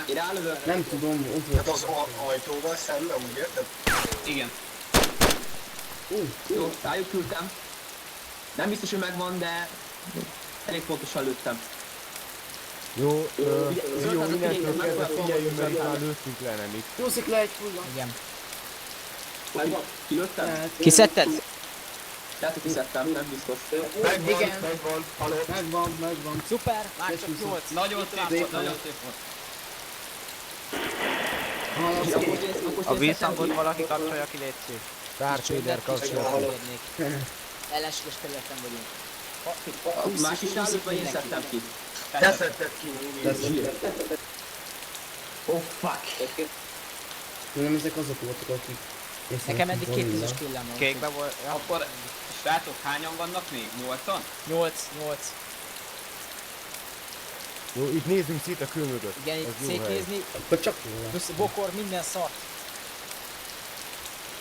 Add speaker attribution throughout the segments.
Speaker 1: Én rálövök.
Speaker 2: Nem tudom, ott volt.
Speaker 3: Hát az ajtóval szemben, úgy érted?
Speaker 1: Igen. Jó, rájuk küldtem. Nem biztos, hogy megvan, de elég pontosan lőttem.
Speaker 4: Jó,
Speaker 1: Zöld
Speaker 4: innentől
Speaker 1: házat
Speaker 4: kezdve
Speaker 1: figyelj,
Speaker 4: figyeljünk, mert itt
Speaker 1: megvan.
Speaker 4: már lőttünk le, nem itt.
Speaker 2: Csúszik le egy fulla.
Speaker 5: Igen.
Speaker 1: Kilőttem?
Speaker 5: Kiszedted?
Speaker 1: Tehát kiszedtem, nem biztos.
Speaker 5: Igen.
Speaker 3: Megvan.
Speaker 2: Megvan.
Speaker 5: Szuper, már csak 8.
Speaker 1: Nagyon szép volt, nagyon szép volt.
Speaker 6: A vízhangot valaki kapcsolja ki, légy szíves.
Speaker 4: Tárcséder kapcsolat.
Speaker 5: Ellenséges területen vagyunk.
Speaker 1: Más is rálőtt, vagy én szedtem ki?
Speaker 3: Te szedted ki, Mimi.
Speaker 1: Oh fuck.
Speaker 2: Nem, ezek azok voltak, akik...
Speaker 5: Nekem eddig 2-10-es killem van.
Speaker 6: Kékbe volt. Ja.
Speaker 1: Akkor, srácok, hányan vannak még? 8-an?
Speaker 5: 8.
Speaker 4: Jó, itt nézzünk szét a kő mögött.
Speaker 5: Igen, itt
Speaker 4: Az jó hely.
Speaker 5: szétnézni.
Speaker 2: Akkor csak róla.
Speaker 5: Plusz bokor, minden szart.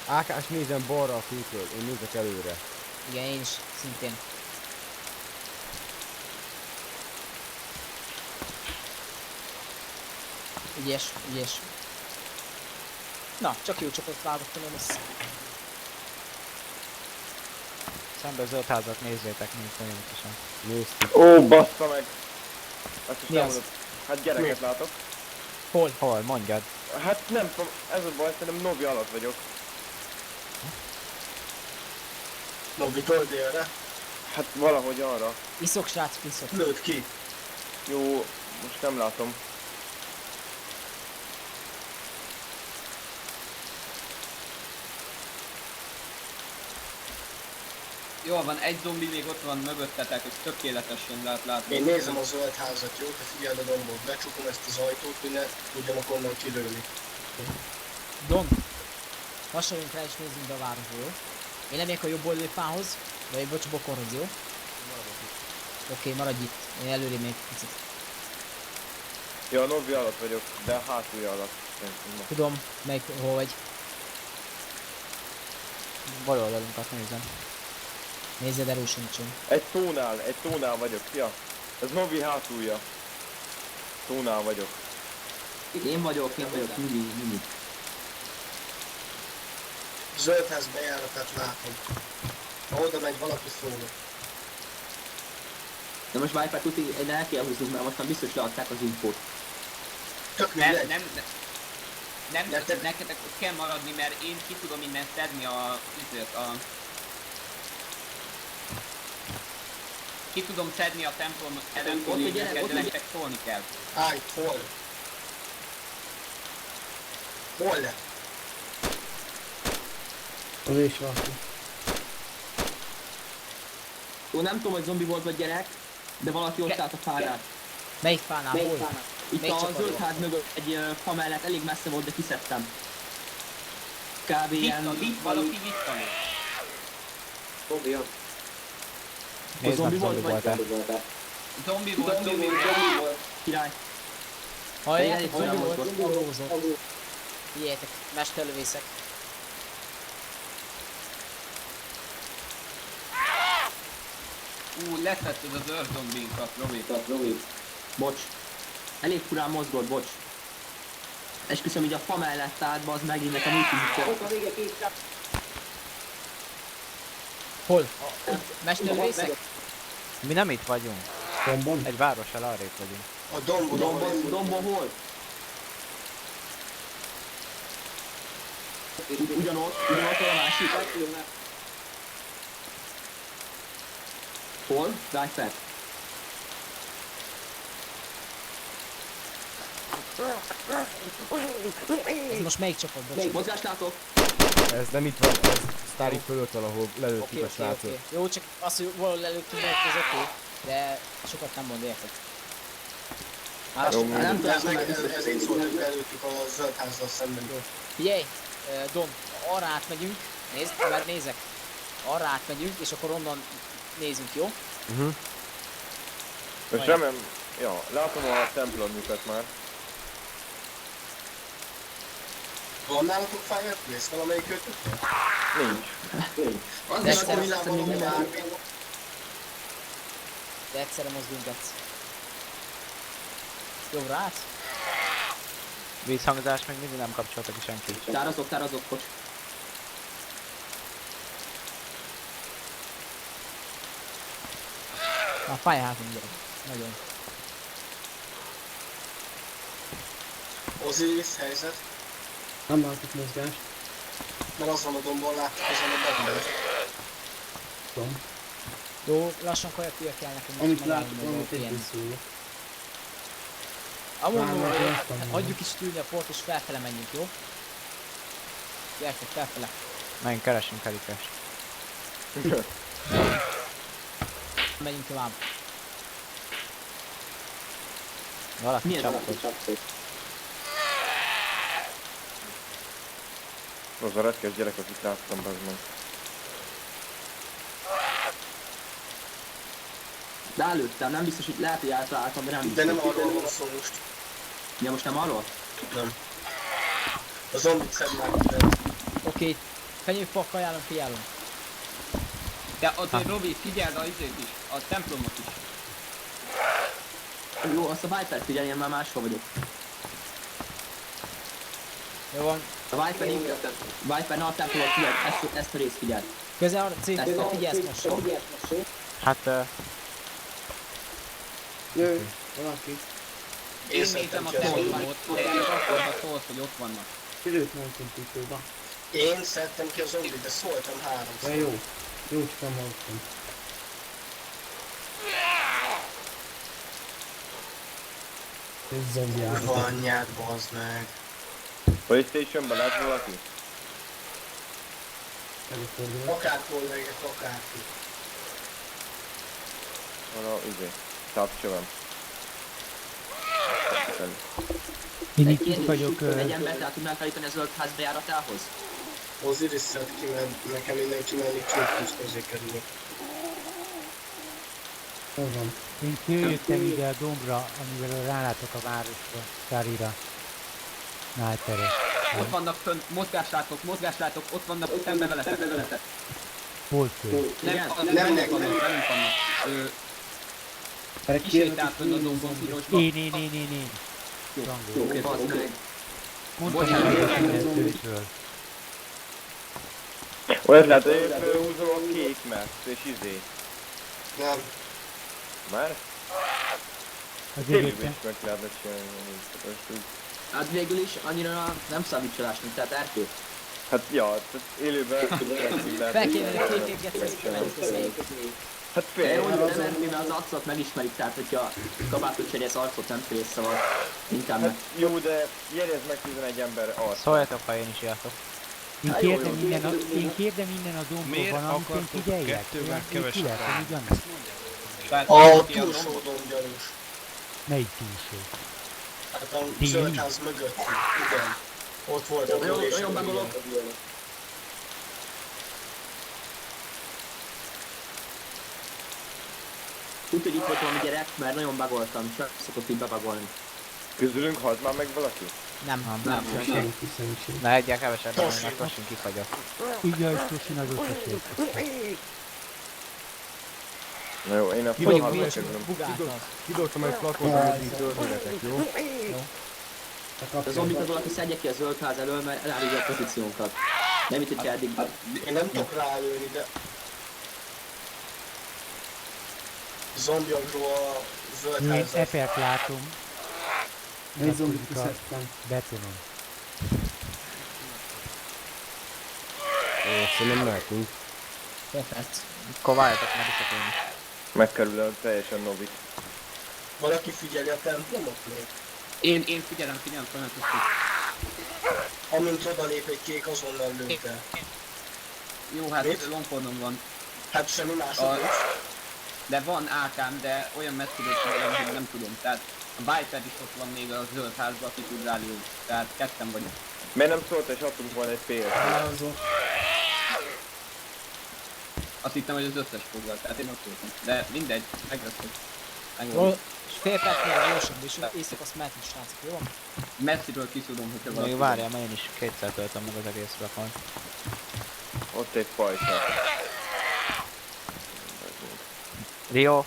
Speaker 4: Ákás nézem balra a kőtől, én nézek előre.
Speaker 5: Igen, én is, szintén. Ügyes. Na, csak jó csapat vágottam én össze.
Speaker 6: Szembe zöld házat nézzétek, mint folyamatosan.
Speaker 4: Néztük.
Speaker 7: Ó, bassza meg! Azt is
Speaker 5: Mi
Speaker 7: nem
Speaker 5: az?
Speaker 7: mondod. Hát gyereket látok.
Speaker 6: Hol? Mondjad.
Speaker 7: Hát nem tudom, ez a baj, szerintem Novi alatt vagyok.
Speaker 3: Nobitól délre.
Speaker 7: Hát valahogy arra.
Speaker 5: Iszok, srácok, iszok.
Speaker 3: Lőd ki.
Speaker 7: Jó, most nem látom.
Speaker 1: Jól van, egy zombi még ott van mögöttetek, és tökéletesen lehet látni.
Speaker 3: Én nézem a zöld házat, jó? Te figyeld a dombot. Becsukom ezt az ajtót, hogy ne tudjanak onnan kilőni.
Speaker 5: Don, hasonljunk rá és nézzünk be a városba, jó? Én lemegyek a jobb oldali fához, vagy bocs, bokorhoz, jó? Oké, maradj itt. Én előre még picit.
Speaker 7: Ja, Novi alatt vagyok, de a hátulja alatt. Szerintem.
Speaker 5: Tudom, melyik, hol vagy.
Speaker 6: Bal oldalunkat nézem.
Speaker 5: Nézzed, erősítsön.
Speaker 7: Egy tónál vagyok, ja. Ez Novi hátulja. Tónál vagyok.
Speaker 1: Én vagyok, mindig.
Speaker 3: Zöld ház bejáratát látom. Ha oda megy valaki szólna.
Speaker 1: De most Viper tudni, én el kell húznunk, mert most már biztos leadták az infót.
Speaker 3: Tök mindegy.
Speaker 1: Nem, nektek ott kell maradni, mert én ki tudom innen szedni ki tudom szedni a templom előtti lényeket, de nektek szólni kell.
Speaker 3: Állj, hol? Hol lett?
Speaker 2: Az is valaki.
Speaker 1: Jó, nem tudom, hogy zombi volt vagy gyerek, de valaki ott állt a fánál.
Speaker 5: Melyik fánál? Hol?
Speaker 1: Itt
Speaker 5: Melyik
Speaker 1: a
Speaker 5: csapat
Speaker 1: zöld
Speaker 5: volt?
Speaker 1: ház mögött egy fa mellett elég messze volt, de kiszedtem. Kb. ilyen...
Speaker 8: Valaki visszalép.
Speaker 6: Nézd meg,
Speaker 1: zombi volt,
Speaker 6: zombi
Speaker 1: vagy-
Speaker 6: volt-e.
Speaker 8: Zombi volt.
Speaker 1: Király.
Speaker 5: Halljátok,
Speaker 1: Olyan
Speaker 5: zombi
Speaker 1: volt.
Speaker 5: volt, aurózott. Figyeljetek, mesterlövészek.
Speaker 8: Leszetted az őrzombinkat, Robi.
Speaker 1: Bocs. Elég furán mozgott, bocs. Esküszöm, így a fa mellett állt, bazd meg, így nekem úgy tűnik.
Speaker 5: Hol? Mesterlövészek?
Speaker 6: Mi nem itt vagyunk.
Speaker 2: Tombon?
Speaker 6: Egy várossal arrébb vagyunk.
Speaker 3: A dombon.
Speaker 1: Dombon hol? Ugyanott a másik. Hol? Viper.
Speaker 5: Ez most melyik csapat, bocs?
Speaker 1: Mozgást látok?
Speaker 4: Ez nem itt van, ez Sztári fölött van, ahol lelőttük a srácot.
Speaker 5: Jó, csak az, hogy valahol lelőttünk meg, az oké. De sokat nem mond, érted?
Speaker 1: Nem tudom,
Speaker 3: Ez én szóltam, hogy előttük a zöld házzal szemben.
Speaker 5: Figyelj, Don, arra átmegyünk, nézd, mert nézek. Arra átmegyünk, és akkor onnan nézünk, jó?
Speaker 7: Most remélem, ja, látom a templomjukat már.
Speaker 3: Van nálatok Fireplace? Valamelyik kötött?
Speaker 7: Nincs.
Speaker 3: Azért akkor világban bármi.
Speaker 5: De egyszerre mozdulgatsz. Jobbra át?
Speaker 6: Vízhangzás még mindig nem kapcsolta ki senki.
Speaker 1: Tározok, bocs.
Speaker 5: Már fájhátunk gyerek. Nagyon.
Speaker 3: Osiris helyzet.
Speaker 2: Nem látok mozgást.
Speaker 3: Mert azon a dombon láttuk azon a bombát.
Speaker 2: Tudom.
Speaker 5: Jó, lassan kajakúja kell nekünk. most
Speaker 2: Amit
Speaker 5: megállni
Speaker 2: látok,
Speaker 5: meg
Speaker 2: amit
Speaker 5: a ilyen.
Speaker 2: egyben szólok.
Speaker 5: Amúgy
Speaker 2: láttam.
Speaker 5: adjuk is tűnni a port és felfele menjünk, jó? Gyertek felfele.
Speaker 6: Menjünk, keresünk kelikest.
Speaker 5: Megyünk tovább.
Speaker 6: Valaki
Speaker 1: Milyen
Speaker 6: csapott.
Speaker 7: Az a retkes gyerek, akit láttam, bazd meg.
Speaker 1: De előttem, nem biztos, hogy lehet, hogy általáltam, de nem biztos.
Speaker 3: De nem arról van szó most.
Speaker 1: Ja, most nem arról?
Speaker 3: Nem. A zombit szed már ide.
Speaker 5: Oké, fenyőfak figyelünk.
Speaker 8: De azért Robi, figyeld a izét is, a templomot is.
Speaker 1: Jó, azt a Viper figyelj, én már máshol vagyok.
Speaker 5: Jó van.
Speaker 1: A Viper ne a templomot figyelj, ezt a részt figyelj.
Speaker 5: Közel a cég, figyelsz most.
Speaker 6: Hát,
Speaker 2: Jö, valaki.
Speaker 8: Én nézem a templomot, de csak akkor, ha szólsz, hogy ott vannak.
Speaker 2: Időt mondtam títóba.
Speaker 3: Én szedtem ki a zombit, de szóltam
Speaker 2: De
Speaker 3: háromszor.
Speaker 2: jó. Jó, csak nem hallottam. Ez zombi
Speaker 3: Kurva
Speaker 2: állat.
Speaker 3: anyját, bazd meg.
Speaker 7: PlayStation-ben lát valaki?
Speaker 2: Előfordul.
Speaker 3: Akár kollégek, akárki.
Speaker 7: Vala, távcsövem.
Speaker 1: Én itt vagyok. Egy embert el tudnánk állítani a zöld ház bejáratához?
Speaker 3: Osiris szed ki, mert nekem innen kimenni 2 plusz közé kerülök.
Speaker 2: Hol van?
Speaker 9: Én kijöttem ide a dombra, amivel rálátok a városra, Szárira. Sniperes.
Speaker 8: Ott vannak fönt, mozgáslátok, ott vannak szembe veletek.
Speaker 9: Hol fő?
Speaker 8: Nem,
Speaker 3: Nem,
Speaker 8: velünk vannak. Kisétált fönt a dombon pirosba.
Speaker 9: Én. Rangó.
Speaker 1: Oké, bazd meg.
Speaker 9: Mondtam, hogy a mindentőtről.
Speaker 7: Olyan lehet, hogy én felhúzom a kék mert és
Speaker 3: Nem.
Speaker 7: Már?
Speaker 9: Az
Speaker 7: Tényleg
Speaker 9: jöttem.
Speaker 7: is meg lehetne csinálni, most úgy.
Speaker 1: Hát végül is annyira nem számít csalásnak, tehát erkő.
Speaker 7: Hát ja, tehát élőben
Speaker 5: Fel kéne, hogy 2 éget menjünk összejük.
Speaker 7: Hát
Speaker 1: De jó,
Speaker 7: fél.
Speaker 1: hogy nem erkő, mert az arcot megismerik, tehát hogyha kabátot cserélsz arcot nem félsz, szóval inkább meg.
Speaker 7: Hát jó, de jegyezd meg 11 ember arc.
Speaker 6: szóljatok, ha én is jötök.
Speaker 9: Én kérdem innen a dombról van, amit én figyeljek. Én kilettem, ugyanaz.
Speaker 8: Tehát
Speaker 3: A
Speaker 8: ki a
Speaker 3: túlsó
Speaker 8: dombot.
Speaker 3: dombgyanús.
Speaker 9: Melyik túlsó?
Speaker 3: Hát a
Speaker 9: Téli?
Speaker 3: zöldház mögött. Igen. Ott volt a
Speaker 1: Nagyon begolok. Úgy, hogy itt volt valami gyerek, mert nagyon bagoltam, csak szokott így bebagolni.
Speaker 7: Közülünk halt már meg valaki?
Speaker 5: Nem.
Speaker 1: Nem,
Speaker 2: Senki sem.
Speaker 6: Na egyel kevesebb, mert lassan kifagyok.
Speaker 9: Ugye, Tosin az ott is érkeztem.
Speaker 7: Na jó, én a
Speaker 5: Vagyok
Speaker 7: falhalba
Speaker 5: büdös,
Speaker 7: kerülöm.
Speaker 5: bugáltal.
Speaker 4: Kidobtam egy flakot, amit így töltögetek, jó?
Speaker 1: a zombit valaki szedje ki a zöld ház elől, mert elárulja a pozíciónkat. Nem itt, hogyha eddig...
Speaker 3: Én nem tudok rálőni, de... Zombiakról a
Speaker 9: Én
Speaker 3: zöldházat.
Speaker 9: epert látom.
Speaker 2: Egy zombit
Speaker 9: Napkodik a
Speaker 2: kiszedtem.
Speaker 9: betonon.
Speaker 4: Szerintem mehetünk.
Speaker 5: Perfekt.
Speaker 6: Akkor várjatok, mert viszont én is.
Speaker 7: Megkerülöm teljesen novit.
Speaker 3: Valaki figyeli a templomot még?
Speaker 8: Én figyelem, folyamatosan.
Speaker 3: Amint odalép egy kék, azonnal lőtt el.
Speaker 8: Jó, hát
Speaker 3: Mit?
Speaker 8: Longfordon van.
Speaker 3: Hát semmi más
Speaker 8: A-
Speaker 3: nincs.
Speaker 8: De van AK-m, de olyan messzire tudom, hogy nem tudom. Tehát a Viper is ott van még a zöld házban, aki tud rálőni. Tehát ketten vagyok.
Speaker 7: Miért nem szólt és adtunk volna egy PS-t?
Speaker 2: Házok.
Speaker 8: Azt hittem, hogy az összes foglal, tehát én ott voltam. De mindegy, megresztük.
Speaker 5: Jó, és fél percnél gyorsan, és éjszak azt mehetünk, srácok, jó?
Speaker 8: Messziről kiszúrom, hogyha valaki...
Speaker 6: Még várjál, mert én is kétszer töltöm meg az egész flakon.
Speaker 7: Ott egy fajta.
Speaker 6: Rio,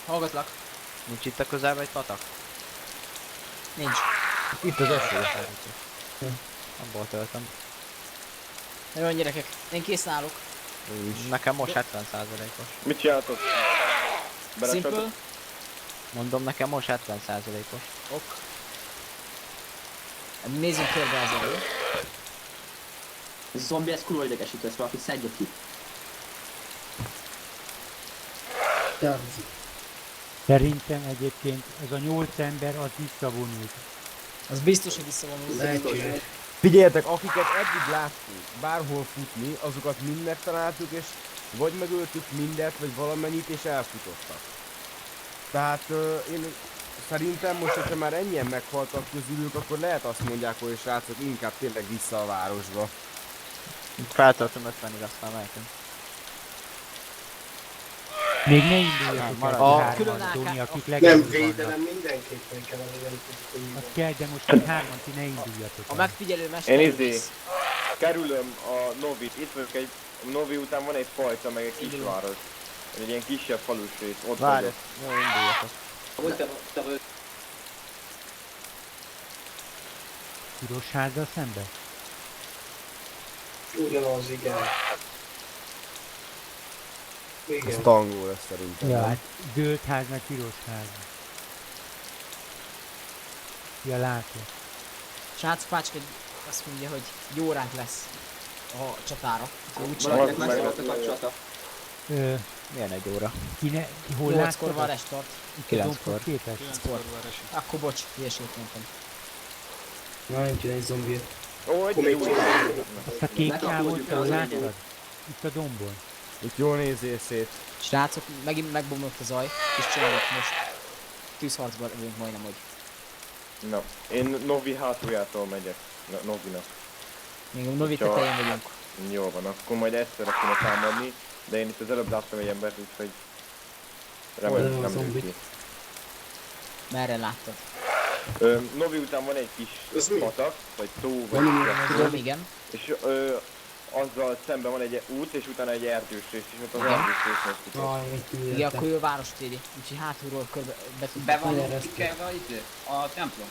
Speaker 5: Hallgatlak.
Speaker 6: nincs itt a közelben egy patak?
Speaker 5: Nincs.
Speaker 4: Itt az eső.
Speaker 6: Abból töltöm.
Speaker 5: Nagyon gyerekek, én készen állok.
Speaker 4: Ő is.
Speaker 6: Nekem most 70%-os.
Speaker 7: Mit csináltok?
Speaker 5: Simple.
Speaker 7: Belecsaptok?
Speaker 6: Mondom, nekem most 70%-os.
Speaker 5: Ok. Nézzünk körbe az elő.
Speaker 1: Ez a zombi, ez kurva idegesítő, ezt valaki szedje ki.
Speaker 2: Tervezik.
Speaker 9: Szerintem egyébként ez a 8 ember az visszavonult.
Speaker 5: Az biztos, hogy visszavonul.
Speaker 2: Lehetséges.
Speaker 4: Figyeljetek, akiket eddig láttuk bárhol futni, azokat mind megtaláltuk, és vagy megöltük mindet, vagy valamennyit, és elfutottak. Tehát én szerintem most, hogyha már ennyien meghaltak közülük, akkor lehet azt mondják, hogy srácok, inkább tényleg vissza a városba.
Speaker 6: Feltöltöm 50-ig, aztán mehetünk.
Speaker 9: Még ne induljatok
Speaker 6: marad.
Speaker 9: el,
Speaker 5: A
Speaker 9: hogy
Speaker 5: külön
Speaker 9: hárman, Doni,
Speaker 5: AK
Speaker 9: akik
Speaker 3: Nem,
Speaker 9: legelőbb
Speaker 3: védelem
Speaker 9: vannak.
Speaker 3: mindenképpen kell, hogy nem tudjuk, hogy mi
Speaker 9: Az
Speaker 3: van.
Speaker 9: kell, de most még hárman ti ne induljatok
Speaker 5: A
Speaker 9: el.
Speaker 5: megfigyelő mester.
Speaker 7: Én kerülöm a Novit. Itt vagyok egy... A Novi után van egy fajta, meg egy kisváros. Egy ilyen kisebb falus rész. Ott
Speaker 6: Várj,
Speaker 7: vagyok.
Speaker 6: jó, induljatok.
Speaker 9: Piros házzal szembe?
Speaker 3: Ugyanaz, igen.
Speaker 4: Ez
Speaker 3: Igen.
Speaker 4: tangó lesz szerintem.
Speaker 9: Ja,
Speaker 4: nem?
Speaker 9: hát zöld ház meg piros ház. Ja, látod.
Speaker 5: Srác Pácska azt mondja, hogy jó óránk lesz a csatára. Úgy
Speaker 1: Valakinek
Speaker 7: meg-
Speaker 1: megszakadt a kapcsolata.
Speaker 9: Ö,
Speaker 6: Milyen egy óra?
Speaker 9: hol
Speaker 5: 8-kor van
Speaker 9: láttad?
Speaker 5: restart.
Speaker 9: Itt a
Speaker 6: 9-kor.
Speaker 9: dombot képes?
Speaker 5: Akkor bocs, hülyeséget mondtam.
Speaker 2: Na, nincs egy zombi.
Speaker 7: Ó, egy
Speaker 3: Akkor még
Speaker 7: jó.
Speaker 9: Azt a kék
Speaker 1: Megkapjuk
Speaker 9: távot,
Speaker 1: el az
Speaker 9: láttad? Itt a dombon.
Speaker 4: Itt jól nézzél szét.
Speaker 5: Srácok, megint megbomlott a zaj, és csinálok most. Tűzharcban vagyunk majdnem, hogy
Speaker 7: Na, én Novi hátuljától megyek. Novinak.
Speaker 5: még a Novi
Speaker 7: Csak-
Speaker 5: tetején vagyunk.
Speaker 7: Jó van, akkor majd egyszerre kéne támadni, de én itt az előbb láttam egy embert, úgyhogy remélem
Speaker 2: Hol van a
Speaker 7: nem lő
Speaker 2: zombi?
Speaker 7: ki.
Speaker 5: Merre láttad?
Speaker 7: Novi után van egy kis
Speaker 3: Ez mi?
Speaker 7: patak, vagy tó, vagy
Speaker 5: Tudom, igen.
Speaker 7: és azzal szemben van egy út, és utána egy erdős rész, és ott az
Speaker 5: Igen.
Speaker 7: erdős résznek futott.
Speaker 2: Aj, még
Speaker 5: Igen,
Speaker 2: kiültem.
Speaker 5: akkor ő a várost éri. Úgyhogy hátulról körbe be tud
Speaker 8: Be van
Speaker 2: Erre
Speaker 8: kikelve a templom.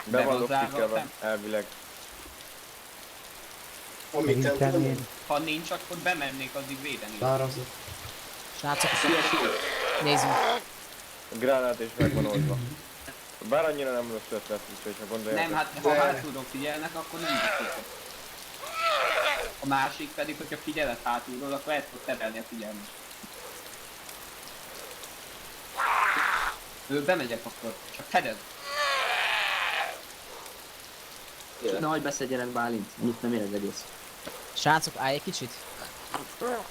Speaker 7: Be
Speaker 8: Be
Speaker 7: van
Speaker 8: van zárva a
Speaker 7: loptikelve,
Speaker 8: templom.
Speaker 7: elvileg.
Speaker 3: Amit
Speaker 9: Szerintem
Speaker 3: templom.
Speaker 9: én
Speaker 8: Ha nincs, akkor bemennék addig védeni.
Speaker 2: Szárazott.
Speaker 5: Srácok, nézzünk.
Speaker 7: A gránát is meg van oldva. Bár annyira nem rossz ötlet, úgyhogy ha gondoljátok.
Speaker 8: Nem, hát ha hátulról figyelnek, akkor nem beszéltek. A másik pedig, hogyha figyeled hátulról, akkor el fog terelni a figyelmet. Bemegyek akkor, csak fedez.
Speaker 1: Nehogy beszedjenek Bálint, mit nem ér az egész.
Speaker 5: Srácok, állj egy kicsit.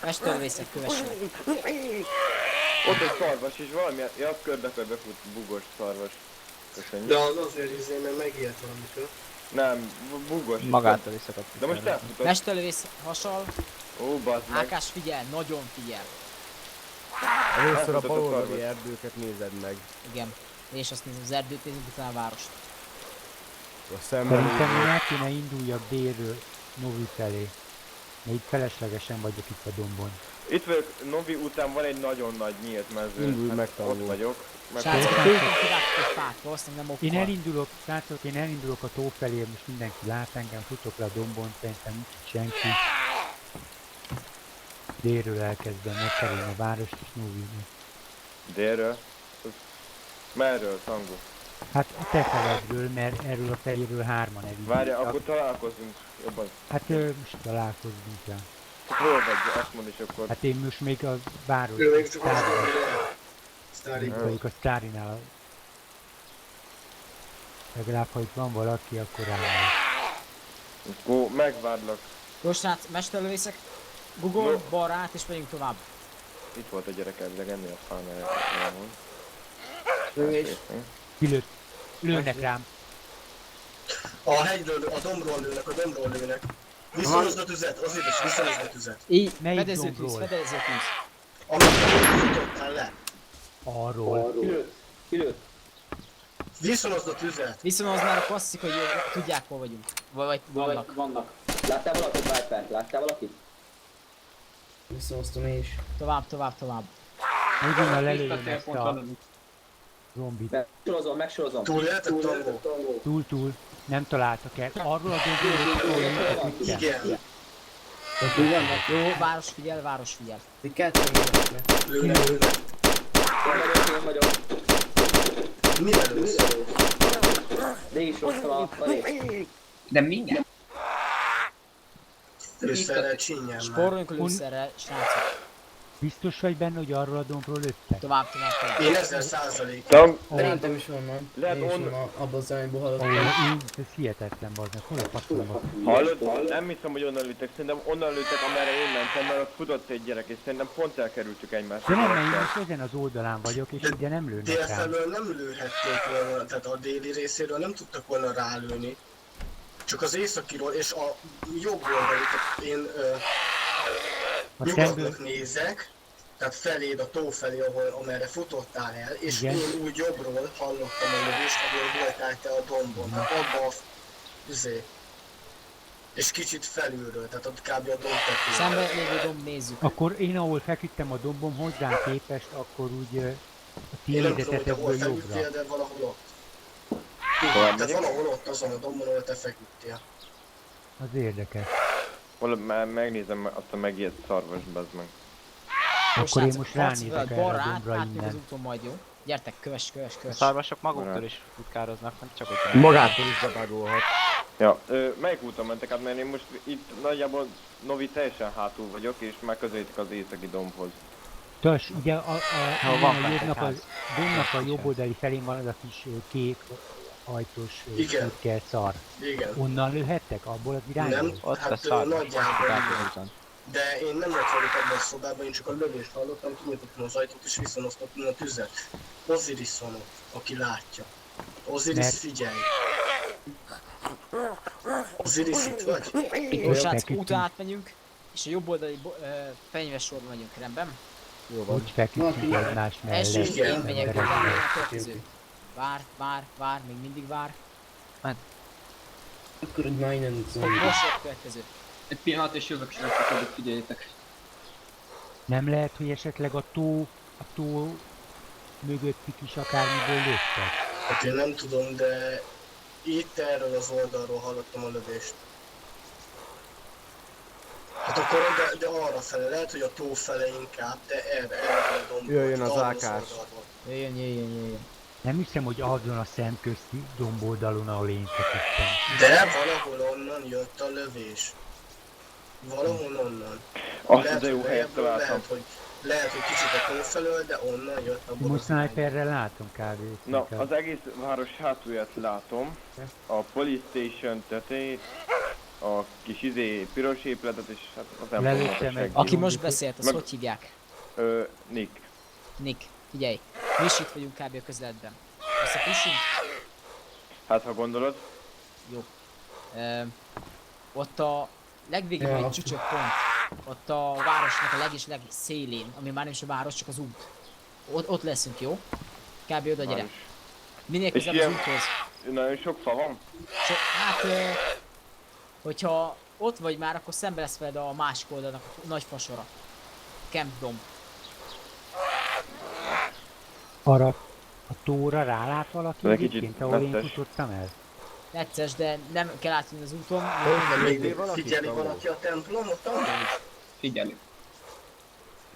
Speaker 5: Mestervészek, kövessenek.
Speaker 7: Ott egy szarvas, és valami, ja, körbe-körbe fut, bugos szarvas. Köszönjük.
Speaker 3: De az azért izé, mert megijedt valamitől.
Speaker 7: Nem, bugos.
Speaker 6: Magától visszakaptuk.
Speaker 7: De most elfutott.
Speaker 5: Mestervész hasal.
Speaker 7: Ó, bazd meg.
Speaker 5: Ákás figyel, nagyon figyel.
Speaker 4: Először a
Speaker 7: Elfutottak
Speaker 4: baloldali
Speaker 7: karban.
Speaker 4: erdőket nézed meg.
Speaker 5: Igen. És azt nézem, az erdőt nézzük, utána a várost.
Speaker 4: A szemben
Speaker 9: Szerintem én el kéne induljak délről Novi felé. Még feleslegesen vagyok itt a dombon.
Speaker 7: Itt vagyok, Novi után van egy nagyon nagy nyílt mező.
Speaker 4: Indulj meg,
Speaker 7: ott
Speaker 4: tanuló.
Speaker 7: vagyok.
Speaker 5: Srácok,
Speaker 9: Srácok,
Speaker 5: főként kivágtuk egy fát, valószínűleg nem
Speaker 9: Én
Speaker 5: okkal.
Speaker 9: elindulok, srácok, én elindulok a tó felé, most mindenki lát engem, futok le a dombon, szerintem nincs itt senki. Délről elkezdem megkerülni a várost és Novi-t.
Speaker 7: Délről? Merről, Tango?
Speaker 9: Hát a te feledről, mert erről a feléről hárman elindultak.
Speaker 7: Várja, akkor találkozunk jobban.
Speaker 9: Hát most találkozzunk el.
Speaker 7: Hol vagy? Azt mondd, és akkor...
Speaker 9: Hát én most még a város,
Speaker 3: Ő még csak azt
Speaker 9: Sztári-
Speaker 3: mondja, Sztári.
Speaker 9: itt vagyok a Sztárinál. Legalább, ha itt van valaki, akkor rámegyek.
Speaker 7: Akkor megvárlak.
Speaker 5: Jó srác, mesterlövészek. Google,
Speaker 7: No.
Speaker 5: balra át és megyünk tovább.
Speaker 7: Itt volt a gyerek elvileg ennél a fánál.
Speaker 1: Lövés.
Speaker 9: Kilőtt. Lőnek rám.
Speaker 3: A hegyről, a dombról lőnek, a dombról lőnek. Viszonozd a tüzet, azért is viszonozd a tüzet.
Speaker 5: Így,
Speaker 9: Melyik
Speaker 5: fedezőtűz,
Speaker 9: dombról?
Speaker 5: fedezőtűz.
Speaker 3: Amit futottál le.
Speaker 9: Arról.
Speaker 1: Kilőtt.
Speaker 3: Viszonozd a tüzet.
Speaker 5: Viszont az már a klasszik, hogy tudják hol vagyunk. Vagy vannak.
Speaker 1: Láttál valakit, Viper? Láttál valakit?
Speaker 2: Visszahoztam én is.
Speaker 5: Tovább.
Speaker 9: Úgy a lelőjön ezt
Speaker 8: Visszatérpont
Speaker 9: a...
Speaker 8: van.
Speaker 9: zombit.
Speaker 1: Megsorozom.
Speaker 3: Túl lehetett tangó?
Speaker 9: Túl. Nem találtak el. Arról a dombról, ahol itt
Speaker 3: Igen.
Speaker 2: Tehát mi vannak?
Speaker 5: Jó, város figyel.
Speaker 2: Ti ketten jönnek le.
Speaker 3: Lőnek.
Speaker 1: Én vagyok.
Speaker 3: Mire lősz?
Speaker 1: Végig soroztam a falét.
Speaker 8: De mindjárt.
Speaker 3: Lőszerrel csinyelj már.
Speaker 5: Spóroljunk a lőszerrel, srácok.
Speaker 9: Biztos vagy benne, hogy arról a dombról lőttek?
Speaker 5: Tovább.
Speaker 3: Én 1000%.
Speaker 2: Szerintem is onnan.
Speaker 7: Lehet
Speaker 2: Én is
Speaker 7: onnan.
Speaker 2: abban az irányból
Speaker 9: Ó,
Speaker 2: hallottam.
Speaker 9: ez hihetetlen, bazdmeg. Hol a faszomba?
Speaker 7: Hallod? Nem hiszem, hogy onnan lőttek. Szerintem onnan lőttek, amerre én mentem, mert ott futott egy gyerek, és szerintem pont elkerültük egymást.
Speaker 9: De nem, mert én most ezen az oldalán vagyok, és ide nem lőnek rám.
Speaker 3: Délfelől nem lőhették volna, tehát a déli részéről nem tudtak volna rálőni. Csak az északiról és a jobb oldali, tehát én
Speaker 9: A
Speaker 3: nyugatnak nézek, tehát feléd, a tó felé, amerre futottál el, és
Speaker 9: Igen.
Speaker 3: én úgy jobbról hallottam a lövést, ahol voltál te a dombon, tehát abba a és kicsit felülről, tehát ott kb. A domb tetőre.
Speaker 5: Szembe lévő domb nézzük.
Speaker 9: Akkor én, ahol feküdtem a dombom hozzá képest, akkor úgy a
Speaker 3: Én nem tudom, hogy te hol
Speaker 9: tiédetetekből jobbra.
Speaker 3: feküdtél, de valahol ott.
Speaker 7: Tovább
Speaker 3: Te
Speaker 7: megyek?
Speaker 3: valahol ott azon a dombon, ahol te feküdtél.
Speaker 9: Az érdekes.
Speaker 7: Hol már megnézem azt a megijedt szarvas, bazd meg.
Speaker 9: Akkor én
Speaker 5: srácok,
Speaker 9: most
Speaker 5: harcolj
Speaker 9: ránézek
Speaker 5: veled,
Speaker 9: erre a
Speaker 5: balra
Speaker 9: dombra
Speaker 5: átmegyünk az
Speaker 9: innen.
Speaker 5: úton majd, jó? Gyertek, kövess.
Speaker 6: A szarvasok maguktól
Speaker 7: Barát.
Speaker 6: is futkároznak, nem csak hogy
Speaker 4: Magától is zabágolhat.
Speaker 7: Ja, melyik úton mentek át? Mert én most itt nagyjából Novi teljesen hátul vagyok, és már közelítek az északi dombhoz.
Speaker 9: Tös, ugye
Speaker 6: Ha van
Speaker 9: a
Speaker 6: bent egy
Speaker 9: jobbnak,
Speaker 6: ház.
Speaker 9: dombnak a jobb oldali felén van az a kis kék ajtós
Speaker 3: Igen.
Speaker 9: szürke szar.
Speaker 3: Igen.
Speaker 9: Onnan lőhettek? Abból az irányból?
Speaker 3: Nem,
Speaker 6: ott a
Speaker 3: hát
Speaker 6: szarvas.
Speaker 3: nagyjából
Speaker 6: Futkározó
Speaker 3: igen.
Speaker 6: úton.
Speaker 3: De én nem ott vagyok abban a szobában, én csak a lövést hallottam, kinyitottam az ajtót és visszanosztottam a tüzet. Osiris van ott, aki látja. Osiris,
Speaker 9: Mert-
Speaker 3: figyelj! Osiris, itt vagy?
Speaker 5: Jó, srácok,
Speaker 9: feküdtünk.
Speaker 5: úton átmegyünk, és a jobb oldali fenyves sorba megyünk, rendben?
Speaker 9: Hogy feküdtünk egymás
Speaker 5: Első
Speaker 9: mellett.
Speaker 3: igen.
Speaker 5: én megyek,
Speaker 9: emberek.
Speaker 5: utána a következő. Vár, még mindig vár.
Speaker 2: Akkor hogy már innen zombi.
Speaker 5: Most a következő.
Speaker 8: Egy pillanat és jövök srácok, addig figyeljétek.
Speaker 9: Nem lehet, hogy esetleg a tó mögöttük is akármiből lőttek?
Speaker 3: Hát én nem tudom, de itt erről az oldalról hallottam a lövést. Hát akkor de arra fele, lehet, hogy a tó fele inkább, de erre a dombról.
Speaker 4: Jöjjön az
Speaker 3: arra
Speaker 4: ákás.
Speaker 3: oldalról.
Speaker 5: Jöjjön.
Speaker 9: Nem hiszem, hogy azon a szemközti domboldalon, ahol én feküdtem.
Speaker 3: De valahol onnan jött a lövés. Valahol onnan.
Speaker 7: Azt az jó
Speaker 3: hogy
Speaker 7: helyet
Speaker 3: ebből
Speaker 7: találtam.
Speaker 3: lehet, hogy kicsit a tó felől, de onnan jött abból
Speaker 9: Most
Speaker 3: az irányból.
Speaker 9: sniperrel látom kb.
Speaker 7: Na, az egész város hátulját látom. A police station tetejét, a kis piros épületet, és hát az nem
Speaker 9: Lelőttem egy-
Speaker 5: Aki
Speaker 9: Jó,
Speaker 5: most
Speaker 9: jó.
Speaker 5: beszélt, az
Speaker 7: Meg-
Speaker 5: hogy hívják?
Speaker 7: Nick.
Speaker 5: Nick, figyelj. Mi is itt vagyunk kb. A közeledben. Összepussunk?
Speaker 7: Hát ha gondolod,
Speaker 5: Ott a legvégén van egy csücsök pont. Ott a városnak a legszélén, ami már nem is a város, csak az út. Ott leszünk, jó? Kb. Oda gyere.
Speaker 7: város.
Speaker 5: Minél
Speaker 7: És
Speaker 5: közelebb az
Speaker 7: ilyen-
Speaker 5: úthoz.
Speaker 7: Nagyon sok fa van?
Speaker 5: Hát, hogyha ott vagy már, akkor szembe lesz veled a másik oldalnak a nagy fasora. Camp Dom.
Speaker 9: Arra a tóra rálát valaki
Speaker 7: Ez egy kicsit
Speaker 9: egyébként, ahol én
Speaker 7: vesztes.
Speaker 9: futottam el?
Speaker 5: Necces, de nem kell átjönni az úton.
Speaker 3: Még
Speaker 4: valaki?
Speaker 3: figyeli valaki a templomot amúgy?
Speaker 8: Figyelj.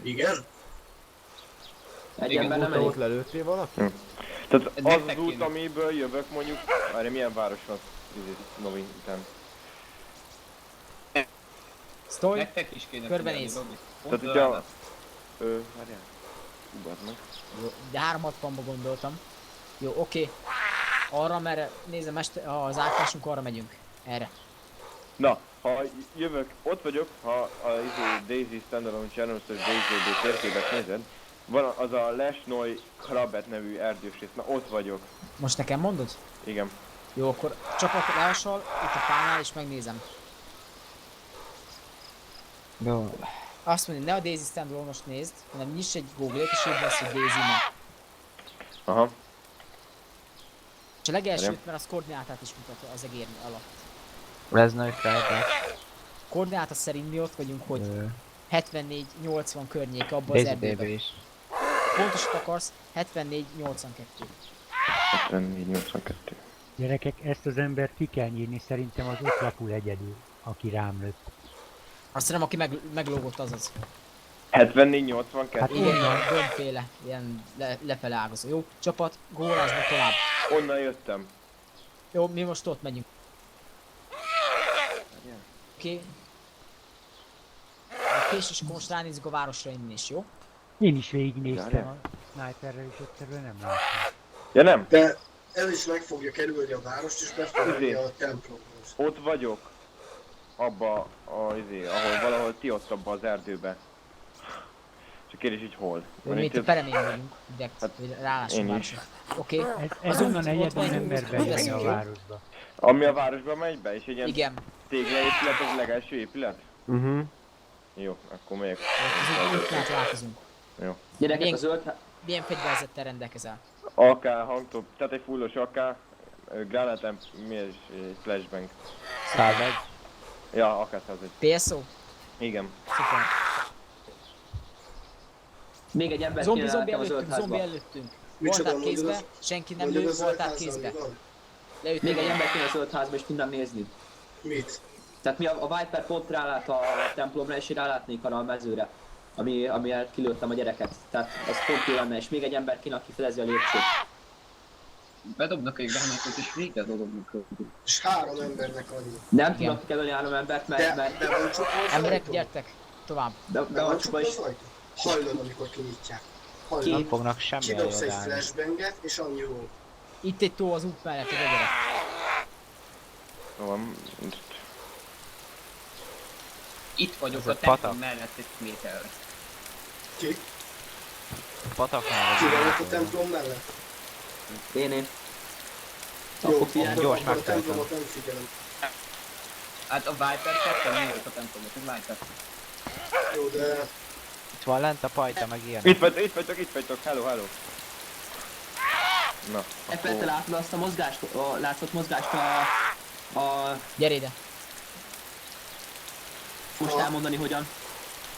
Speaker 3: Igen?
Speaker 1: Egy
Speaker 8: Igen,
Speaker 1: ember nem
Speaker 4: Ott
Speaker 1: elég.
Speaker 4: lelőttél valaki?
Speaker 7: Tehát az
Speaker 8: Nektek
Speaker 7: az út,
Speaker 8: kéne.
Speaker 7: amiből jövök mondjuk, várj, milyen város van Novi után?
Speaker 5: Sztoj!
Speaker 8: Nektek is kéne
Speaker 5: Körbenéz.
Speaker 8: figyelni, Robi.
Speaker 7: Tehát
Speaker 8: Pont
Speaker 7: ugye
Speaker 8: arra.
Speaker 7: a... Várjál. Bazd meg.
Speaker 5: De 360-ba gondoltam. Jó, oké. Arra, mert nézem, az átlásunk arra megyünk. Erre.
Speaker 7: Na, ha jövök, ott vagyok, ha a Daisy Standalone Channel-os DZB térképet nézed, van az a Lesnoy Krabet nevű erdős rész, na ott vagyok.
Speaker 5: Most nekem mondod?
Speaker 7: Igen.
Speaker 5: Jó, akkor csapat lehassal, itt a pálnál, és megnézem.
Speaker 6: Jó.
Speaker 5: Azt mondja, ne a Daisy Standalone most nézd, hanem nyiss egy Google-t, és írd lesz, hogy Daisy ma.
Speaker 7: Aha.
Speaker 5: És a legelsőt, mert az koordinátát is mutatja az egér alatt.
Speaker 6: Lesnoy Friday.
Speaker 5: Koordináta szerint mi ott vagyunk, hogy 74-80 környék abban az
Speaker 6: DZB
Speaker 5: erdőben.
Speaker 6: is.
Speaker 5: Pontosat akarsz, 74-82.
Speaker 7: 74-82.
Speaker 9: Gyerekek, ezt az embert ki kell nyírni, szerintem az ott lapul egyedül, aki rám lőtt.
Speaker 5: Azt nem, aki meglógott azaz.
Speaker 7: 74-82.
Speaker 5: Hát igen, gömbféle, ilyen lefele ágazó. Jó, csapat, góláznak tovább.
Speaker 7: Onnan jöttem.
Speaker 5: Jó, mi most ott megyünk. Oké. És akkor most ránézzük a városra innen is, jó?
Speaker 9: Én is végignéztem
Speaker 7: Várjál.
Speaker 9: a sniperrel, és egyszerűen nem láttam.
Speaker 7: Ja nem,
Speaker 3: De el is meg fogja kerülni a várost, és be fogja menni a templomhoz.
Speaker 7: ott vagyok. Abba ahol valahol ti ott abba az erdőbe. Csak kérdés így hol.
Speaker 5: Jó, mi itt a peremén vagyunk, direkt,
Speaker 7: Hát,
Speaker 5: hogy rálássuk
Speaker 7: én
Speaker 5: a
Speaker 7: is.
Speaker 5: városra. Oké,
Speaker 9: Ez onnan egyedül nem mer bejönni
Speaker 5: veszünk,
Speaker 9: a
Speaker 5: jó?
Speaker 9: városba.
Speaker 7: Ami a városba megy be, és egy ilyen
Speaker 5: Igen.
Speaker 7: téglaépület az a legelső épület? Jó, akkor megyek.
Speaker 5: Az útnál találkozunk.
Speaker 1: Gyerekek,
Speaker 5: Milyen-
Speaker 1: a zöld...
Speaker 5: Milyen fegyverzettel rendelkezel?
Speaker 7: AK, hangtop, tehát egy fullos AK, gránátem, mi ez, flashbang.
Speaker 6: 101.
Speaker 7: Ja, AK 101.
Speaker 5: PSO?
Speaker 7: Igen.
Speaker 5: Szuper.
Speaker 1: Még egy ember
Speaker 5: Zombi
Speaker 1: kéne nekem a zöld
Speaker 5: előttünk,
Speaker 1: házba.
Speaker 5: előttünk.
Speaker 3: Micsoda,
Speaker 5: Voltál kézbe,
Speaker 3: mondod
Speaker 5: senki nem
Speaker 3: Mondjuk
Speaker 5: lő,
Speaker 3: az zöld
Speaker 5: voltál
Speaker 3: házban
Speaker 5: kézbe.
Speaker 3: mi van?
Speaker 5: Leütünk.
Speaker 1: Még egy ember kéne a zöld házba, és tudnám nézni.
Speaker 3: Mit?
Speaker 1: Tehát mi a Viper pont rálát a templomra, és én rálátnék arra a mezőre, amiért kilőttem a gyereket. Tehát ez pont jó lenne, és még egy ember kéne, aki felezi a lépcsőt.
Speaker 8: Bedobnak egy gránátot és véget dobnak.
Speaker 3: És 3 embernek annyi.
Speaker 1: Nem
Speaker 5: Igen.
Speaker 1: tudok kikerülni 3 embert,
Speaker 3: De
Speaker 1: mert
Speaker 3: be van csukva az
Speaker 5: Emberek,
Speaker 3: ajtó?
Speaker 5: gyertek, tovább.
Speaker 1: be
Speaker 3: Be
Speaker 1: van
Speaker 3: van
Speaker 1: csukva
Speaker 3: csukva
Speaker 1: is.
Speaker 3: az ajtó? Hallod, amikor kinyitják.
Speaker 1: Ki?
Speaker 6: Nem
Speaker 3: Hallod.
Speaker 6: fognak semmi
Speaker 3: Kidobsz egy
Speaker 6: eljadálni.
Speaker 3: flashbanget, és annyi jó.
Speaker 5: Itt egy tó az út mellett, a gyere.
Speaker 7: Jó van.
Speaker 8: Itt vagyok
Speaker 6: Ez
Speaker 8: a
Speaker 6: a patak.
Speaker 8: templom mellett egy méterre.
Speaker 3: Ki?
Speaker 6: Pataknál
Speaker 3: Ki van ott a
Speaker 6: vagy.
Speaker 3: templom mellett?
Speaker 1: Én.
Speaker 3: Jó,
Speaker 1: Akkor figyelj,
Speaker 3: akkor
Speaker 6: gyors
Speaker 3: a
Speaker 6: megteltem.
Speaker 3: templomot nem figyelem.
Speaker 8: Hát a Viper ketten nézett a templomot, a Viper.
Speaker 3: Jó, de
Speaker 6: Itt van lent a pajta, meg ilyen.
Speaker 7: Itt vagytok, hello. Na,
Speaker 1: Effekte
Speaker 7: akkor...
Speaker 1: látod azt a mozgást, látszott mozgást a...
Speaker 5: Gyere ide.
Speaker 1: Most elmondani hogyan.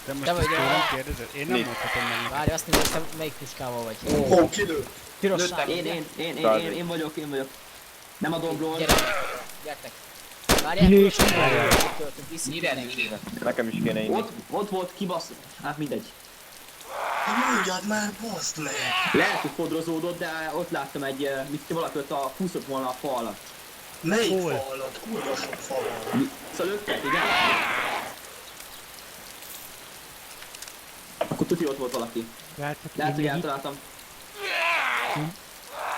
Speaker 10: De most
Speaker 5: Te vagy
Speaker 10: ezt
Speaker 5: a-
Speaker 10: tőlem kérdezed? Én nem
Speaker 7: Mi?
Speaker 10: mondhatom meg.
Speaker 5: Várj, azt nézd, te melyik puskával vagy.
Speaker 3: Ó, kilő.
Speaker 5: Piros
Speaker 8: Lőttem.
Speaker 5: sárga.
Speaker 1: Én vagyok. Nem a dombról.
Speaker 5: Gyere, gyertek. Várjál,
Speaker 9: Kilős,
Speaker 5: piros
Speaker 9: várjál.
Speaker 5: sárga. Töltünk, viszik
Speaker 8: Mire
Speaker 5: mindenki.
Speaker 7: Nekem is kéne inni.
Speaker 1: Ott volt kibasz... Hát mindegy.
Speaker 3: Mondjad már, baszd meg!
Speaker 1: Lehet, hogy fodrozódott, de ott láttam egy... Mit valaki ott a húszott volna a fa alatt.
Speaker 3: Melyik
Speaker 9: Hol?
Speaker 3: fa alatt? Kurva sok fa van.
Speaker 1: Szóval lőttek, igen? Akkor tuti ott volt valaki.
Speaker 9: Srácok,
Speaker 1: Lehet, hogy
Speaker 9: én még itt-
Speaker 1: eltaláltam.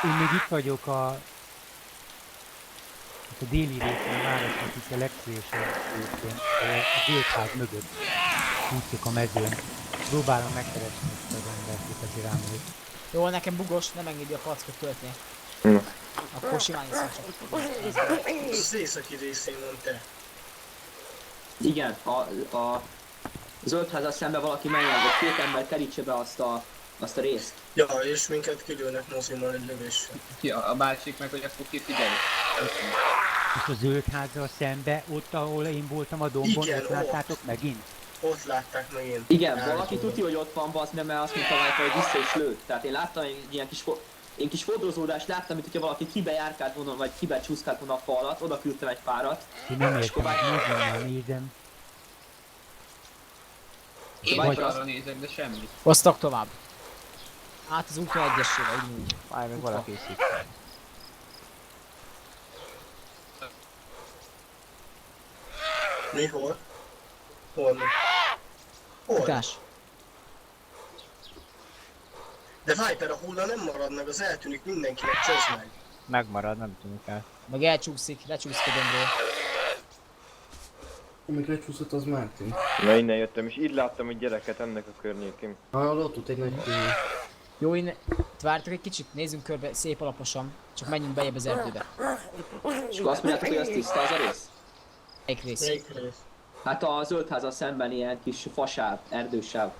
Speaker 9: én még itt vagyok a déli részén a városnak, itt a legszélsőbb részén, a zöldház mögött úszok a mezőn. Próbálom megkeresni ezt az embert, aki rám lőtt.
Speaker 5: Jó, nekem bugos, nem engedi a packot tölteni.
Speaker 7: Hm.
Speaker 5: Akkor simán iszom csak.
Speaker 3: Az északi részén van te.
Speaker 1: Igen, a zöldházzal szemben valaki menjen, hogy 2 ember terítse be azt a részt.
Speaker 3: Ja, és minket kilőnek mozimmal egy lövéssel.
Speaker 8: Ja, a másik meg, hogy akkor kifigyelj.
Speaker 9: És a zöldházzal szembe, ott ahol én voltam a dombon,
Speaker 3: Igen,
Speaker 9: ott láttátok megint?
Speaker 3: Ott látták meg én.
Speaker 1: Igen, valaki
Speaker 3: Állítólag.
Speaker 1: tudja, hogy ott van, bazd meg, mert azt mondta valaki, hogy vissza is lőtt. Tehát én láttam egy ilyen kis fodrozódást, láttam, mint hogyha valaki kibejárkált volna, vagy kibecsúszkált volna a fa alatt, oda küldtem egy párat.
Speaker 9: Én nem
Speaker 1: És
Speaker 9: értem,
Speaker 1: akkor
Speaker 9: hogy mozdulnál nézem.
Speaker 8: Én
Speaker 1: Vagy
Speaker 8: vagy
Speaker 1: az-
Speaker 8: arra nézek, de semmi.
Speaker 5: Osztak tovább. Át az úton egyesével, így úgy.
Speaker 6: Várj, még valaki is itt.
Speaker 3: Mi hol? Hol? Hol?
Speaker 5: Futás.
Speaker 3: De Viper, a hulla nem marad meg, az eltűnik mindenkinek, csözd meg.
Speaker 6: Megmarad, nem tűnik el.
Speaker 5: Meg elcsúszik, lecsúszik a dombról.
Speaker 2: Amíg lecsúszott, az Mártin.
Speaker 7: Na innen jöttem, és így láttam egy gyereket ennek a környékén.
Speaker 2: Hallott ott egy nagy tűnő.
Speaker 5: Jó, innen... Itt vártok egy kicsit, nézzünk körbe szép alaposan. Csak menjünk bejebb az erdőbe.
Speaker 1: És akkor azt mondjátok, hogy az tiszta az a rész?
Speaker 5: Melyik rész?
Speaker 3: Melyik rész?
Speaker 1: Hát a zöldházzal szemben ilyen kis fasáv, erdősáv.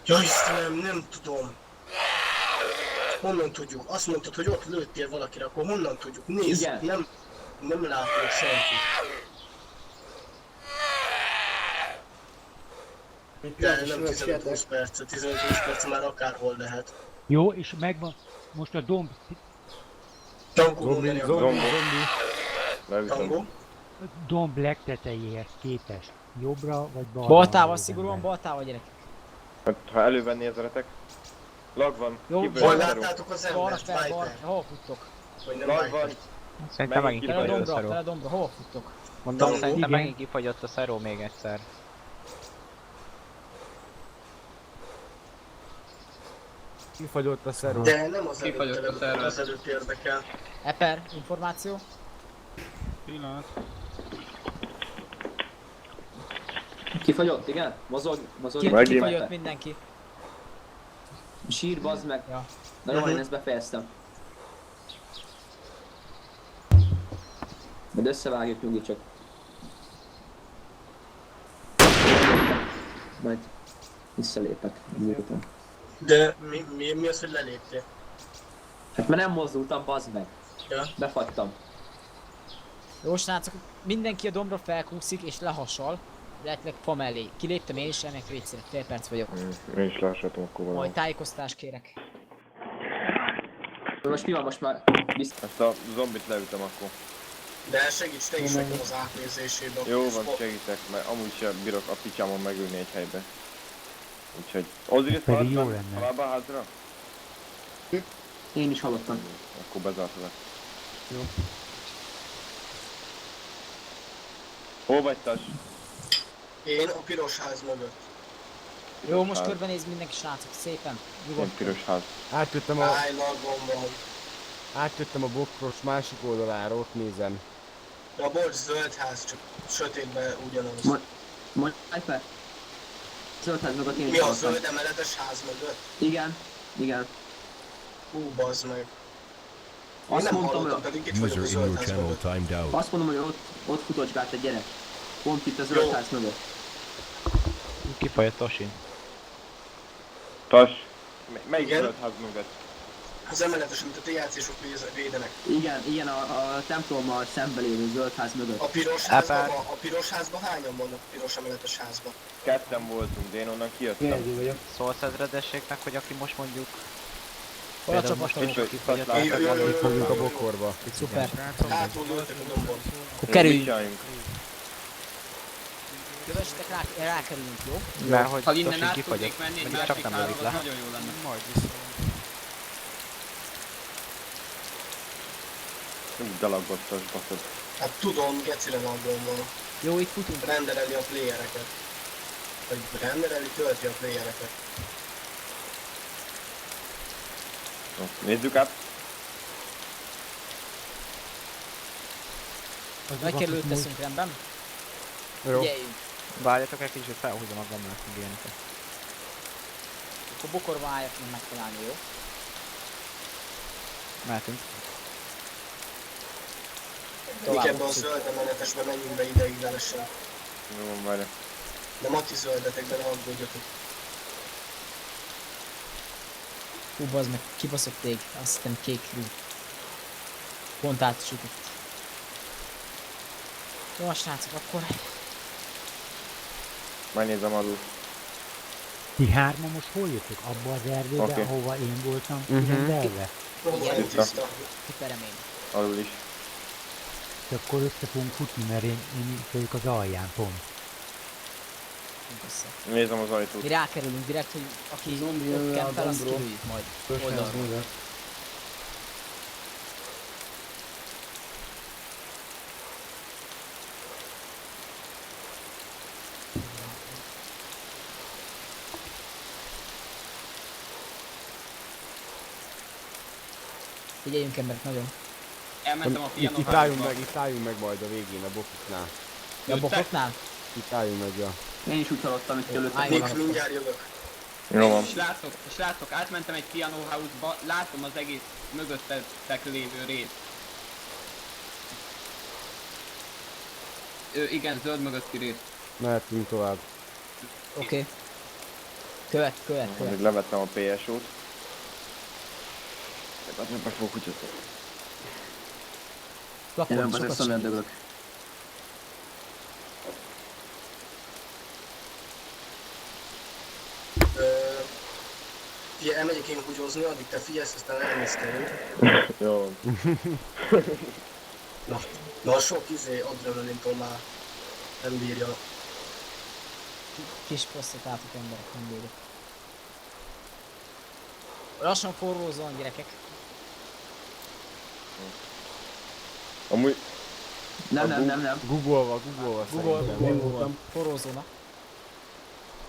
Speaker 3: Ja Istenem, nem tudom. Honnan tudjuk? Azt mondtad, hogy ott lőttél valakire, akkor honnan tudjuk? Nézd,
Speaker 1: Igen.
Speaker 3: nem látunk senkit. De nem 15-20 perc, 15-20 perc már akárhol lehet.
Speaker 9: Jó, és megvan most a domb,
Speaker 3: Tankó
Speaker 4: Zombi,
Speaker 3: mondani
Speaker 4: zombi,
Speaker 3: akar.
Speaker 4: zombi.
Speaker 7: Leviszem.
Speaker 3: Tankó.
Speaker 9: domb legtetejéhez képest. Jobbra vagy balra?
Speaker 5: Baltával,
Speaker 9: van
Speaker 5: szigorúan
Speaker 9: ember?
Speaker 5: baltával, gyerek.
Speaker 7: Hát, ha elővenni az retek. Lag van.
Speaker 5: Jó,
Speaker 7: Kiből
Speaker 3: Hol
Speaker 7: zero.
Speaker 3: láttátok az
Speaker 5: Balra
Speaker 3: embert?
Speaker 5: fel, balra,
Speaker 3: Viper?
Speaker 5: hol futtok?
Speaker 3: Vagy nem
Speaker 7: Lag van.
Speaker 3: Viper?
Speaker 6: Szerintem megint
Speaker 7: Megint
Speaker 5: Fel a
Speaker 6: kifagyott a
Speaker 5: dombra,
Speaker 6: szeró.
Speaker 5: fel a dombra, hol futtok?
Speaker 6: Mondom,
Speaker 3: Tango.
Speaker 6: szerintem
Speaker 9: Igen.
Speaker 6: megint kifagyott a szeró még egyszer.
Speaker 4: Kifagyott a szeró.
Speaker 3: De nem az
Speaker 8: Kifagyott a
Speaker 3: előtt,
Speaker 8: szerver.
Speaker 3: az előtt érdekel.
Speaker 5: Eper, információ.
Speaker 1: Kifagyott, igen? Mozog.
Speaker 7: Megint.
Speaker 5: Kifagyott mindenki.
Speaker 1: Sír, bazd meg.
Speaker 5: Ja.
Speaker 1: Na jó, én ezt befejeztem. Majd összevágjuk, nyugi csak. Majd visszalépek. Nyugodtan.
Speaker 3: De mi az, hogy leléptél?
Speaker 1: Hát mert nem mozdultam, bazd meg.
Speaker 3: Ja.
Speaker 1: Befagytam.
Speaker 5: Jó srácok, mindenki a dombra felkúszik és lehasal. Lehetőleg fa mellé. Kiléptem én is, ennek vécére, fél perc vagyok.
Speaker 7: Én is lássatom akkor
Speaker 5: Majd
Speaker 7: valamit.
Speaker 5: tájékoztást kérek.
Speaker 1: Most mi van, most már
Speaker 7: Ezt a zombit leütöm akkor.
Speaker 3: De segíts te is nekem az átnézésébe.
Speaker 7: Jó van, segítek, mert amúgy sem bírok a picsámon megülni egy helybe. Úgyhogy... Osiris
Speaker 9: Pedig jó
Speaker 7: hallottam?
Speaker 9: lenne.
Speaker 7: Halálba a házra?
Speaker 1: én is hallottam.
Speaker 7: Akkor bezártalak.
Speaker 4: Jó.
Speaker 7: Hol vagy, Tas?
Speaker 3: Én a piros ház mögött.
Speaker 5: Jó, most
Speaker 7: ház.
Speaker 5: körbenéz mindenki srácok, szépen.
Speaker 7: Én
Speaker 5: Nyugodtan.
Speaker 7: piros ház.
Speaker 4: Átjöttem a,
Speaker 3: Áj, lagom van.
Speaker 4: átjöttem a bokros másik oldalára, ott nézem.
Speaker 3: A bocs, zöld ház, csak sötétben ugyanaz.
Speaker 1: Mondj, Viper. Zöldház mögött én
Speaker 3: Mi
Speaker 1: is
Speaker 3: a
Speaker 1: hallottam.
Speaker 3: zöld emeletes ház mögött?
Speaker 1: Igen.
Speaker 3: Hú, bazd meg. Én
Speaker 1: Azt
Speaker 3: nem
Speaker 1: mondtam,
Speaker 3: hallottam,
Speaker 1: hogy,
Speaker 3: pedig itt vagyok a
Speaker 10: User in
Speaker 3: zöld
Speaker 10: your
Speaker 3: ház
Speaker 10: channel
Speaker 3: mögött.
Speaker 10: timed out.
Speaker 1: azt mondom, hogy ott futocsgált egy gyerek. Pont itt a
Speaker 3: Jó.
Speaker 1: zöldház mögött.
Speaker 6: Kifagyott Tosin.
Speaker 7: Tas! Melyik
Speaker 3: Igen?
Speaker 7: zöld ház mögött?
Speaker 3: Az emeletes, amit a THC-sok védenek.
Speaker 1: Igen, a templommal szembe lévő zöldház mögött.
Speaker 3: A piros házban, a piros házban hányan vannak a piros emeletes házban?
Speaker 7: Ketten voltunk, de én onnan kijöttem.
Speaker 2: Gergő vagyok.
Speaker 6: Szólsz ezredességnek, hogy aki most mondjuk...
Speaker 5: Hol a
Speaker 6: például most
Speaker 5: csapatolók?
Speaker 6: is kifagyott
Speaker 7: Látom,
Speaker 6: a
Speaker 3: jó, jó, jó.
Speaker 4: Itt vagyunk a bokorba.
Speaker 5: Szuper.
Speaker 3: Hátul ültek a dombon.
Speaker 5: Akkor kerüljünk.
Speaker 7: Mit csináljunk?
Speaker 5: Kövessetek rákerülünk, jó?
Speaker 6: Mert hogy
Speaker 8: Ha innen
Speaker 6: Tosin
Speaker 8: át
Speaker 6: kifagyott,
Speaker 8: tudnék menni egy
Speaker 6: pedig csak
Speaker 8: másik
Speaker 6: nem
Speaker 8: házba,
Speaker 6: lövik
Speaker 8: az
Speaker 6: le.
Speaker 8: nagyon jó lenne.
Speaker 7: Dalagottas baszod.
Speaker 3: Hát tudom, gecire lagom van.
Speaker 5: Jó, itt futunk.
Speaker 3: Rendereli a playereket. Vagy rendereli, tölti a playereket.
Speaker 7: No, nézzük át.
Speaker 5: Megkerült teszünk rendben.
Speaker 4: Jó.
Speaker 5: Figyeljünk.
Speaker 6: Várjatok egy kicsit, felhúzom a gamlát, meg ilyeneket.
Speaker 5: Akkor bokorba álljak meg megtalálni, jó?
Speaker 6: Mehetünk.
Speaker 3: Mik ebbe a zöld emeletesbe menjünk be ideiglenesen.
Speaker 7: Jó van, várja.
Speaker 3: De Mati zöldetekben aggódjatok.
Speaker 5: Hú, bazd meg, kibaszott ég. Azt hittem kék rút. Pont átsütött. Jó, srácok, akkor...
Speaker 7: Megnézem alul.
Speaker 9: Ti hárman most hol jöttök? Abba az erdőbe,
Speaker 7: Oké.
Speaker 9: ahova én voltam
Speaker 4: Mhm.
Speaker 9: kirendelve?
Speaker 3: Próbáljunk
Speaker 7: Tiszta.
Speaker 3: tiszta.
Speaker 5: Kiteremény.
Speaker 7: Alul is.
Speaker 9: És akkor össze fogunk futni, mert én itt vagyok az alján pont.
Speaker 5: Össze.
Speaker 7: Nézem az ajtót.
Speaker 5: Mi rákerülünk direkt, hogy aki
Speaker 2: Zombi
Speaker 5: ott
Speaker 2: jön
Speaker 5: kell
Speaker 2: a
Speaker 5: fel, azt
Speaker 2: dombról.
Speaker 5: kilőjük majd.
Speaker 2: Piros ház
Speaker 5: Oldalról.
Speaker 2: mögött.
Speaker 5: Figyeljünk emberek, nagyon.
Speaker 8: Elmentem a piano
Speaker 4: Itt álljunk meg majd a végén a bokoknál.
Speaker 5: Ja, a bokroknál?
Speaker 4: Itt álljunk meg, ja.
Speaker 1: Én is úgy hallottam, hogy előtt.
Speaker 5: Állj.
Speaker 3: Mik mindjárt jövök.
Speaker 7: Jó van.
Speaker 8: Srácok, átmentem egy piano house-ba, látom az egész mögöttetek lévő részt. Igen, zöld mögötti rész.
Speaker 4: Mehetünk tovább.
Speaker 5: Oké. Követ.
Speaker 7: Hogy levettem a PSO-t. Hát be fogok kutyatni.
Speaker 5: Lapon,
Speaker 1: Nem, az
Speaker 5: sokat
Speaker 1: ezt nem döglök.
Speaker 3: elmegyek én húgyozni, addig te figyelsz, aztán elmész kerül.
Speaker 7: Jó.
Speaker 3: Na a sok adrenalintól már nem bírja.
Speaker 5: Kis prostatátok emberek nem bírjuk. Lassan forrózóan, gyerekek.
Speaker 7: Amúgy...
Speaker 1: Nem.
Speaker 4: Googolva
Speaker 5: Google. Forrózóna.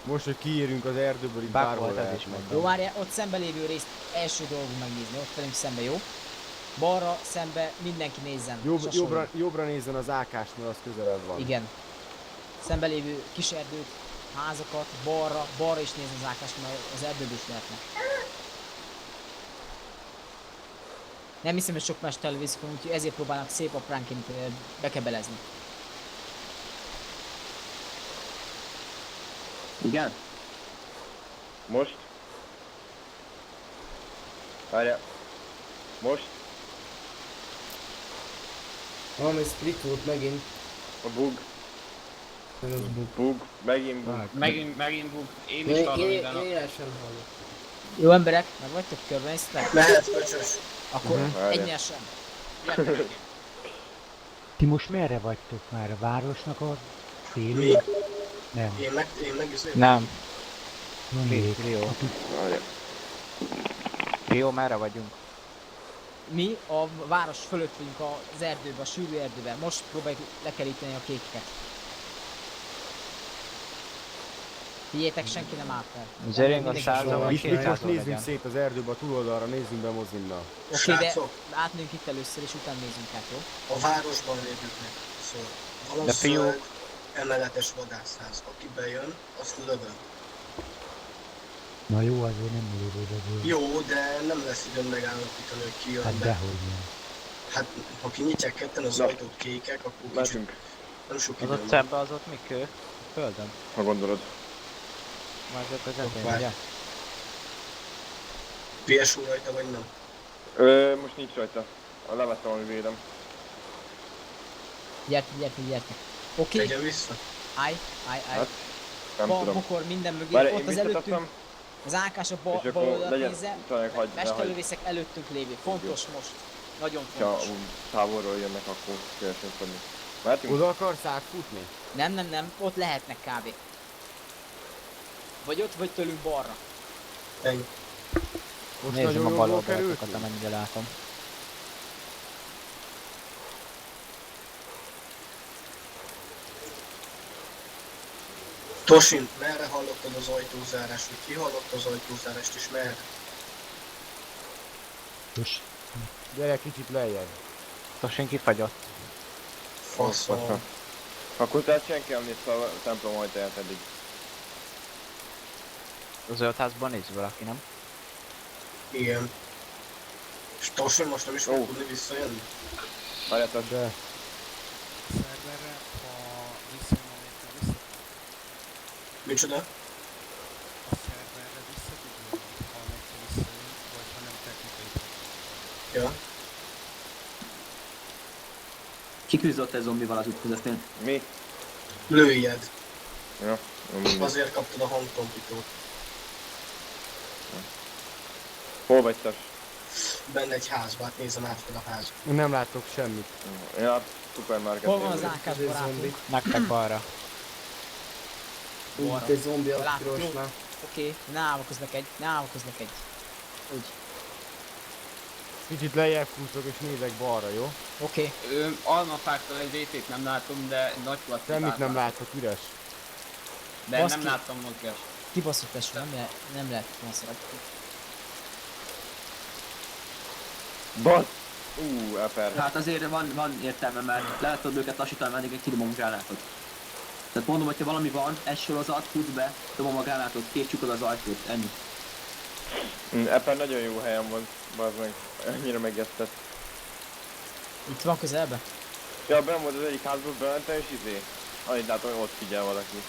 Speaker 4: Most, hogy kiérünk az erdőből, itt
Speaker 6: Bug
Speaker 4: bárhol
Speaker 6: volt, ez
Speaker 4: lehet
Speaker 6: is
Speaker 4: meg.
Speaker 5: Jó, várjál, ott szembe lévő részt első dolgunk megnézni, ott velünk szembe, jó? Balra, szembe, mindenki nézzen.
Speaker 4: Jobbra nézzen az ákást, mert az közelebb van.
Speaker 5: Igen. Szembe lévő kis erdőt, házakat, balra is nézzen az ákást, mert az erdőből is lehetnek. Nem hiszem, hogy sok más televíziók, úgyhogy ezért próbálnak szép apránként bekebelezni.
Speaker 1: Igen?
Speaker 7: Most? Várjál. Most?
Speaker 2: Valami split volt megint.
Speaker 7: A bug.
Speaker 2: Nem az bug.
Speaker 7: Bug. Megint bug.
Speaker 8: Megint bug. Én is hallom minden nap.
Speaker 2: Én el sem hallok.
Speaker 5: Jó emberek, meg vagytok körbenéztek?
Speaker 3: Mehet, pöcsös.
Speaker 5: Akkor
Speaker 7: Várjál.
Speaker 5: egyenesen. Gyertek.
Speaker 9: Ti most merre vagytok már? A városnak a
Speaker 3: Mi?
Speaker 9: szélén? Nem.
Speaker 3: Én meg
Speaker 6: Nem.
Speaker 9: Rio.
Speaker 7: Várjál.
Speaker 6: Rio, merre vagyunk?
Speaker 5: Mi a város fölött vagyunk az erdőben, a sűrű erdőben. Most próbáljuk lekeríteni a kékeket. Figyeljetek, senki nem állt fel.
Speaker 6: Zering a
Speaker 5: Mindenki
Speaker 6: százal, vagy
Speaker 4: Itt most
Speaker 6: 200
Speaker 4: nézzünk
Speaker 6: legyen.
Speaker 4: szét az erdőbe, a túloldalra nézzünk be mozinnal.
Speaker 5: Oké, de
Speaker 3: Srácok,
Speaker 5: átmegyünk itt először, és utána nézzünk át, jó?
Speaker 3: a városban lévőknek szól. Van
Speaker 6: De
Speaker 3: az
Speaker 6: fiúk.
Speaker 3: zöld emeletes vadászház. Aki bejön, azt lövöm.
Speaker 9: Na jó, azért nem lövöldöző.
Speaker 3: Jó, de nem lesz időm megállapítani, hogy ki jön
Speaker 9: Hát
Speaker 3: be.
Speaker 9: dehogy nem.
Speaker 3: Hát, ha kinyitják ketten az
Speaker 7: Na.
Speaker 3: ajtót kékek, akkor kicsit
Speaker 7: Mentünk,
Speaker 3: nem sok
Speaker 6: Az
Speaker 3: időm
Speaker 6: ott
Speaker 3: van.
Speaker 6: szembe, az ott mi kő? Földön.
Speaker 7: ha gondolod.
Speaker 6: Majd a közepén,
Speaker 3: Várj.
Speaker 6: ugye?
Speaker 3: PSU rajta vagy nem?
Speaker 7: Most nincs rajta. Levettem, ami védem.
Speaker 5: Gyertek. Oké,
Speaker 3: Tegyen vissza.
Speaker 5: állj.
Speaker 7: Hát, nem
Speaker 5: Van
Speaker 7: tudom.
Speaker 5: bokor minden mögé,
Speaker 7: Várj, én
Speaker 5: ott az előttünk,
Speaker 7: visszataszom,
Speaker 5: az ákás a
Speaker 7: és
Speaker 5: bal
Speaker 7: akkor
Speaker 5: oldalt
Speaker 7: legyen,
Speaker 5: nézze,
Speaker 7: talán hagyd, ne hagyd.
Speaker 5: mesterlövészek előttünk lévő. Fontos most. Nagyon
Speaker 7: Ha
Speaker 5: fontos.
Speaker 7: távolról jönnek, akkor keresünk fogni. Mehetünk?
Speaker 4: Oda akarsz átfutni?
Speaker 5: Nem, ott lehetnek kb. Vagy ott, vagy tőlünk balra.
Speaker 3: Ennyi.
Speaker 4: Most
Speaker 6: Nézzem
Speaker 4: nagyon
Speaker 6: a bal
Speaker 4: jól
Speaker 6: oldalakat,
Speaker 4: kerültünk.
Speaker 6: amennyire látom.
Speaker 3: Tosin, merre hallottad az ajtózárást, vagy ki hallotta az ajtózárást, és merre?
Speaker 9: Tos.
Speaker 4: Gyere kicsit lejjebb.
Speaker 6: Tosin kifagyott.
Speaker 3: Faszom.
Speaker 7: Akkor tehát senki nem nézte a templom ajtaját eddig.
Speaker 6: A zöld házban néz valaki, nem?
Speaker 3: Igen. És Tosin most nem is fog tudni visszajönni?
Speaker 7: Várjátok,
Speaker 4: De
Speaker 10: Szerverre, ha visszajön a vissza,
Speaker 3: Micsoda?
Speaker 10: a szerverre vissza tud jönni, ha egyszer visszajön, vagy ha nem technikai probléma.
Speaker 3: Ja.
Speaker 1: Ki küzdött egy zombival az útközesztén?
Speaker 7: mi?
Speaker 3: Lőjed.
Speaker 7: Ja, jó, mindegy.
Speaker 3: Azért kaptad a hangtompítót.
Speaker 7: Hol vagy te?
Speaker 3: Benne egy házba, hát nézem át fel a házba.
Speaker 4: nem látok semmit.
Speaker 7: Ja, szupermarket.
Speaker 5: Hol van az
Speaker 7: néző.
Speaker 5: ákás
Speaker 2: Ez egy
Speaker 5: barátunk?
Speaker 2: zombi.
Speaker 6: Nektek balra.
Speaker 2: Úgy, egy zombi a
Speaker 5: Látom,
Speaker 2: pirosnál.
Speaker 5: Oké, ne állvakoznak egy. Úgy.
Speaker 4: Kicsit lejjebb kúszok és nézek balra, jó?
Speaker 5: Oké.
Speaker 8: Almafáktól egy VT-t nem látom, de nagy plastikát
Speaker 4: Semmit nem
Speaker 8: látom.
Speaker 4: látok, üres.
Speaker 8: De
Speaker 5: Baszki.
Speaker 8: nem láttam mozgást.
Speaker 5: Kibaszott eső, nem lehet maszra.
Speaker 7: Basz! Eper.
Speaker 1: Hát azért van értelme, mert lehet tudod őket lassítani, mert egy kidobom a gránátot. Tehát mondom, hogyha valami van, egy sorozat, futsz be, dobom a gránátot, kétsukod az ajtót, ennyi.
Speaker 7: Eper nagyon jó helyen van, bazd meg. Annyira megesztett.
Speaker 5: Itt van közelbe?
Speaker 7: Ja, benn volt az egyik házból, bementem és annyit látom, hogy ott figyel valaki.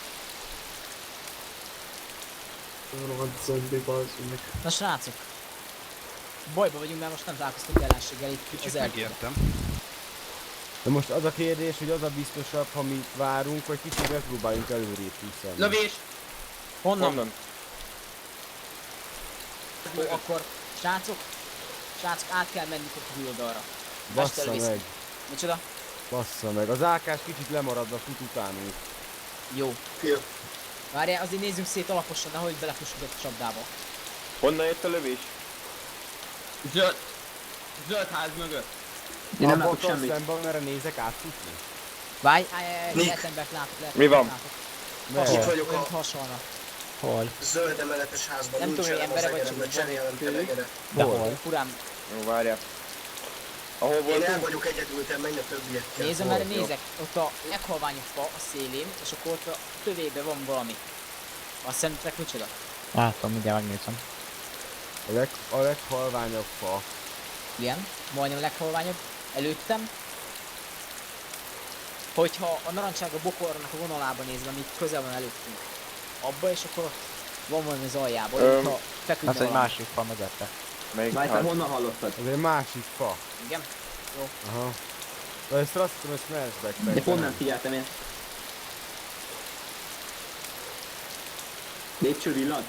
Speaker 2: Rohadt zombi, bazd meg.
Speaker 5: Na srácok. Bajba vagyunk, mert most nem találkoztunk ellenséggel itt
Speaker 10: Kicsit
Speaker 5: az erdőben.
Speaker 10: megértem.
Speaker 4: De most az a kérdés, hogy az a biztosabb, ha mi várunk, vagy kicsit megpróbáljunk előrébb hiszen.
Speaker 8: Lövés!
Speaker 5: Honnan?
Speaker 7: Honnan?
Speaker 5: Jó, akkor srácok, át kell mennünk a túloldalra.
Speaker 4: Bassza
Speaker 5: Mestervisz.
Speaker 4: meg.
Speaker 5: Micsoda?
Speaker 4: Bassza meg. Az ákás kicsit lemaradva fut utánunk.
Speaker 5: Jó.
Speaker 3: Jó.
Speaker 5: Várjál, azért nézzünk szét alaposan, nehogy belefussunk a csapdába.
Speaker 7: Honnan jött a lövés?
Speaker 8: Zöld ház mögött.
Speaker 1: Én nem látok
Speaker 4: Abban
Speaker 1: semmit.
Speaker 4: szemben, merre nézek átfutni?
Speaker 5: Várj,
Speaker 3: Nick.
Speaker 5: lehet embert látok,
Speaker 7: Mi van?
Speaker 4: Merre?
Speaker 3: Itt vagyok
Speaker 5: Olyan
Speaker 3: a
Speaker 5: hasonlnak.
Speaker 9: Hol?
Speaker 3: zöld emeletes házban,
Speaker 5: Nem tudom, hogy
Speaker 3: nincsenem az
Speaker 5: embere vagy
Speaker 3: egeremben,
Speaker 5: csak
Speaker 3: cserélem
Speaker 5: kő.
Speaker 3: telegere.
Speaker 9: De hol?
Speaker 5: Furán,
Speaker 7: Jó, várjál. Ahol
Speaker 3: Én el
Speaker 7: voltunk?
Speaker 3: vagyok egyedül, te menj a többiekkel.
Speaker 5: nézem, erre nézek. Ott a leghalványabb fa a szélén, és akkor ott a tövében van valami. Azt szerintetek micsoda?
Speaker 6: Látom, mindjárt megnézem.
Speaker 4: A leghalványabb fa.
Speaker 5: Igen, majdnem a leghalványabb. Előttem. Hogyha a narancsága bokornak a vonalában nézve, ami közel van előttünk. Abba, és akkor ott van valami az aljában, hogyha feküdne
Speaker 6: Az egy
Speaker 5: valami.
Speaker 6: másik fa mögötte.
Speaker 7: Melyik
Speaker 1: Májter,
Speaker 7: ház?
Speaker 1: honnan hallottad?
Speaker 4: Ez egy másik fa.
Speaker 5: Igen?
Speaker 4: Aha. De ezt azt hiszem, hogy smashback.
Speaker 1: De pont nem figyeltem én. Lépcső villan?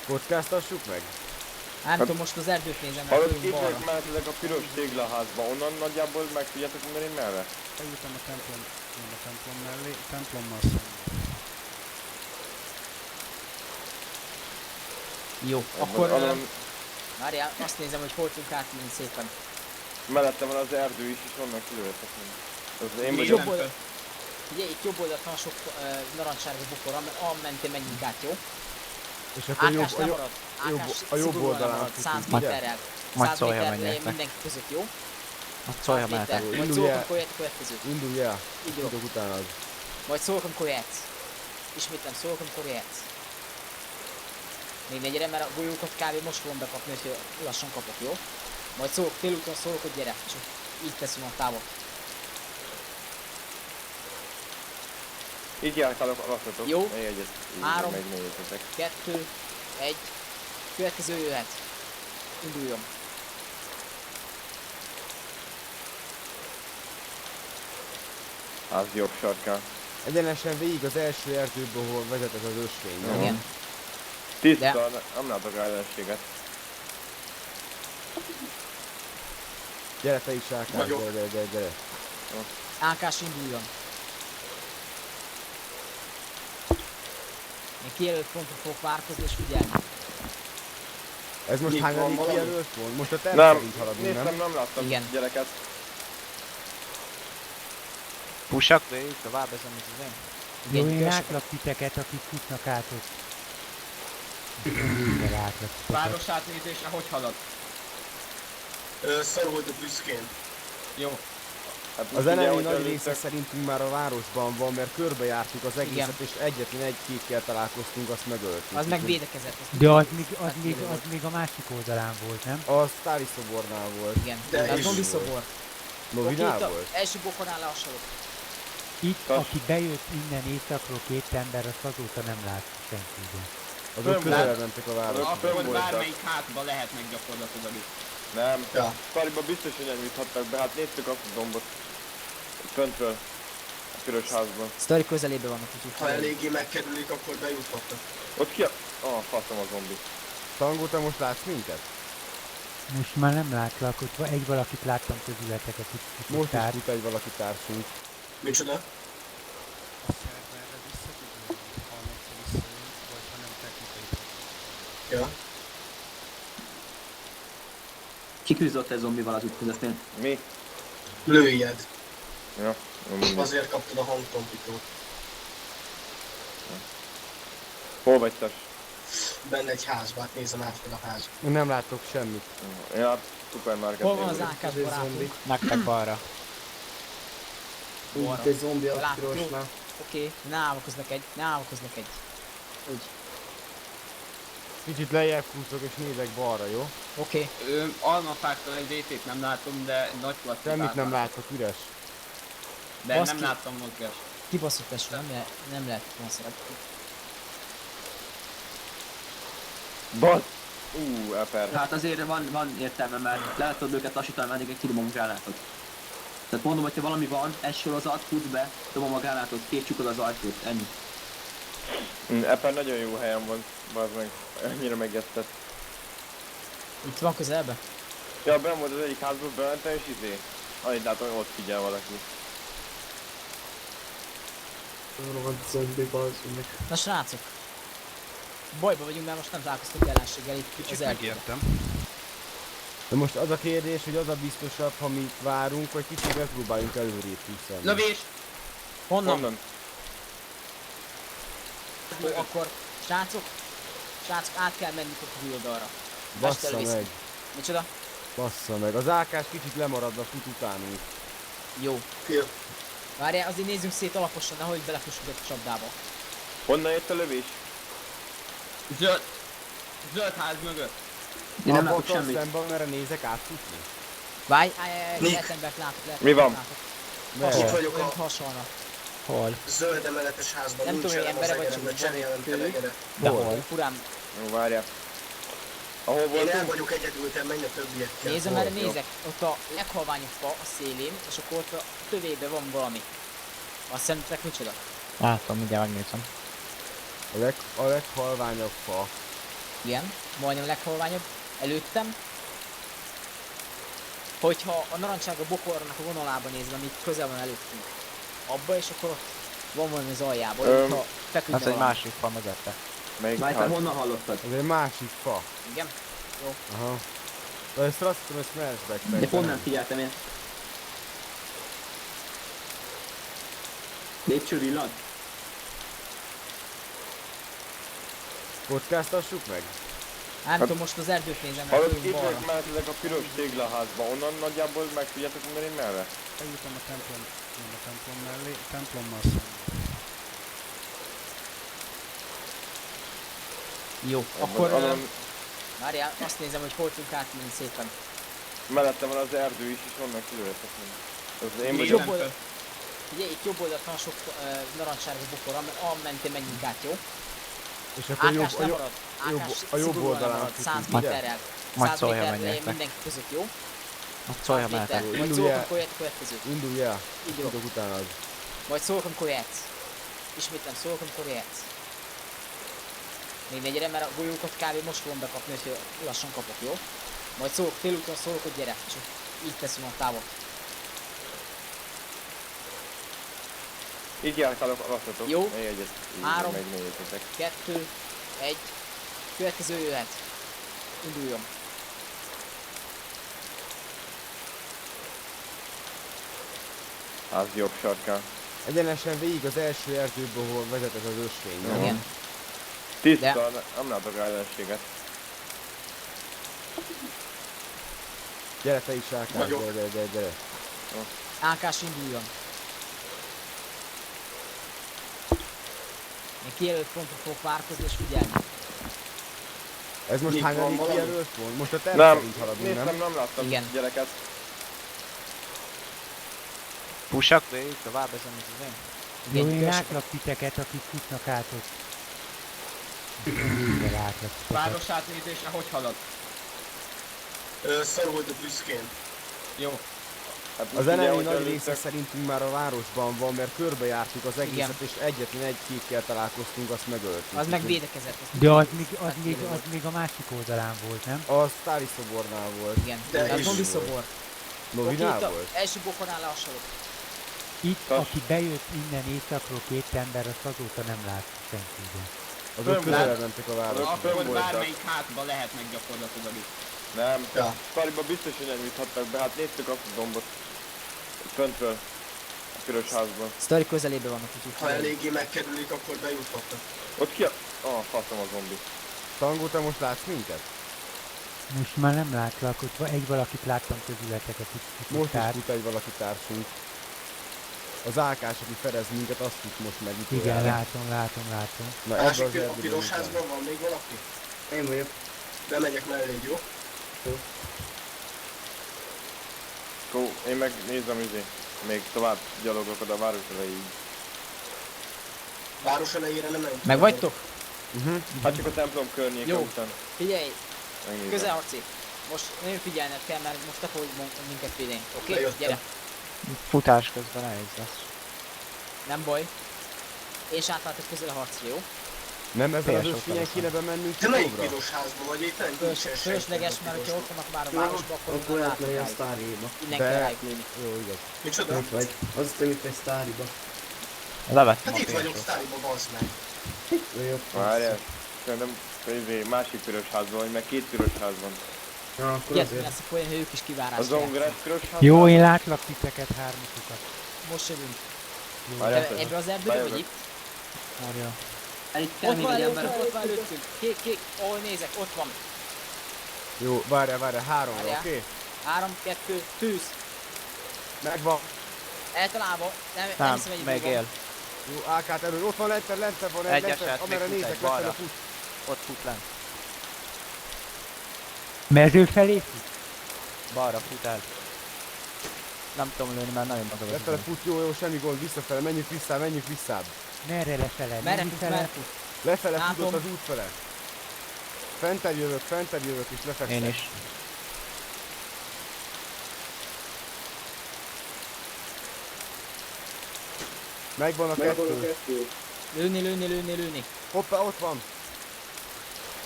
Speaker 4: Podcasztassuk meg?
Speaker 5: Nem tudom, most az erdőt nézem, mert
Speaker 7: Hallod,
Speaker 5: fölünk
Speaker 7: itt
Speaker 5: balra.
Speaker 7: vagyok mellett ezek a piros téglaházba. Onnan nagyjából meg tudjátok mondani merre?
Speaker 10: Bejutom a templom mellé, templommal szemben.
Speaker 5: Jó, akkor
Speaker 7: Onnan
Speaker 5: várjál, azt nézem, hogy hol tudunk átmenni szépen.
Speaker 7: mellette van az erdő is, és onnan kilőttek. Az én
Speaker 5: Jobb
Speaker 7: vagyok.
Speaker 5: oldal. Ugye itt jobb oldalt van sok narancssárga bukor, mentén menjünk át, jó?
Speaker 4: És akkor
Speaker 5: Ákás nem marad.
Speaker 4: jobb-
Speaker 5: Ákás
Speaker 4: a jobb
Speaker 5: szigorúan
Speaker 4: oldalán
Speaker 5: marad,
Speaker 4: futunk,
Speaker 5: 100
Speaker 4: ugye?
Speaker 5: méterrel.
Speaker 6: Majd
Speaker 5: 100
Speaker 6: szólja
Speaker 5: méterre
Speaker 6: menjek meg.
Speaker 5: mindenki között, jó?
Speaker 6: Azt szólja
Speaker 5: 100 méter.
Speaker 6: mehetek.
Speaker 5: Majd
Speaker 4: Indulj
Speaker 5: szólok,
Speaker 4: el.
Speaker 5: amikor jöttök a következő.
Speaker 4: Indulj el.
Speaker 5: Így jó.
Speaker 4: Tudok utánad.
Speaker 5: Majd szólok, amikor jöhetsz. Ismétlem, szólok, amikor jöhetsz. Még ne gyere, mert a golyókat kb. Most fogom bekapni, hogy lassan kapok, jó? Majd szólok, félúton szólok, hogy gyere, és így teszünk a távot.
Speaker 7: Így járkálok, lassatok.
Speaker 5: Jó.
Speaker 7: Ne jegyet.
Speaker 5: 3,
Speaker 7: Megnézzetek.
Speaker 5: 2, 1. Következő jöhet. Induljon.
Speaker 7: Az jobb sarkán.
Speaker 4: Egyenesen végig az első erdőből, hol vezet ez az ösvény.
Speaker 7: Jó.
Speaker 5: Igen.
Speaker 7: Tiszta, nem látok ellenséget.
Speaker 4: Gyere te is, Ákás,
Speaker 3: Vagyok.
Speaker 4: gyere.
Speaker 5: Ákás induljon. Én kijelölt pontra fogok várkozni és figyelni.
Speaker 4: Ez most
Speaker 3: Még van
Speaker 4: hányadik
Speaker 3: valami?
Speaker 4: kijelölt volt? Most a terv
Speaker 7: Nem,
Speaker 4: szerint haladunk,
Speaker 7: néztem,
Speaker 4: nem?
Speaker 7: nem láttam
Speaker 5: Igen.
Speaker 7: gyereket.
Speaker 6: Pusak végig, tovább ezen az én.
Speaker 9: Jó,
Speaker 5: Igen,
Speaker 9: én
Speaker 5: gyorsan.
Speaker 9: látlak titeket, akik futnak át ott. Végre látlak titeket.
Speaker 8: Város átnézésre hogy halad?
Speaker 3: Szarult a büszkén.
Speaker 8: Jó.
Speaker 7: Hát
Speaker 4: Az
Speaker 7: most ugye,
Speaker 4: enemi
Speaker 7: hogy
Speaker 4: nagy
Speaker 7: előttek-
Speaker 4: része szerintünk már a városban van, mert körbejártuk az egészet, és egyetlen egy kékkel találkoztunk, azt megöltünk.
Speaker 5: Az meg védekezett. azt
Speaker 9: De az
Speaker 5: tudjuk.
Speaker 9: még, az még a másik oldalán volt, nem?
Speaker 4: A Sztári szobornál volt.
Speaker 5: Igen,
Speaker 3: De
Speaker 5: tehát
Speaker 3: is
Speaker 5: zombi
Speaker 4: volt.
Speaker 5: szobor.
Speaker 4: Novinál
Speaker 5: Oké,
Speaker 4: volt?
Speaker 5: első bokornál lehasalok.
Speaker 9: Itt,
Speaker 7: Tas.
Speaker 9: aki bejött innen északról két ember, azt azóta nem lát senki. ugye.
Speaker 4: Azok
Speaker 7: Fönn
Speaker 4: közelebb
Speaker 7: volt.
Speaker 4: mentek a városba.
Speaker 7: Azok fönn
Speaker 8: Akkor
Speaker 7: voltak.
Speaker 8: bármelyik házba lehetnek gyakorlatilag itt.
Speaker 7: Nem,
Speaker 3: Ja.
Speaker 7: Stariba biztos, hogy nem juthattak be, hát néztük azt a dombot. Föntről. A piros házban.
Speaker 5: Sztori közelében vannak, úgyhogy
Speaker 3: Ha eléggé megkerülik, akkor bejuthatnak.
Speaker 7: Ott ki a... faszom a zombi.
Speaker 4: Tangó, te most látsz minket?
Speaker 9: Most már nem látlak, ott egy valakit láttam közületek, akik
Speaker 4: Most is
Speaker 9: futották.
Speaker 4: fut egy valaki társunk.
Speaker 3: Micsoda?
Speaker 10: A szerverre vissza tud jönni, ha egyszer visszajön, vagy ha nem technikai probléma.
Speaker 3: Ja.
Speaker 1: Ki küzdött egy zombival az út közepén?
Speaker 7: Mi?
Speaker 3: Lőjed.
Speaker 7: Ja, jó, mindegy.
Speaker 3: Azért kaptad a hangtompítót.
Speaker 7: Hol vagy te?
Speaker 3: Benne egy házba, hát nézem át fel a ház.
Speaker 4: Nem látok semmit.
Speaker 7: Ja, hát szupermarket.
Speaker 5: hol van az Ákás barátunk?
Speaker 6: Nektek balra.
Speaker 2: Úgy, egy zombi a
Speaker 5: Látom.
Speaker 2: pirosnál.
Speaker 5: Oké, ne állvakoznak egy, ne állvakoznak egy. Úgy,
Speaker 4: Kicsit lejjebb húzok és nézek balra, jó?
Speaker 5: oké.
Speaker 8: Almafáktól egy részét nem látom, de nagy klasszikát
Speaker 4: Semmit nem
Speaker 8: látom.
Speaker 4: látok, üres.
Speaker 8: De
Speaker 5: Baszki.
Speaker 8: nem láttam mozgást.
Speaker 5: Kibaszott eső, nem lehet van szerepni.
Speaker 7: Basz! Eper.
Speaker 1: Hát azért van értelme, mert le tudod őket lassítani, meddig egy kidobom a gránátot. Tehát mondom, hogyha valami van, egy sorozat, futsz be, dobom a gránátot, késcsukod az ajtót, ennyi.
Speaker 7: Ebben nagyon jó helyen van, bazd meg, annyira megesztett.
Speaker 5: Itt van közelbe?
Speaker 7: Ja, benn volt az egyik házból, bementem és annyit látom, hogy ott figyel valaki.
Speaker 2: Rohadt zombi, bazd meg.
Speaker 5: Na srácok. Bajba vagyunk, mert most nem találkoztunk ellenséggel itt
Speaker 10: Kicsit
Speaker 5: az erdőben.
Speaker 10: megértem.
Speaker 4: De most az a kérdés, hogy az a biztosabb, ha mi várunk, vagy kicsit megpróbáljunk előrébb húszani.
Speaker 8: Lövés!
Speaker 5: Honnan? Jó, akkor srácok, át kell mennünk a túloldalra.
Speaker 4: Bassza meg,
Speaker 5: Micsoda?
Speaker 4: bassza meg. Az ákás kicsit lemaradva fut utánunk.
Speaker 5: Jó.
Speaker 3: Jó.
Speaker 5: Várjál, azért nézzünk szét alaposan, nehogy belefussunk egy csapdába.
Speaker 7: Honnan jött a lövés?
Speaker 8: Zöld ház mögött.
Speaker 1: Én nem
Speaker 4: Abba
Speaker 1: látok
Speaker 4: ott
Speaker 1: semmit.
Speaker 4: szemben, merre nézek átfutni?
Speaker 5: Várj,
Speaker 3: Nick.
Speaker 5: lehet embert látok,
Speaker 7: Mi van?
Speaker 3: Itt vagyok
Speaker 5: Olyan
Speaker 3: a
Speaker 5: hasonlnak.
Speaker 9: Hol?
Speaker 3: zöld emeletes házban,
Speaker 5: Nem tudom, hogy
Speaker 3: nincsenem az
Speaker 5: embere vagy,
Speaker 3: egerembe,
Speaker 5: csak
Speaker 3: cserélem
Speaker 5: van
Speaker 3: telegere.
Speaker 9: De
Speaker 4: Hol?
Speaker 9: hol?
Speaker 5: Furán,
Speaker 7: Jó, várjál. Ahol
Speaker 3: Én el
Speaker 7: voltunk?
Speaker 3: vagyok egyedül, te menj a többiekkel.
Speaker 5: nézem, erre
Speaker 7: Jó.
Speaker 5: nézek. Ott a leghalványabb fa a szélén, és akkor ott a tövében van valami. Azt szerintetek micsoda?
Speaker 6: Látom, mindjárt megnézem.
Speaker 4: A leghalványabb fa.
Speaker 5: Igen, majdnem a leghalványabb. Előttem. Hogyha a narancsága bokornak a vonalában nézve, ami közel van előttünk. Abba, és akkor ott van valami az aljában, hogyha feküdne
Speaker 6: Az egy
Speaker 5: valami.
Speaker 6: másik fa mögötte.
Speaker 7: Melyik
Speaker 1: Várj, te
Speaker 7: ház?
Speaker 1: honnan hallottad?
Speaker 4: Ez egy másik fa.
Speaker 5: Igen?
Speaker 4: Aha. De ezt azt tudom, hogy smashback.
Speaker 1: De pont nem figyeltem én. Lépcső villan?
Speaker 4: Podcasztassuk meg?
Speaker 5: Nem tudom, most az erdőt nézem, mert
Speaker 7: Hallod,
Speaker 5: fölünk
Speaker 7: itt
Speaker 5: balra.
Speaker 7: vagyok mellett ezek a piros téglaházba, onnan nagyjából meg tudjátok mondani merre?
Speaker 10: Eljutom a templom mellé, templommal szemben.
Speaker 5: Jó, akkor
Speaker 7: Onnan
Speaker 5: várjál, azt nézem, hogy hol tudunk átmenni szépen.
Speaker 7: mellette van az erdő is, és onnan kilőhetek mondani. Az én
Speaker 5: Jobb
Speaker 7: vagyok.
Speaker 5: oldal. Ugye itt jobb oldalt van sok narancssárga bokor, mentén menjünk át, jó?
Speaker 4: És akkor
Speaker 5: Ákás nem marad.
Speaker 4: jobb-
Speaker 5: Ákás
Speaker 4: a jobb
Speaker 5: szigorúan
Speaker 4: oldalán
Speaker 5: marad,
Speaker 4: futunk,
Speaker 5: 100
Speaker 4: ugye?
Speaker 5: méterrel.
Speaker 6: Majd
Speaker 5: 100
Speaker 6: szólja,
Speaker 5: méterre
Speaker 6: menjek be.
Speaker 5: mindenki között, jó?
Speaker 6: Azt szólja
Speaker 5: 100
Speaker 6: mellette.
Speaker 5: méter. Majd
Speaker 4: Indulj
Speaker 5: szólok,
Speaker 4: el.
Speaker 5: amikor jöhet a következő.
Speaker 4: Indulj el.
Speaker 5: Így jó.
Speaker 4: Tudok utánad.
Speaker 5: Majd szólok, amikor jöhetsz. Ismétlem, szólok, amikor jöhetsz. Még ne gyere, mert a golyókat kb. Most fogom bekapni, hogy lassan kapok, jó? Majd szólok, félúton szólok, hogy gyere, és így teszem a távot.
Speaker 7: Így járkálok, lassatok.
Speaker 5: Jó.
Speaker 7: Ne jegyet.
Speaker 5: 3,
Speaker 7: Megnézzetek.
Speaker 5: 2, 1. Következő jöhet. Induljon.
Speaker 7: Ház jobb sarkán.
Speaker 4: Egyenesen végig az első erdőből, hol vezet ez az ösvény.
Speaker 7: Jó.
Speaker 5: Igen.
Speaker 7: Tiszta, nem látok ellenséget.
Speaker 4: Gyere te is, Ákás,
Speaker 3: Vagyok.
Speaker 4: gyere.
Speaker 5: Ákás induljon. Én kijelölt pontot fogok várkozni és figyelni.
Speaker 4: Ez most
Speaker 3: Még van
Speaker 4: hányadik
Speaker 3: valami?
Speaker 4: kijelölt pont? Most a terv
Speaker 7: Nem,
Speaker 4: szerint haladunk,
Speaker 7: néztem,
Speaker 4: nem?
Speaker 7: nem láttam
Speaker 5: Igen.
Speaker 7: gyereket.
Speaker 6: Pusak végig, tovább ezen az én.
Speaker 9: Jó, én
Speaker 5: gyorsan.
Speaker 9: látlak titeket, akik futnak át ott. Végre látlak titeket.
Speaker 8: Város átnézésre hogy halad?
Speaker 3: Szarul, de büszkén.
Speaker 8: Jó.
Speaker 7: Hát
Speaker 4: Az
Speaker 7: most ugye,
Speaker 4: enemi
Speaker 7: hogy
Speaker 4: nagy
Speaker 7: előttek-
Speaker 4: része szerintünk már a városban van, mert körbejártuk az egészet, és egyetlen egy kékkel találkoztunk, azt megöltük.
Speaker 5: Az meg védekezett. azt
Speaker 9: De az
Speaker 5: tudjuk.
Speaker 9: az még a másik oldalán volt, nem?
Speaker 4: A Stáli szobornál volt.
Speaker 5: Igen,
Speaker 3: De
Speaker 5: tehát
Speaker 3: is
Speaker 5: zombi
Speaker 3: volt.
Speaker 5: szobor.
Speaker 4: Novinál
Speaker 5: Oké, itt
Speaker 4: volt?
Speaker 5: a első bokornál lehasalok.
Speaker 9: Itt, aki bejött innen északról két ember, azt azóta nem lát senki ide.
Speaker 4: Azok
Speaker 7: Fönn
Speaker 4: közelebb
Speaker 7: volt.
Speaker 4: mentek a városba.
Speaker 7: Fönn
Speaker 8: Akkor
Speaker 7: voltak.
Speaker 8: bármelyik házba lehetnek gyakorlatilag itt.
Speaker 7: Nem,
Speaker 3: Ja.
Speaker 7: Stariba biztos, hogy nem juthattak be, hát néztük azt a dombot. Föntről. A piros házban.
Speaker 5: Sztori közelében vannak, úgyhogy
Speaker 3: Ha eléggé megkerülik, akkor bejuthatnak.
Speaker 7: Ott ki a... faszom a zombi.
Speaker 4: Tangó, te most látsz minket?
Speaker 9: Most már nem látlak, ott egy valakit láttam közületek, akit
Speaker 4: Most is
Speaker 9: futottál.
Speaker 4: fut egy valaki társunk. Az Ákás, aki fedez minket, azt fut most meg
Speaker 9: Igen,
Speaker 4: utoljára.
Speaker 9: látom.
Speaker 4: Na
Speaker 3: A
Speaker 4: ebbe az
Speaker 3: másik, a
Speaker 4: erdőben
Speaker 3: piros
Speaker 4: után.
Speaker 3: házban van még valaki?
Speaker 2: Én vagyok.
Speaker 3: Bemegyek mellé, jó?
Speaker 7: Akkor én meg nézem még tovább gyalogok oda a város elejéig.
Speaker 3: Város elejére nem menjünk.
Speaker 5: Meg vagytok?
Speaker 7: Hát csak a templom környéke
Speaker 5: Jó.
Speaker 7: után.
Speaker 5: Figyelj,
Speaker 7: Megnézem.
Speaker 5: közelharci. Most nagyon figyelned kell, mert most te fogod minket védeni. Oké?
Speaker 3: Bejöttem.
Speaker 5: Gyere.
Speaker 6: Futás közben nehéz lesz.
Speaker 5: Nem baj. és átváltok közel a harcra, jó?
Speaker 4: Nem ezen az
Speaker 6: Piros
Speaker 4: ösvényen
Speaker 6: ott
Speaker 4: kéne bemennünk
Speaker 3: Te melyik
Speaker 4: jobbra?
Speaker 3: piros házban vagy éppen? Nincsen
Speaker 5: Fölösleges, mert hogyha ott vannak már a városban, akkor
Speaker 2: Akkor
Speaker 5: innen
Speaker 2: lehet menni a
Speaker 5: látok rájuk.
Speaker 2: sztáriba.
Speaker 5: Innen
Speaker 4: De-
Speaker 5: kell rájuk lőni.
Speaker 4: Jó, igaz.
Speaker 3: Micsoda?
Speaker 2: Itt vagy. Az hiszem itt egy sztáriba.
Speaker 6: Levettem
Speaker 3: Hát
Speaker 6: a
Speaker 3: itt vagyok
Speaker 6: piros.
Speaker 3: sztáriba, bazd meg.
Speaker 2: Jó,
Speaker 7: Várjál. Szerintem másik piros házban vagy, meg két piros ház van.
Speaker 2: Ja, akkor
Speaker 5: Ilyet mi
Speaker 2: azért.
Speaker 5: lesz, akkor olyan ők is
Speaker 7: A
Speaker 5: kivárás
Speaker 7: zongorás piros ház?
Speaker 9: Jó, én látlak titeket, hármatokat.
Speaker 5: Most jövünk.
Speaker 7: Várjál,
Speaker 5: Te ebbe az erdőbe
Speaker 7: bejövök.
Speaker 5: vagy itt?
Speaker 9: Várja.
Speaker 1: Itt kell
Speaker 5: Ott
Speaker 1: még
Speaker 5: van
Speaker 1: egy
Speaker 5: előttünk,
Speaker 1: ember.
Speaker 5: ott van előttünk. Kék, ahol nézek, ott van.
Speaker 4: Jó, várjál, 3-ra,
Speaker 5: Várjál.
Speaker 4: oké?
Speaker 5: 3, 2, tűz.
Speaker 4: Megvan.
Speaker 5: Eltalálva. Nem
Speaker 6: Nem,
Speaker 5: hiszem, hogy
Speaker 6: még él.
Speaker 4: Jó, AK-t elő, ott van lentebb van egy,
Speaker 6: Egyeset,
Speaker 4: lentebb,
Speaker 6: még
Speaker 4: amerre
Speaker 6: fut
Speaker 4: nézek,
Speaker 6: egy
Speaker 4: lefele
Speaker 6: balra.
Speaker 4: fut.
Speaker 6: Ott fut lent.
Speaker 9: Mező felé fut?
Speaker 6: Balra fut el. Nem tudom lőni, mert nagyon magas az
Speaker 4: Lefele
Speaker 6: idő.
Speaker 4: fut, jó, semmi gond, visszafele, menjünk visszább.
Speaker 9: Merre lefele?
Speaker 5: Merre
Speaker 9: Mi
Speaker 5: fut,
Speaker 9: fele?
Speaker 5: merre fut?
Speaker 4: Lefele
Speaker 5: Látom.
Speaker 4: futott az út fele. Fentebb jövök és lefekszek.
Speaker 6: Én is.
Speaker 4: Megvan a kettő.
Speaker 5: Lőni.
Speaker 4: Hoppá, ott van.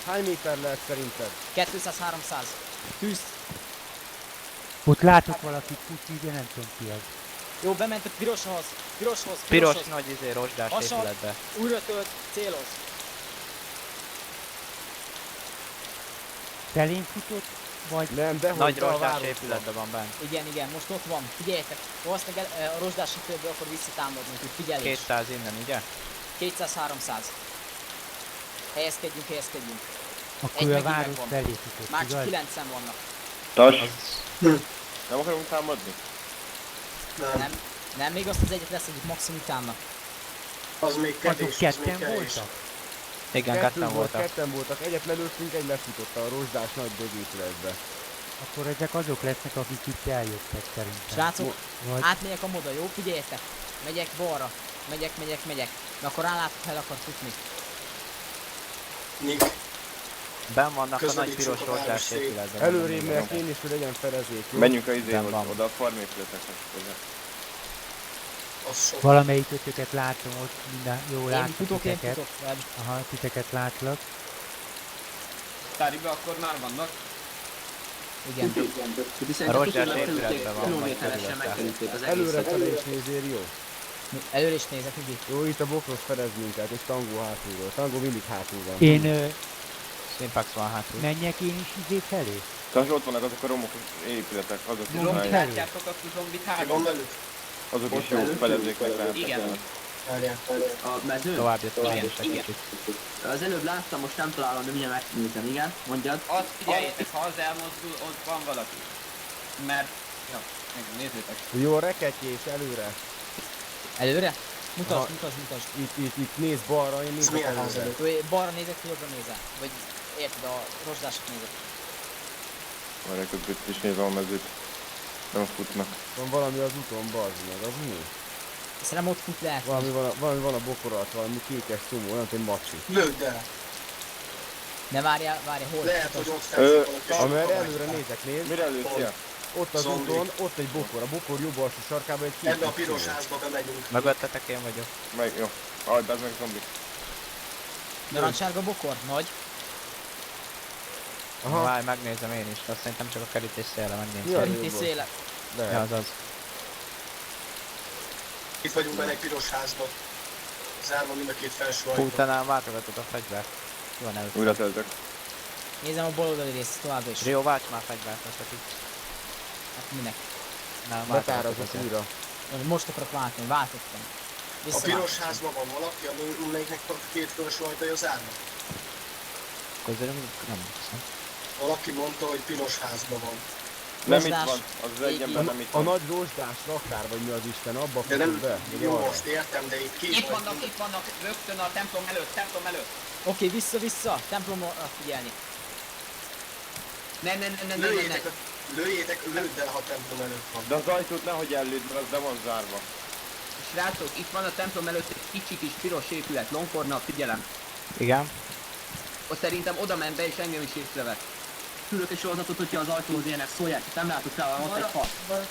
Speaker 4: Hány méter lehet szerinted?
Speaker 5: 200-300. Tűz.
Speaker 9: Ott látok valakit futni, de nem tudom ki az.
Speaker 5: Jó, bement a piroshoz.
Speaker 6: Piros nagy rozsdás
Speaker 5: Lassan.
Speaker 6: épületbe.
Speaker 5: Újra tölt, céloz.
Speaker 9: Felén futott? Vagy
Speaker 4: Nem, de
Speaker 6: Nagy
Speaker 4: hogy a
Speaker 6: rozsdás
Speaker 4: városban.
Speaker 6: épületben van bent.
Speaker 5: Igen, most ott van. Figyeljetek, valószínűleg a rozsdás épületből akkor visszatámadni, úgyhogy figyelés.
Speaker 6: 200 innen, ugye?
Speaker 5: 200-300. Helyezkedjünk.
Speaker 9: akkor
Speaker 5: Egy
Speaker 9: a
Speaker 5: megint
Speaker 9: város
Speaker 5: megvan.
Speaker 9: felé futott,
Speaker 5: Már csak
Speaker 9: igaz?
Speaker 5: 9-en vannak.
Speaker 7: Tas. Nem akarunk támadni?
Speaker 5: Nem, még azt az egyet lesz egyik maximum utána.
Speaker 3: Az még
Speaker 9: Azok
Speaker 3: kevés, az még
Speaker 9: ketten
Speaker 3: kevés.
Speaker 9: voltak?
Speaker 6: Igen, ketten voltak.
Speaker 4: Ketten voltak, egyet lelőttünk, egy lefutott a rozsdás nagy dögépületbe.
Speaker 9: Akkor ezek azok lesznek, akik itt eljöttek szerintem.
Speaker 5: Srácok,
Speaker 9: Vagy
Speaker 5: átmegyek a moda, jó? Figyeljetek. Megyek balra. Megyek. Na akkor rálátok, ha el akar futni.
Speaker 3: Nick,
Speaker 6: Ben vannak a nagy
Speaker 3: Közelítsük
Speaker 6: piros
Speaker 3: a város
Speaker 6: rozsdás
Speaker 3: szép.
Speaker 6: épületben.
Speaker 4: Előrébb megyek én is, hogy legyen felezék, jó?
Speaker 7: Menjünk a
Speaker 6: Ben
Speaker 7: izéhoz,
Speaker 6: van.
Speaker 7: oda a farmépületekhez.
Speaker 3: az sok.
Speaker 9: valamelyik ötöket látom ott, minden jó
Speaker 5: Én
Speaker 9: látok
Speaker 5: futok.
Speaker 9: Aha, titeket látlak.
Speaker 8: Táriba akkor már vannak.
Speaker 5: Igen.
Speaker 6: A rozsdás épületben van, majd
Speaker 1: Kilométeresen
Speaker 6: körülötte.
Speaker 1: megkerülték az
Speaker 4: Előre
Speaker 1: egészet.
Speaker 4: felé is nézél, jó?
Speaker 5: Előre is nézek, Ügi.
Speaker 4: Jó, itt a bokros felez minket, és Tango hátulról. Tango mindig hátul van.
Speaker 9: Én
Speaker 6: Szimpax van hátul.
Speaker 9: menjek én is izé felé?
Speaker 7: Tas ott vannak azok a romok épületek, azok is
Speaker 9: Zombi
Speaker 7: nagy.
Speaker 9: felé?
Speaker 8: Látjátok azt a zombit
Speaker 3: Ki van
Speaker 8: három?
Speaker 3: velük?
Speaker 7: Azok is jó felezéknek lehetnek.
Speaker 8: Igen.
Speaker 3: Várjál.
Speaker 1: A mezőn?
Speaker 6: Tovább jött a
Speaker 8: Igen.
Speaker 6: kicsit.
Speaker 1: Az előbb láttam, most nem találom, de mindjárt megnézem, igen? Mondjad.
Speaker 8: Azt figyeljétek, ha az elmozdul, ott van valaki. Mert... Ja, nézzétek.
Speaker 4: Jó, a reketjés előre.
Speaker 5: Előre?
Speaker 4: Aha.
Speaker 5: Mutasd.
Speaker 4: Itt nézz balra, én
Speaker 3: Ez
Speaker 4: nézek
Speaker 3: milyen
Speaker 4: a
Speaker 3: ház
Speaker 4: előre.
Speaker 3: előtt?
Speaker 5: Balra nézek, jobbra nézel. Vagy érted, a rozsdásot nézek.
Speaker 7: Várjál, közben itt is nézem a mezőt. Nem futnak.
Speaker 4: Van valami az úton, bazd meg, az mi?
Speaker 5: Szerintem ott fut lehet.
Speaker 4: Valami van a bokorat, valami kékes szumó, olyan, mint egy macsi.
Speaker 3: Lőd el.
Speaker 5: Ne várjál, hol?
Speaker 3: Lehet, hogy ott
Speaker 7: Ö,
Speaker 3: fekszik valaki.
Speaker 4: Amerre
Speaker 3: sokkal
Speaker 4: előre
Speaker 3: meg.
Speaker 4: nézek, nézd.
Speaker 7: Mire lőttél?
Speaker 4: Ott az
Speaker 3: Zombi.
Speaker 4: úton, ott egy bokor, a bokor jobb alsó sarkában egy kékes
Speaker 3: Ebbe a piros
Speaker 4: szumó.
Speaker 3: házba bemegyünk.
Speaker 6: Mögöttetek én vagyok.
Speaker 7: Meg, jó. Aj, bezd meg zombi.
Speaker 5: Narancsárga bokor? Nagy?
Speaker 4: Aha,
Speaker 6: Várj, megnézem én is. Azt szerintem csak a kerítés széle
Speaker 4: Mi
Speaker 6: megnézem.
Speaker 4: a
Speaker 5: Kerítés
Speaker 4: jobb
Speaker 5: széle.
Speaker 6: Ja,
Speaker 4: lehet.
Speaker 6: az az.
Speaker 3: Itt vagyunk benne egy piros házba. Zárva mind a két felső
Speaker 6: Hú,
Speaker 3: ajtó.
Speaker 6: te nem váltogatod a fegyvert. Ki van előtt?
Speaker 7: Újra töltök.
Speaker 5: Nézem a baloldali részt továbbra is.
Speaker 6: Rio, válts már fegyvert, azt akik.
Speaker 5: Hát minek?
Speaker 6: Nem,
Speaker 4: Betárazok
Speaker 6: váltogatod
Speaker 4: újra.
Speaker 5: Most akarok váltani, váltottam.
Speaker 3: A
Speaker 5: Visszaváltottam.
Speaker 3: piros házban van valaki, amelyiknek a két felső ajtaja zárva?
Speaker 6: Közben nem hiszem.
Speaker 3: Valaki mondta, hogy piros házban van.
Speaker 7: Nem itt
Speaker 5: Rozsdás.
Speaker 7: van. Az az egy ember nem itt
Speaker 4: A
Speaker 7: van.
Speaker 4: nagy rozsdás raktár, vagy mi az Isten, abba
Speaker 3: De
Speaker 4: futott
Speaker 3: nem,
Speaker 4: be. vagy
Speaker 3: jó,
Speaker 4: arra.
Speaker 3: most értem, de itt két
Speaker 8: Itt vannak, rögtön a templom előtt.
Speaker 5: Oké, vissza, templomra figyelni.
Speaker 8: Ne.
Speaker 3: Lőjétek, lőd el, ha templom előtt van.
Speaker 7: De az ajtót nehogy ellőd, mert az be van zárva.
Speaker 8: Srácok, itt van a templom előtt egy kicsi kis piros épület, Longfordnak, figyelem.
Speaker 6: Igen.
Speaker 8: Ott szerintem oda ment be és engem is észrevett.
Speaker 1: Küldök egy sorozatot, hogyha az ajtóhoz érnek, szólják, csak nem látok rá, ott egy fal.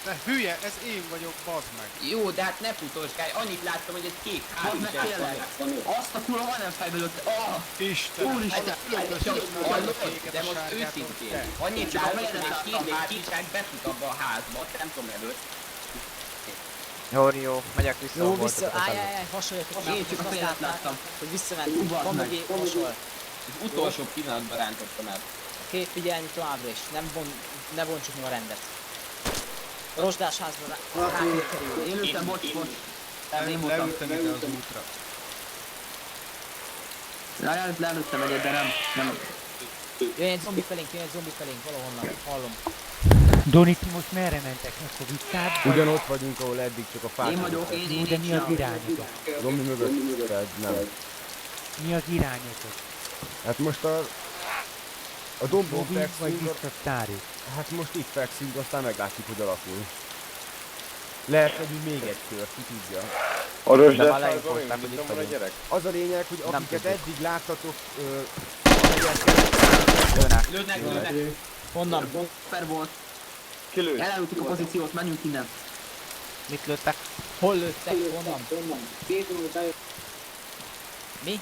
Speaker 10: De hülye, ez én vagyok, bazd meg.
Speaker 8: Jó, de hát ne futosgálj, annyit láttam, hogy egy kék ház
Speaker 1: Van
Speaker 8: is
Speaker 1: meg tényleg. Azt a kurva van nem fejből ott.
Speaker 10: Istenem.
Speaker 1: Úristen.
Speaker 8: Hallod? De most őszintén, annyit láttam, hogy egy kék hátizsák befut abba a házba, templom előtt.
Speaker 6: Jó, megyek vissza.
Speaker 5: Jó,
Speaker 6: ahol
Speaker 5: vissza,
Speaker 6: voltatok az előbb.
Speaker 5: állj, hasonlítok.
Speaker 1: Én csak a fejet láttam.
Speaker 5: Hogy visszament,
Speaker 1: Uvad
Speaker 5: van
Speaker 1: meg.
Speaker 5: mögé, hasonl.
Speaker 8: Az utolsó pillanatban rántottam el.
Speaker 5: Oké, figyelni továbbra is, ne bontsuk meg a rendet. Rozsdás házban rá kell kerülni.
Speaker 1: Én lőttem, bocs. Én voltam.
Speaker 10: Leültem ide az útra.
Speaker 1: Lelőttem egyet, de nem.
Speaker 5: Jön egy zombi felénk, valahonnan, hallom.
Speaker 9: Doni, ti most merre mentek? Akkor visszább? vagy-
Speaker 4: Ugyanott vagyunk, ahol eddig csak a fák.
Speaker 1: Én vagyok, én
Speaker 9: Jó, de mi az irányotok?
Speaker 4: Zombi mögött, tehát nem.
Speaker 9: Mi az irányotok?
Speaker 4: Hát most a dombon
Speaker 9: Robi vagy
Speaker 4: fekszünk,
Speaker 9: vissza Tári?
Speaker 4: hát most itt fekszünk, aztán meglátjuk, hogy alakul. Lehet megyünk még egy kört, ki tudja.
Speaker 7: A
Speaker 6: De
Speaker 7: rozsdás
Speaker 6: már
Speaker 7: házban
Speaker 6: leinfozták,
Speaker 7: még
Speaker 6: hogy
Speaker 7: mindig
Speaker 6: itt
Speaker 7: van a
Speaker 6: vagyunk.
Speaker 7: gyerek?
Speaker 4: Az a lényeg, hogy
Speaker 6: Nem
Speaker 4: akiket
Speaker 6: tudjuk.
Speaker 4: eddig láttatok,
Speaker 6: Lőnek.
Speaker 5: Honnan?
Speaker 1: Szuper volt.
Speaker 7: Kilőtt.
Speaker 1: Elelőttük a pozíciót, menjünk innen.
Speaker 6: Mit lőttek?
Speaker 5: Hol lőttek? Honnan? Mi?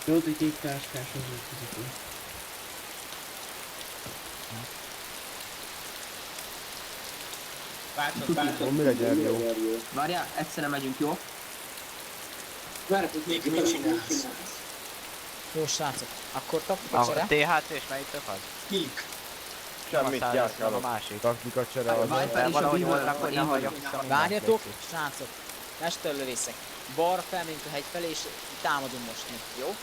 Speaker 2: Tudod, hogy kék táskás az úgy fizető.
Speaker 8: Bácsot.
Speaker 4: mi legyen jó.
Speaker 1: Várjál, egyszerre megyünk, jó?
Speaker 3: Még mit csinálsz?
Speaker 5: Jó srácok, akkor
Speaker 6: A
Speaker 5: taktika
Speaker 6: THC és melyik az?
Speaker 3: Kik?
Speaker 7: Semmit,
Speaker 6: A
Speaker 7: járkálok.
Speaker 6: másik.
Speaker 4: Taktika csere az.
Speaker 1: Viper
Speaker 6: De
Speaker 1: és a
Speaker 6: valahogy
Speaker 1: Beaver,
Speaker 6: voltak,
Speaker 1: akkor
Speaker 6: hogy
Speaker 1: én
Speaker 6: ne
Speaker 1: vagyok.
Speaker 6: hagyjak vissza
Speaker 5: Várjatok,
Speaker 6: mindenkit.
Speaker 5: srácok. Mesterlövészek. Balra felmegyünk a hegy felé és támadunk most mi, jó?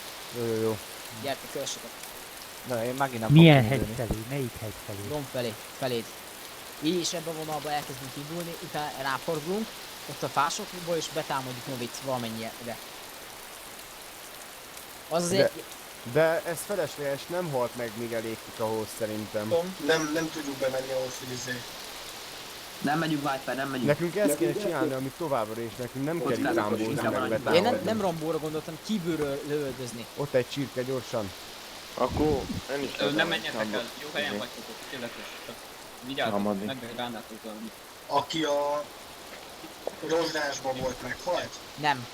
Speaker 4: Jó.
Speaker 5: Gyertek, kövessetek.
Speaker 6: Na, én megint nem
Speaker 9: Milyen
Speaker 6: fogok
Speaker 9: hegy
Speaker 6: indulni.
Speaker 9: felé? Melyik hegy felé?
Speaker 5: Domb felé, feléd. Így is ebben a vonalba elkezdünk indulni, utána ráfordulunk, ott a fásokból és betámadjuk Novit valamennyire. Az azért...
Speaker 4: De ez felesleges, nem halt meg, míg elégtik ahhoz szerintem.
Speaker 3: Nem tudjuk bemenni ahhoz, hogy
Speaker 1: Nem megyünk Viper, nem megyünk.
Speaker 4: Nekünk ezt kéne csinálni, amit továbbra is, nekünk nem kell itt
Speaker 1: lehet,
Speaker 4: rámbózni,
Speaker 1: inkább
Speaker 4: meg
Speaker 1: maradjunk.
Speaker 5: Én
Speaker 4: betámadni.
Speaker 5: nem Rambóra gondoltam, kívülről lövöldözni.
Speaker 4: Ott egy csirke gyorsan.
Speaker 7: Akkor én is
Speaker 8: Nem menjetek el, jó helyen vagytok, tökéletes. Csak vigyázzatok,
Speaker 7: Támadni.
Speaker 8: megbánnátok valamit.
Speaker 3: aki a rozsdásban volt, meghalt?
Speaker 5: Nem.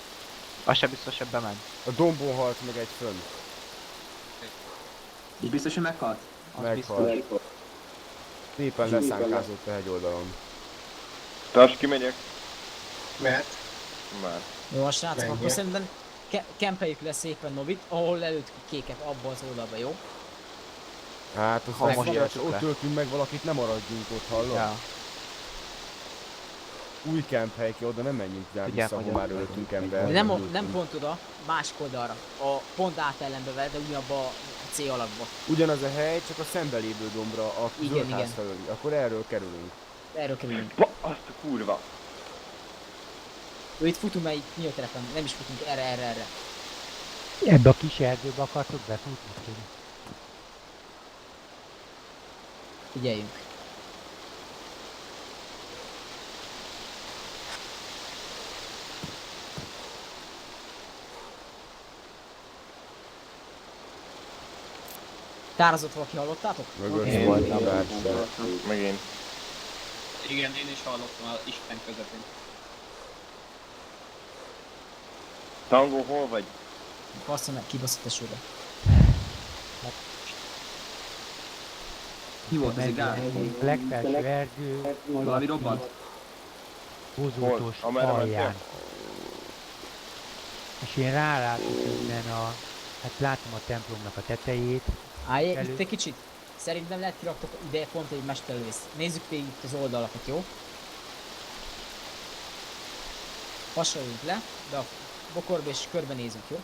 Speaker 6: Az se biztos, hogy bemegy.
Speaker 4: A dombon halt meg egy fönn.
Speaker 1: És biztos, hogy meghalt?
Speaker 4: Meghalt. Szépen leszánkázott a hegyoldalon.
Speaker 7: Társ, kimegyek?
Speaker 3: Mert
Speaker 7: Már.
Speaker 5: Jó, a srácok, akkor
Speaker 3: Menjek.
Speaker 5: szerintem kempeljük le szépen Novit, ahol lelőttük a kéket abba az oldalba, jó?
Speaker 4: Hát
Speaker 6: Ha
Speaker 4: az
Speaker 6: most
Speaker 4: megfogás,
Speaker 6: jöttük
Speaker 4: ott
Speaker 6: le.
Speaker 4: töltünk meg valakit, nem maradjunk ott, hallod?
Speaker 6: Ja.
Speaker 4: Új kemp hely ki, oda nem menjünk rá
Speaker 6: Tudják,
Speaker 4: vissza,
Speaker 6: hogy
Speaker 4: ahol már
Speaker 6: ott
Speaker 4: öltünk
Speaker 6: vagyunk.
Speaker 4: ember.
Speaker 5: De nem pont oda, másik oldalra. A pont átellenbe vele, de ugyanabba a C alakba.
Speaker 4: Ugyanaz a hely, csak a szembe lévő dombra, a
Speaker 5: Igen,
Speaker 4: zöld
Speaker 5: igen.
Speaker 4: ház felől. Akkor erről kerülünk.
Speaker 5: Erről kerülünk.
Speaker 7: Azt a kurva.
Speaker 5: Jó, itt futunk, mert itt mi a terepen, nem is futunk erre.
Speaker 9: Ebbe a kis erdőbe akartok befutni?
Speaker 5: Figyeljünk. Tározott valaki, hallottátok?
Speaker 4: Mögött
Speaker 6: Én
Speaker 4: voltam.
Speaker 7: Meg én.
Speaker 8: Igen, én is hallottam az Isten közepén.
Speaker 7: Tango, hol vagy?
Speaker 5: Bassza meg, kibaszott esőbe.
Speaker 1: Mi volt ez egy gál?
Speaker 9: Legfelső erdő,
Speaker 1: Valami robbant?
Speaker 9: hozótos
Speaker 7: Hol? Amerre
Speaker 9: alján.
Speaker 7: mentél?
Speaker 9: És én rálátok innen hát látom a templomnak a tetejét.
Speaker 5: Állj,
Speaker 9: Elő-
Speaker 5: itt egy kicsit. Szerintem lehet kiraktok ide pont egy mesterlövész. Nézzük végig itt az oldalakat, jó? Hasonljunk le, de a bokorba és körbenézünk, jó?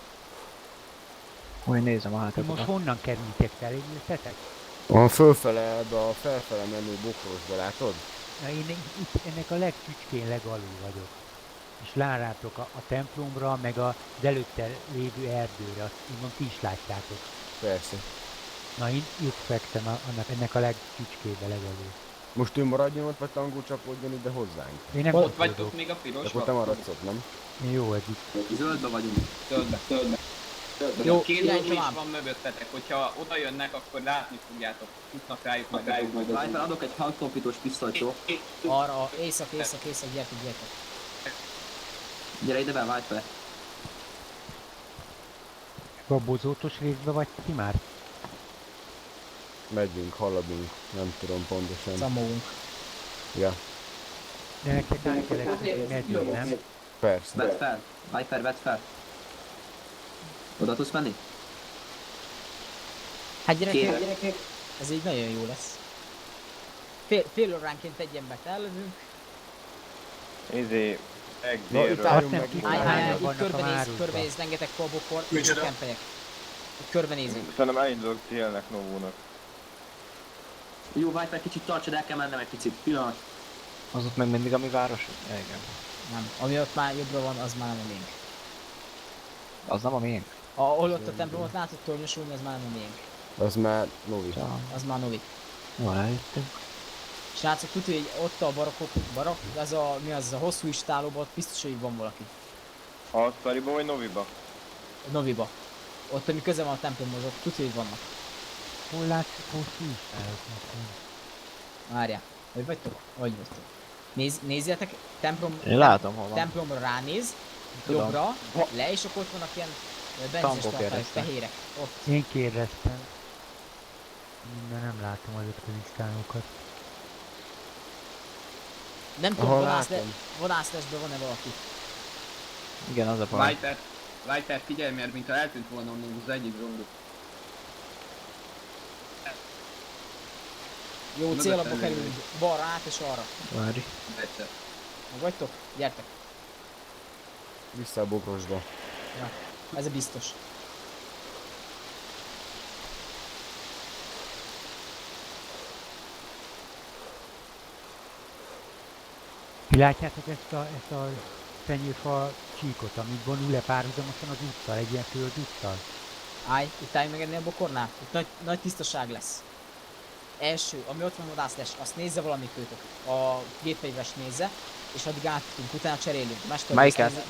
Speaker 6: Úgy nézem a
Speaker 9: Ti most
Speaker 6: hátatokat.
Speaker 9: honnan kerültek fel? Jöttetek?
Speaker 4: A fölfele, ebbe a felfele menő bokrosba, látod?
Speaker 9: Na én itt ennek a legcsücskén legalul vagyok. És lárátok a templomra, meg az előtte lévő erdőre, azt mondom, ti is látjátok.
Speaker 4: Persze.
Speaker 9: Na én itt fekszem ennek a legcsücskébe legalul.
Speaker 4: Most ő maradjon ott, vagy Tangó csapódjon ide hozzánk?
Speaker 9: Én nem
Speaker 8: Ott
Speaker 9: csapódok.
Speaker 8: vagytok még a
Speaker 4: Akkor te
Speaker 8: pirosban?
Speaker 4: maradsz ott, nem?
Speaker 9: Én jó ez itt.
Speaker 1: Zöldbe vagyunk.
Speaker 8: Zöldbe.
Speaker 5: Jó,
Speaker 8: Két
Speaker 5: irány
Speaker 8: ló is
Speaker 5: tovább.
Speaker 8: van mögöttetek, hogyha oda jönnek, akkor látni fogjátok. Futnak rájuk majd a
Speaker 1: Viper, adok egy halktompítós pisztolyt, jó?
Speaker 5: Arra, észak, gyertek.
Speaker 1: Gyere ide be, Viper.
Speaker 9: A bozótos részbe vagy ti már?
Speaker 4: Megyünk, haladunk, nem tudom pontosan.
Speaker 5: Szamolunk.
Speaker 4: Ja,
Speaker 9: De nektek át kellett medni, nem?
Speaker 4: persze.
Speaker 1: Vedd fel. Viper, vedd fel. Oda tudsz menni?
Speaker 5: Hát gyerekek,
Speaker 1: Kérlek.
Speaker 5: ez így nagyon jó lesz. Fél óránként egy embert ellövünk.
Speaker 7: Izé, meg
Speaker 4: Na, itt
Speaker 7: délről.
Speaker 4: álljunk
Speaker 9: nem
Speaker 4: meg.
Speaker 9: kifáj.
Speaker 5: Állj,
Speaker 9: Hányan
Speaker 5: itt
Speaker 9: vannak a városban?
Speaker 5: körbenéz rengeteg kolbokor, és
Speaker 3: Micsoda?
Speaker 5: kempelyek. Itt körbenézünk.
Speaker 7: Szerintem elindulok célnek Novónak.
Speaker 1: Jó, Viper, kicsit tartsad, el kell mennem egy picit. Pillanat.
Speaker 6: Az ott meg mindig a mi város? Ja, igen.
Speaker 5: Nem, ami ott már jobbra van, az már nem a miénk.
Speaker 6: Az nem a miénk?
Speaker 5: Ahol ott a templomot látod tornyosulni, az már nem a miénk.
Speaker 4: Az már Novi.
Speaker 5: Az már Novi.
Speaker 6: Jó, eljöttünk.
Speaker 5: Srácok, tudja, hogy ott a barak, az a, mi az, a hosszú istálóban, ott biztos, hogy van valaki.
Speaker 7: A Szariba vagy Noviba?
Speaker 5: Noviba. Ott, ami közel van a templomhoz, ott tudja, hogy vannak.
Speaker 9: Hol látszik hosszú istáloknak?
Speaker 5: Várjál, hogy vagytok? Hogy vagytok? Nézzétek,
Speaker 6: Én látom, hol van.
Speaker 5: templomra ránéz,
Speaker 6: Tudom.
Speaker 5: jobbra, le, és akkor ott vannak ilyen benzines
Speaker 6: Tankok
Speaker 5: tartályok,
Speaker 6: éreztem.
Speaker 5: fehérek. Ott.
Speaker 9: Én kérdeztem. Minden nem látom azokat az istálókat.
Speaker 5: Nem tudom,
Speaker 4: Ahol látom.
Speaker 5: vadászlásban van-e valaki?
Speaker 6: Igen, az a baj.
Speaker 8: Viper, figyelj, mert mintha eltűnt volna onnan az egyik zombi.
Speaker 5: Jó,
Speaker 8: Mögöttem
Speaker 5: célabba
Speaker 8: lévő.
Speaker 5: kerülünk, balra át és arra.
Speaker 6: Várj.
Speaker 8: Egyszer.
Speaker 5: Meg vagytok? Gyertek.
Speaker 4: Vissza a bokrosba.
Speaker 5: Ez a biztos.
Speaker 9: Ti látjátok ezt a fenyőfa csíkot, amit vonul le párhuzamosan az úttal, egy ilyen földúttal?
Speaker 5: Állj, itt állj meg ennél a bokornál. Itt nagy tisztaság lesz. Első, ami ott van vadászlás, azt nézze valamikőtök. A gépfegyvest nézze, és addig átjutunk, utána cserélünk. Mesterlövész
Speaker 6: Melyiket?
Speaker 5: nézze.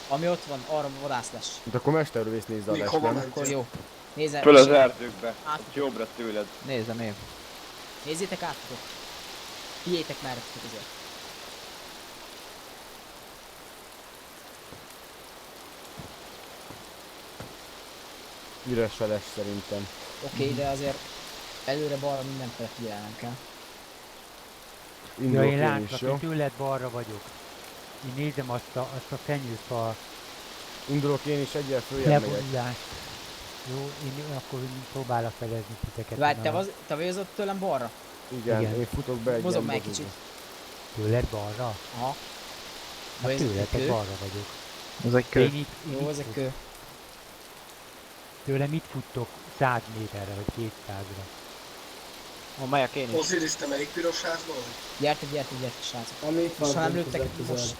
Speaker 5: Ami ott van, arra vadászlás.
Speaker 4: Hát akkor mesterlövész nézze a
Speaker 3: Még
Speaker 4: lesz,
Speaker 3: hova
Speaker 4: nem?
Speaker 3: mentél?
Speaker 5: Akkor jó. Nézze,
Speaker 7: Föl az erdőkbe.
Speaker 5: Át.
Speaker 7: Ott jobbra tőled.
Speaker 6: Nézem én.
Speaker 5: Nézzétek átfutok. Figyétek merre futok azért.
Speaker 4: Üres feles szerintem.
Speaker 5: Oké, de azért előre-balra mindenfele figyelnem kell.
Speaker 9: Ja,
Speaker 4: Indulok
Speaker 9: én
Speaker 4: én is,
Speaker 9: látlak,
Speaker 4: jó?
Speaker 9: hogy tőled balra vagyok. Én nézem azt a fenyőfa
Speaker 4: Indulok én is, egyel följebb megyek.
Speaker 9: levonulást. Jó, én akkor próbálok felezni titeket.
Speaker 5: Várj,
Speaker 9: innen
Speaker 5: te vagy az ott tőlem balra?
Speaker 4: Igen,
Speaker 9: Igen.
Speaker 4: én futok be egy
Speaker 5: Mozog
Speaker 4: ilyen
Speaker 5: meg
Speaker 4: bozóba.
Speaker 5: kicsit.
Speaker 9: Tőled balra?
Speaker 5: Aha.
Speaker 9: Hát
Speaker 5: Vagy ez egy
Speaker 9: tőletek
Speaker 5: kő?
Speaker 9: balra vagyok.
Speaker 6: Ez egy
Speaker 9: Én
Speaker 6: kő.
Speaker 9: itt
Speaker 5: Jó, ez egy
Speaker 9: futok.
Speaker 5: kő.
Speaker 9: Tőlem itt futtok 100 méterre, vagy 200-ra.
Speaker 6: Ó, melyek én is.
Speaker 3: Osiris, te melyik piros házban vagy?
Speaker 5: Gyertek, srácok.
Speaker 2: Ami itt
Speaker 5: Most ha nem
Speaker 2: van
Speaker 5: lőttek, most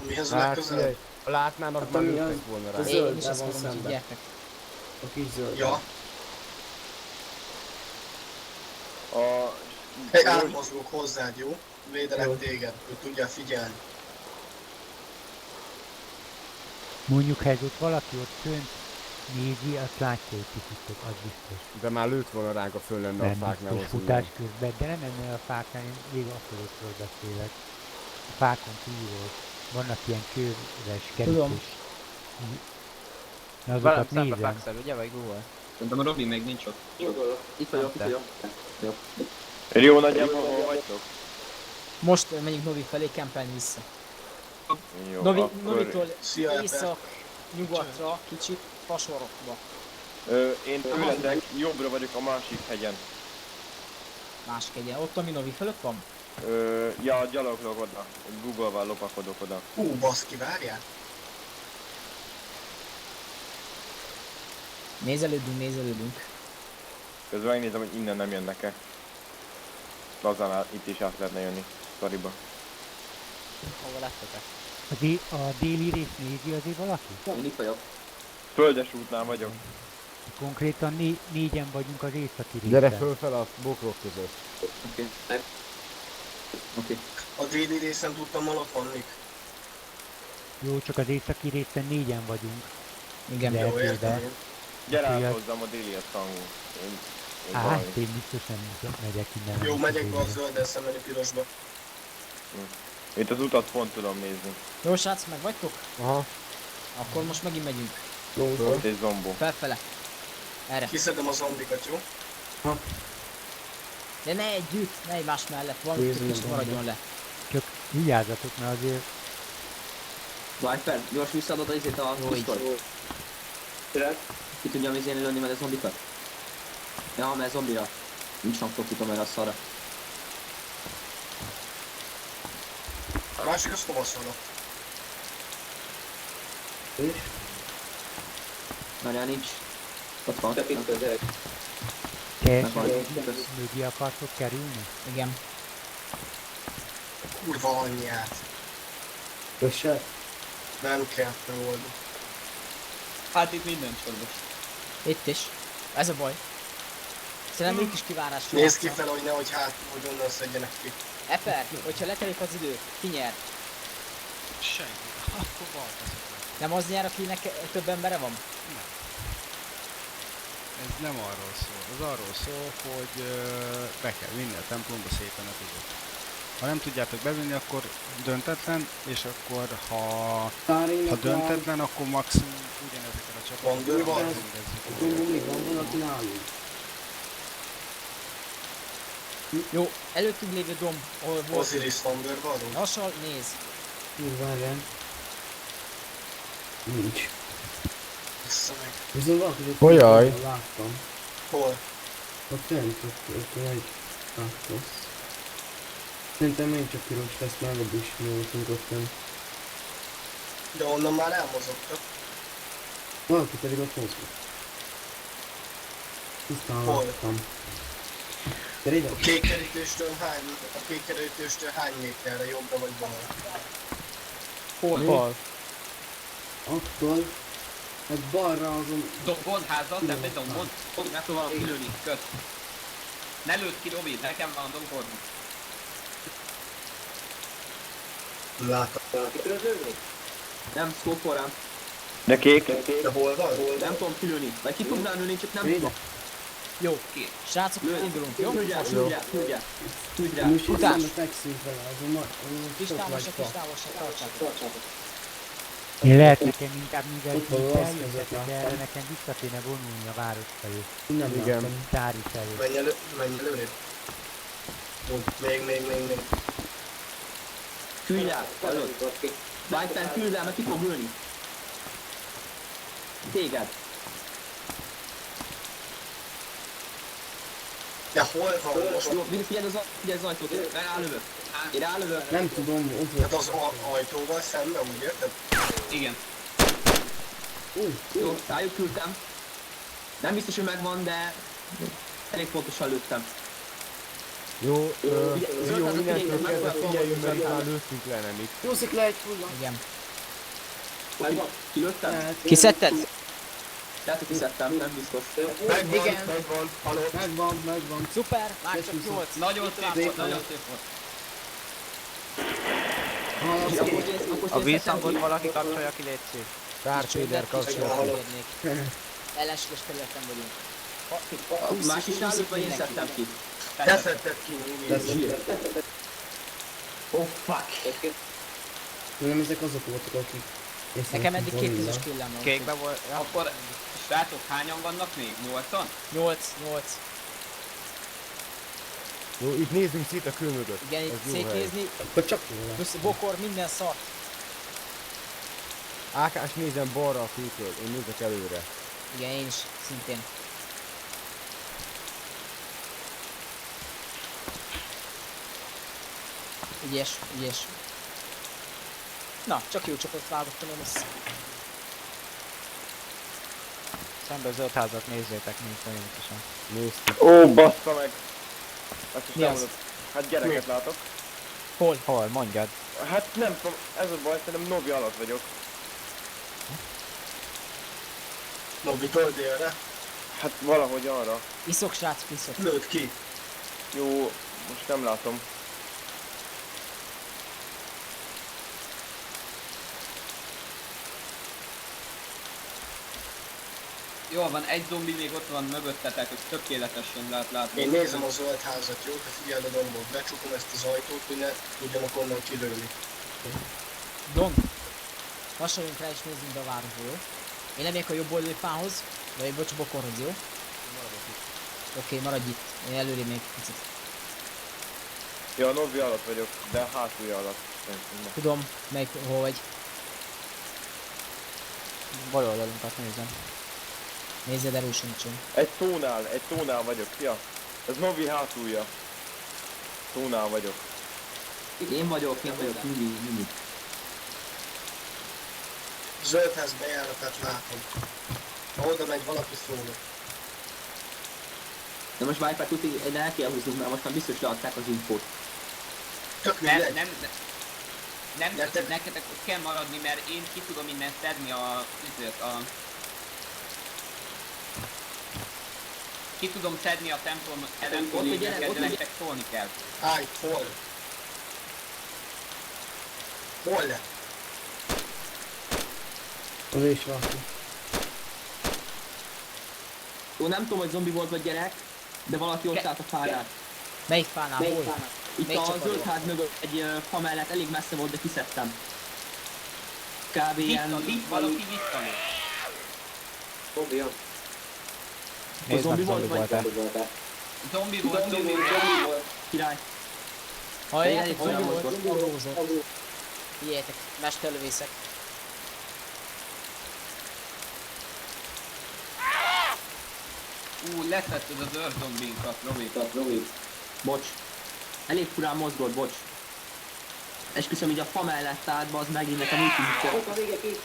Speaker 3: Mihez a
Speaker 4: Hát
Speaker 3: legközelebb?
Speaker 4: figyelj, ha látnának,
Speaker 2: Hát
Speaker 4: már
Speaker 2: ami
Speaker 4: lőttek
Speaker 2: az-
Speaker 4: volna rá.
Speaker 2: az-
Speaker 5: én is
Speaker 2: zöldben
Speaker 5: azt
Speaker 2: van
Speaker 5: mondom, hogy
Speaker 2: szemben.
Speaker 5: gyertek.
Speaker 2: A kis zöld.
Speaker 3: Ja,
Speaker 7: A...
Speaker 3: egy átmozgok hozzád, jó? Védelek téged, hogy tudjál figyelni.
Speaker 9: Mondjuk, ha ez ott valaki ott fönt nézi, azt látja, hogy ti futtok, az biztos.
Speaker 4: De már lőtt volna ránk, a föl lenne a
Speaker 9: Nem
Speaker 4: fáknál.
Speaker 9: biztos
Speaker 4: ott
Speaker 9: futás
Speaker 4: ülve.
Speaker 9: közben, de nem ennél a fáknál, én még akolokról beszélek. A fákon túlról vannak ilyen köves kerítés. Na
Speaker 6: Velem
Speaker 9: azokat
Speaker 6: szembe
Speaker 9: nézem.
Speaker 6: fekszel, ugye? Vagy Google?
Speaker 8: Szerintem a Robi még nincs ott.
Speaker 1: Itt vagyok. Jó.
Speaker 7: Jó nagyjából hol vagytok?
Speaker 5: Most megyünk Novi felé, kempelni vissza.
Speaker 7: Jó,
Speaker 5: Novitól
Speaker 3: Szia, Eper.
Speaker 5: észak, nyugatra, kicsit, fasorokba.
Speaker 7: Én tőletek jobbra vagyok a másik hegyen.
Speaker 5: Másik egyen. Ott, ami Novi fölött van?
Speaker 7: Ja, gyaloglok oda. Google-val lopakodok oda.
Speaker 3: Baszki, várjál?
Speaker 5: Nézelődünk.
Speaker 7: Közben megnézem, hogy innen nem jönnek-e. Lazán itt is át lehetne jönni. Szariba.
Speaker 5: Hova lettetek?
Speaker 9: A déli részt nézi azért valaki?
Speaker 1: Én itt vagyok.
Speaker 7: Földes útnál vagyok.
Speaker 9: Konkrétan négyen vagyunk az északi részen.
Speaker 4: Gyere fölfel a bokrok között.
Speaker 1: Oké.
Speaker 3: A déli részen tudtam alatt vanni.
Speaker 9: Jó, csak az északi részen négyen vagyunk.
Speaker 5: Igen.
Speaker 3: Jó,
Speaker 9: Lehet,
Speaker 3: értem.
Speaker 9: de
Speaker 7: Gyere át
Speaker 9: Újat.
Speaker 7: hozzám a délihez, Tango. Én
Speaker 9: hát
Speaker 7: valami.
Speaker 9: én biztos nem megyek innen.
Speaker 3: Jó,
Speaker 9: nem
Speaker 3: megyek be a
Speaker 9: tudom.
Speaker 3: zöldre szemben a pirosba.
Speaker 7: Itt az utat pont tudom nézni.
Speaker 5: Jó srácok, meg vagytok?
Speaker 4: Aha.
Speaker 5: Akkor most megint megyünk.
Speaker 7: Ott egy zombó.
Speaker 5: Felfele. Erre.
Speaker 3: Kiszedem a zombikat, jó?
Speaker 5: De ne együtt, ne egymás mellett, valami
Speaker 2: Nézzük,
Speaker 5: kicsit
Speaker 2: nem
Speaker 5: maradjon le.
Speaker 9: Csak vigyázzatok, mert azért
Speaker 1: Viper, gyors visszaadod az izét a
Speaker 5: Jó,
Speaker 1: pisztolyt. Ki tudjam izén lőni meg a zombikat? Ja, mert zombira. Nincs hangtokítom erre a szarra.
Speaker 3: A másik az hova szólott?
Speaker 1: Várjál, nincs. Ott van.
Speaker 9: teljesen mögé akartok kerülni?
Speaker 5: Igen.
Speaker 3: Kurva anyját.
Speaker 2: Kösset?
Speaker 3: Nem kell megoldni.
Speaker 8: Hát itt minden csorbos.
Speaker 5: Itt is. Ez a baj. Szerintem ők is kivárás.
Speaker 3: Nézd ki fel, hogy nehogy hogy onnan szedjenek ki.
Speaker 5: Eper, hogyha letelik az idő, ki nyer?
Speaker 10: Senki. Akkor baltaszok.
Speaker 5: Nem az nyer, akinek több embere van?
Speaker 10: Ez nem arról szól. Ez arról szól, hogy be kell vinni a templomba szépen a tüzet. Ha nem tudjátok bevinni, akkor döntetlen, és akkor ha döntetlen, akkor maximum ugyanezeket a
Speaker 3: Van
Speaker 10: csapatokat
Speaker 3: durva?
Speaker 10: rendezzük.
Speaker 2: Még van valaki nálunk.
Speaker 5: Jó, előttünk lévő domb, ahol volt.
Speaker 3: Osiris Thunder van?
Speaker 5: Lassan, néz.
Speaker 2: Várjál. Nincs.
Speaker 3: Vissza meg.
Speaker 2: Viszont valaki ott
Speaker 4: Olyaj.
Speaker 2: láttam.
Speaker 3: Hol?
Speaker 2: Ott fent, ott egy kaktusz. Szerintem én csak piros lesz, meg a is voltunk ott fent.
Speaker 3: De onnan már elmozogtak.
Speaker 2: Valaki pedig ott mozgott. Tisztán
Speaker 3: Hol?
Speaker 2: láttam. Gyere ide!
Speaker 3: A kék kerítőstől hány méterre jobbra vagy balra?
Speaker 5: Hol?
Speaker 2: Attól, hát balra azon...
Speaker 8: Dombon, házat, nem egy dombon. Megpróbálom kilőni, kösz. Ne lőd ki, Robi, nekem van a dombon.
Speaker 3: Látom.
Speaker 1: Nem, szkópol rám.
Speaker 7: De kék?
Speaker 3: De hol van?
Speaker 1: Nem tudom kilőni. Vagy ki tudnál lőni, csak nem
Speaker 2: Gyere ide!
Speaker 1: tudom.
Speaker 5: Jó, srácok, indulunk, jó?
Speaker 1: Küldj rá.
Speaker 2: Most itt
Speaker 5: Utás.
Speaker 2: szembe fekszünk vele, azon
Speaker 5: Kis
Speaker 2: sok vagy
Speaker 5: távolság,
Speaker 2: fa.
Speaker 5: kis távolság, tartsátok.
Speaker 9: Én lehet nekem inkább mivel
Speaker 2: Ott van
Speaker 9: így
Speaker 2: az
Speaker 9: eljöttetek
Speaker 2: között,
Speaker 9: erre,
Speaker 2: láttam.
Speaker 9: nekem vissza kéne vonulni a város felé.
Speaker 2: Nem
Speaker 4: Igen.
Speaker 2: láttam.
Speaker 9: Tári felé.
Speaker 3: Menj előrébb. Úgy, még.
Speaker 1: Küldj rá. Előtt. Viper, küldj rá, mert ki fog lőni. Téged.
Speaker 3: De hol van most?
Speaker 1: Jó, figyelj az ajtót. Rálövök. Én rálövök.
Speaker 2: Nem tudom, ott
Speaker 3: Hát
Speaker 2: volt.
Speaker 3: az ajtóval szembe, úgy érted?
Speaker 8: Igen.
Speaker 1: Jó, rájuk küldtem. Nem biztos, hogy megvan, de elég pontosan lőttem.
Speaker 4: Jó,
Speaker 1: Zöld
Speaker 4: jó,
Speaker 1: házat
Speaker 4: mindentől
Speaker 1: figyelj,
Speaker 4: kezdve
Speaker 1: megvan,
Speaker 4: figyeljünk, mert itt
Speaker 1: zöld
Speaker 4: már
Speaker 1: házat.
Speaker 4: lőttünk le, nem itt.
Speaker 2: Jószik le egy fulla.
Speaker 5: Igen.
Speaker 1: Kilőttem?
Speaker 2: Tehát,
Speaker 5: Kiszedted?
Speaker 1: Lehet, hogy kiszedtem, nem biztos.
Speaker 5: Igen.
Speaker 3: Megvan, halott.
Speaker 2: megvan.
Speaker 5: Szuper, már csak
Speaker 2: Köszönöm.
Speaker 5: 8.
Speaker 8: Nagyon szép volt, nagyon szép volt.
Speaker 6: A vízhangot valaki kapcsolja ki, légy szíves.
Speaker 4: Darth Vader kapcsolat.
Speaker 5: Ellenséges területen vagyunk.
Speaker 1: A más is rálőtt, vagy én szedtem ki?
Speaker 3: Te szedted ki,
Speaker 1: Zsír. Oh fuck.
Speaker 2: Nem, ezek azok voltak, akik...
Speaker 5: Nekem eddig 2-10-es killem van.
Speaker 6: Kékbe volt. Ja.
Speaker 8: Akkor, srácok, hányan vannak még? 8-an?
Speaker 5: 8.
Speaker 4: Jó, itt nézzünk szét a kő mögött.
Speaker 5: Igen,
Speaker 4: Ez
Speaker 5: itt
Speaker 4: jó hely.
Speaker 5: szétnézni,
Speaker 2: Akkor csak jó lesz.
Speaker 5: plusz bokor, minden szart.
Speaker 4: Ákás nézem balra a kőtől, én nézek előre.
Speaker 5: Igen, én is, szintén. Ügyes. Na, csak jó csapat válogattam én össze.
Speaker 6: Szembe a zöld házat nézzétek még folyamatosan.
Speaker 4: Néztük.
Speaker 7: Ó, bassza meg! Azt is
Speaker 5: Mi
Speaker 7: nem
Speaker 5: az?
Speaker 7: mondod. Hát gyereket látok.
Speaker 6: Hol? Mondjad.
Speaker 7: Hát nem tudom, ez a baj, szerintem Novi alatt vagyok.
Speaker 3: Novitól délre.
Speaker 7: Hát valahogy arra.
Speaker 5: Iszok, srácok, iszok.
Speaker 3: Lőd ki.
Speaker 7: Jó, most nem látom.
Speaker 8: Jól van, egy zombi még ott van mögöttetek, hogy tökéletesen lehet látni.
Speaker 3: Én nézem a zöld házat, jó? Te figyeld a dombot, becsukom ezt az ajtót, hogy ne tudjanak onnan kilőni.
Speaker 5: Don, lassuljunk rá és nézzünk be a városba, jó? Én lemegyek a jobb oldali fához, vagy bocs, bokorhoz, jó? Oké, maradj itt. Én előrébb még picit.
Speaker 7: Ja, a Novi alatt vagyok, de hátulja alatt.
Speaker 5: Tudom, melyik, hol vagy.
Speaker 6: Bal oldalunkat nézem.
Speaker 5: Nézzed erősen, csöng.
Speaker 7: Egy tónál vagyok, ja. Ez Novi hátulja. Tónál vagyok.
Speaker 1: Én vagyok, mindig.
Speaker 3: Zöld ház bejáratát látom. Ha oda megy, valaki szólok.
Speaker 1: De most Viper tudni, el kell húznunk, mert most már biztos leadták az infót.
Speaker 3: Tök
Speaker 8: Nem,
Speaker 3: mindegy.
Speaker 8: nem, neketek ott kell maradni, mert én ki tudom innen szedni ki tudom szedni a templom előtt,
Speaker 1: Ott
Speaker 8: hogy
Speaker 1: gyerek, ott
Speaker 8: nektek szólni kell.
Speaker 3: Állj, hol? Hol le?
Speaker 2: Az is valaki.
Speaker 1: Jó, nem tudom, hogy zombi volt vagy gyerek, de valaki ott állt a fánál.
Speaker 5: Melyik fánál? Hol?
Speaker 1: Itt
Speaker 5: Melyik
Speaker 1: a
Speaker 5: csapat
Speaker 1: zöld
Speaker 5: volt?
Speaker 1: ház mögött egy fa mellett elég messze volt, de kiszedtem. Kb. ilyen...
Speaker 8: Valaki visszalő.
Speaker 6: Nézd
Speaker 1: zombi
Speaker 6: meg, zombi
Speaker 1: volt,
Speaker 6: volt-e.
Speaker 8: Zombi volt.
Speaker 1: Király.
Speaker 5: Halljátok,
Speaker 1: Olyan
Speaker 5: zombi volt,
Speaker 1: mozgott.
Speaker 5: autózott. Figyeljetek, mesterlövészek.
Speaker 8: Leszetted az őrzombinkat, Robi.
Speaker 1: Bocs. Elég furán mozgott, bocs. Esküszöm, így a fa mellett állt, az megint nekem úgy tűnik.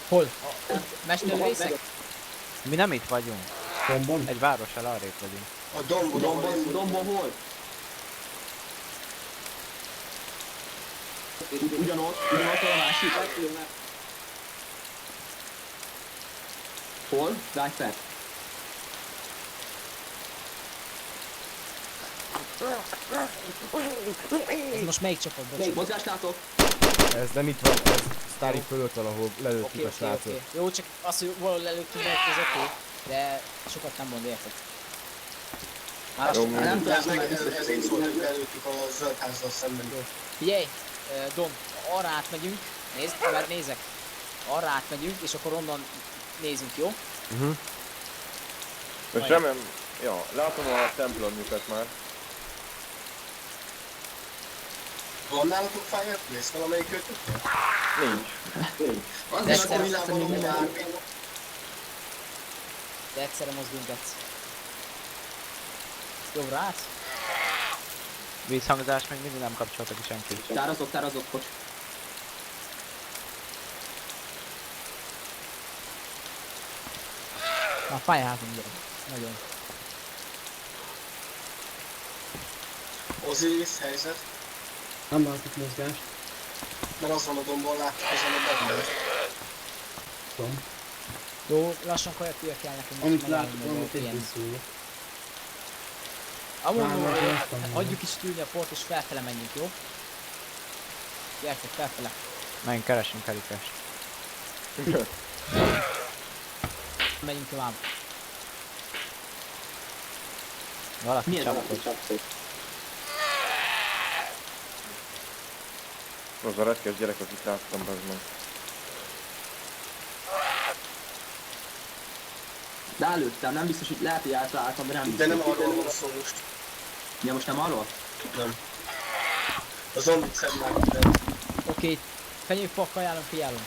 Speaker 5: Hol? Mesterlövészek?
Speaker 6: Mi nem itt vagyunk.
Speaker 2: Dombon?
Speaker 6: Egy várossal arrébb vagyunk.
Speaker 3: A dombon.
Speaker 1: Dombon hol? Ugyanott a másik. Hol? Viper.
Speaker 5: Ez most melyik csapat? Bocs.
Speaker 1: Mozgást látok?
Speaker 4: Ez nem itt van, ez Sztári fölött valahol lelőttük a srácot.
Speaker 5: Jó, csak az, hogy valahol lelőttünk meg, az oké. De sokat nem mond, érted? Már
Speaker 7: Jó,
Speaker 5: lassan-
Speaker 1: Nem
Speaker 3: Ez,
Speaker 1: tudom,
Speaker 3: ez én szóltam, hogy előttük a zöld házzal szemben.
Speaker 5: Figyelj, Dom, arra átmegyünk, nézd, mert nézek. Arra átmegyünk, és akkor onnan nézünk, jó?
Speaker 7: Most remélem, ja, látom a templomjukat már.
Speaker 3: Van nálatok Fireplace? Valamelyik őtöknél?
Speaker 7: Nincs.
Speaker 3: Az
Speaker 5: De
Speaker 3: is
Speaker 5: egyszer-
Speaker 3: a világon, ahol bármi.
Speaker 5: De egyszerre mozgunk egyszer. Jobbra át?
Speaker 6: Vízhangzás még mindig nem kapcsolta ki senki.
Speaker 1: Tározok, bocs.
Speaker 5: Már fájhátunk, gyerek. Nagyon.
Speaker 3: Osiris helyzet,
Speaker 2: Nem látok mozgást.
Speaker 3: mert az van a dombon, láttuk azon a bedben.
Speaker 2: Tudom.
Speaker 5: Jó, lassan kajakúja kell nekem. most
Speaker 2: Amit
Speaker 5: megállni,
Speaker 2: látok,
Speaker 5: meg
Speaker 2: valamit
Speaker 5: ilyen.
Speaker 2: egyben szólok.
Speaker 5: Amúgy
Speaker 2: Már láttam volna.
Speaker 5: adjuk is tűnni a port és felfele menjünk, jó? Gyertek, felfele.
Speaker 6: Menjünk, keresünk kelikest.
Speaker 5: Menjünk tovább.
Speaker 6: Valaki
Speaker 1: Mi ez a
Speaker 6: csapott.
Speaker 7: Az a retkes gyerek, akit láttam, bazd meg.
Speaker 1: De előttem, nem biztos, hogy lehet, hogy átaláltam, de nem biztos.
Speaker 3: De nem arról van szó most.
Speaker 1: Ja, most nem arról?
Speaker 3: Nem. A zombit szed már mindent.
Speaker 5: Oké, fenyőfak ajánlom, figyelünk.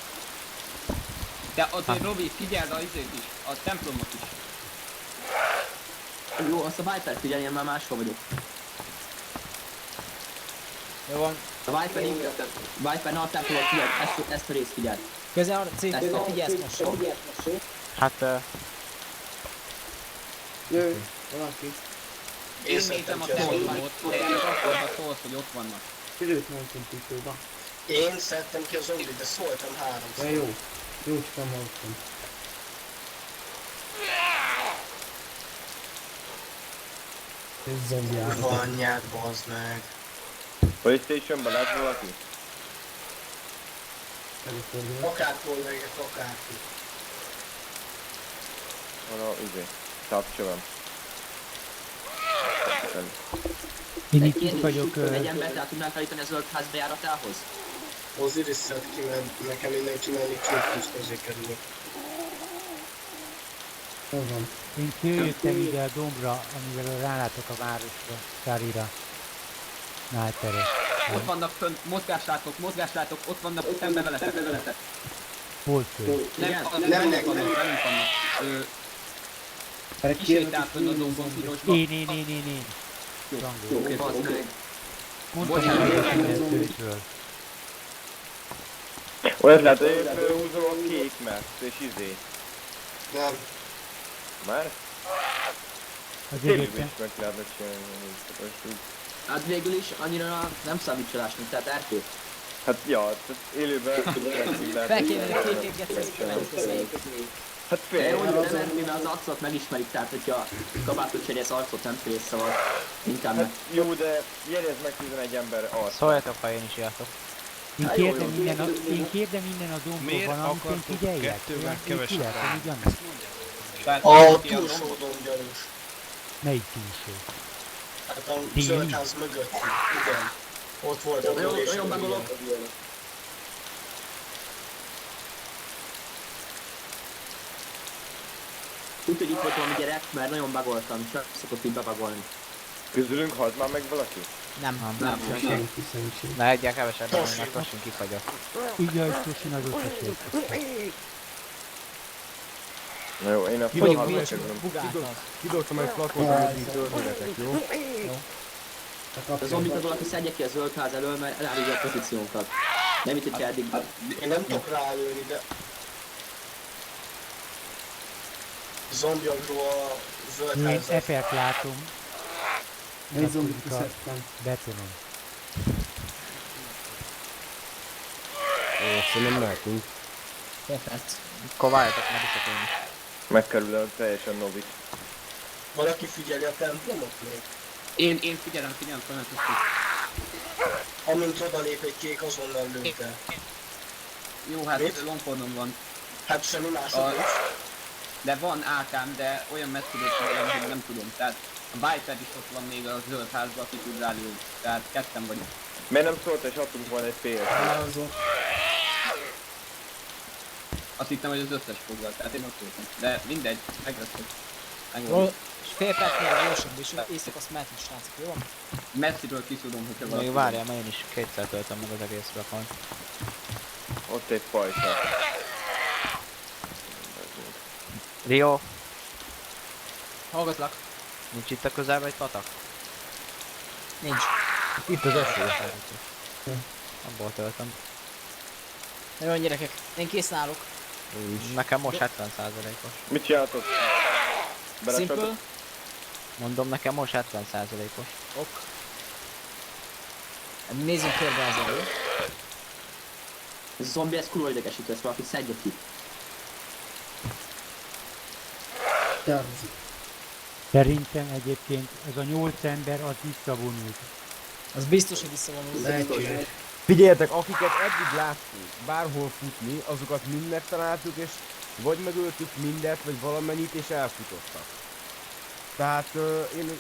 Speaker 8: De azért Robi, figyeld a izét is, a templomot is.
Speaker 1: Jó, azt a Viper figyelj, én már máshol vagyok.
Speaker 5: Jó van.
Speaker 1: A Viper ne adták tovább, figyelj, ezt a részt figyelj.
Speaker 5: Közel arra cél, figyelsz most, jó?
Speaker 6: Hát,
Speaker 2: Jö, valaki.
Speaker 8: Én nézem a templomot, de csak akkor, ha szólsz, hogy ott vannak.
Speaker 2: Időt mondtam titóba.
Speaker 3: Én szedtem ki a zombit, de szóltam
Speaker 2: De
Speaker 3: háromszor.
Speaker 2: jó. Jó, csak nem hallottam. Ez zombi
Speaker 3: Kurva
Speaker 2: állat.
Speaker 3: anyját, bazd meg.
Speaker 7: PlayStation-ben lát valaki?
Speaker 2: Előfordul.
Speaker 3: Akár kollégek, akárki.
Speaker 7: Van a távcsövem.
Speaker 9: Én
Speaker 1: Egy
Speaker 9: itt
Speaker 1: kérdés,
Speaker 9: vagyok,
Speaker 1: hogy egy embert el tudnánk állítani a zöld ház bejáratához?
Speaker 3: Osiris szed ki, mert nekem innen kimenni csúcsúsz közé kerülök.
Speaker 2: Hol van?
Speaker 9: én följöttem ide a dombra, amivel rálátok a városra, Sarira. Nájtere.
Speaker 8: Ott vannak fönt, mozgáslátok, ott vannak szembe veletek.
Speaker 9: Hol föl?
Speaker 8: Nem vannak. Kisétál fönn a dombon pirosba.
Speaker 9: Én. Rangó.
Speaker 1: Oké, bazd meg.
Speaker 9: Mondtam, hogy a mindenfőről.
Speaker 7: Olyat lehet, hogy én felhúzom a kék mert és
Speaker 3: Nem.
Speaker 7: Már?
Speaker 9: Az
Speaker 7: Tényleg
Speaker 9: egészen.
Speaker 7: is meg lehetne csinálni.
Speaker 1: Hát végül is annyira nem számít csalásnak, tehát RP.
Speaker 7: Hát ja, tehát élőben lehet.
Speaker 5: Fel kéne kékeket közéjük.
Speaker 7: Hát
Speaker 1: De
Speaker 7: fél.
Speaker 1: jó, hogy nem RP, mert az arcot megismerik, tehát hogyha kabátot cserélsz arcot nem félsz, szóval inkább meg.
Speaker 7: Hát jó, de jegyezd meg 11 ember arcát.
Speaker 6: Szóljatok, ha én is jártok.
Speaker 9: Én
Speaker 1: Hát jó,
Speaker 9: kérdem
Speaker 1: jó.
Speaker 9: innen a dombról
Speaker 10: Miért
Speaker 9: valamit, én
Speaker 10: akartok
Speaker 9: figyeljek.
Speaker 10: kettővel
Speaker 9: Én
Speaker 10: kevesebb
Speaker 9: kilátom, ugyan?
Speaker 8: Tehát
Speaker 3: A
Speaker 8: ki a
Speaker 3: túlsó
Speaker 8: dombot.
Speaker 3: dombgyanús.
Speaker 9: Melyik túlsó?
Speaker 3: Hát a
Speaker 9: Téli?
Speaker 3: zöldház mögött. Igen. Ott volt a
Speaker 1: Olyan bagolok. Úgy, hogy itt volt valami gyerek, mert nagyon bagoltam, csak szokott így bebagolni.
Speaker 7: Közülünk halt már meg valaki?
Speaker 5: Nem.
Speaker 2: Senki szerencsét.
Speaker 6: Ne egyel kevesebben, mert lassan kifagyok.
Speaker 9: Így a Tosin az összesért.
Speaker 7: Na jó, én a
Speaker 5: Vagyunk
Speaker 7: halál
Speaker 5: mi,
Speaker 7: kezdem.
Speaker 5: bugáltak.
Speaker 4: Kidoltam egy flakot, amit így töltögetek, jó?
Speaker 1: A zombit az valaki szedje ki a zöld ház elől, mert elárulja a pozíciónkat. Nem itt, hogyha eddig...
Speaker 3: Én nem tudok ráülni, de... Zombjagról a
Speaker 9: Én
Speaker 3: zöldházat.
Speaker 9: Epert látom.
Speaker 2: Egy zombit
Speaker 9: Rakodik a
Speaker 2: kiszedtem.
Speaker 9: betonon.
Speaker 4: Ó, szerintem mehetünk.
Speaker 5: Perfekt.
Speaker 6: Akkor várjatok, mert viszont én is.
Speaker 7: Megkerülöm teljesen novit.
Speaker 3: Valaki figyeli a templomot még?
Speaker 8: Én figyelem, folyamatosan.
Speaker 3: Amint odalép egy kék, azonnal lőtte.
Speaker 8: Jó, hát
Speaker 3: Mit?
Speaker 8: longpornom van.
Speaker 3: Hát semmi másod nincs.
Speaker 8: De van AK-m, de olyan messzire van, hogy nem tudom. Tehát a Viper is ott van még a zöld házban, aki tud rálőni. Tehát ketten vagyunk.
Speaker 7: Miért nem szólt, és adtunk volna egy PS-t?
Speaker 8: Azt hittem, hogy az összes foglal, tehát én ott voltam. De mindegy, megresztük.
Speaker 5: Jó, és fél perc még a gyorsabb, és éjszak azt mehetünk, srácok, jó van?
Speaker 8: Messziről kiszúrom, hogyha valaki...
Speaker 6: Még várjál, mert én is kétszer töltöm meg az egész rakon.
Speaker 7: Ott egy pajta.
Speaker 6: Rio,
Speaker 5: Hallgatlak.
Speaker 6: nincs itt a közelben egy patak?
Speaker 5: Nincs.
Speaker 4: Itt az eső.
Speaker 6: Abból töltöm.
Speaker 5: Jó, gyerekek, én készen állok.
Speaker 6: Nekem most 70%-os.
Speaker 7: Mit csináltok? Belecsaptok?
Speaker 5: Simple.
Speaker 6: Mondom, nekem most 70%-os.
Speaker 5: Ok. Nézzünk körbe az elő.
Speaker 1: Ez a zombi, ez kurva idegesítő, ezt valaki szedje ki.
Speaker 2: Járzik.
Speaker 9: Szerintem egyébként ez a 8 ember az visszavonult.
Speaker 5: Az biztos, hogy visszavonul.
Speaker 2: Lehetséges.
Speaker 4: Figyeljetek, akiket eddig láttunk bárhol futni, azokat mind megtaláltuk, és vagy megöltük mindet, vagy valamennyit, és elfutottak. Tehát én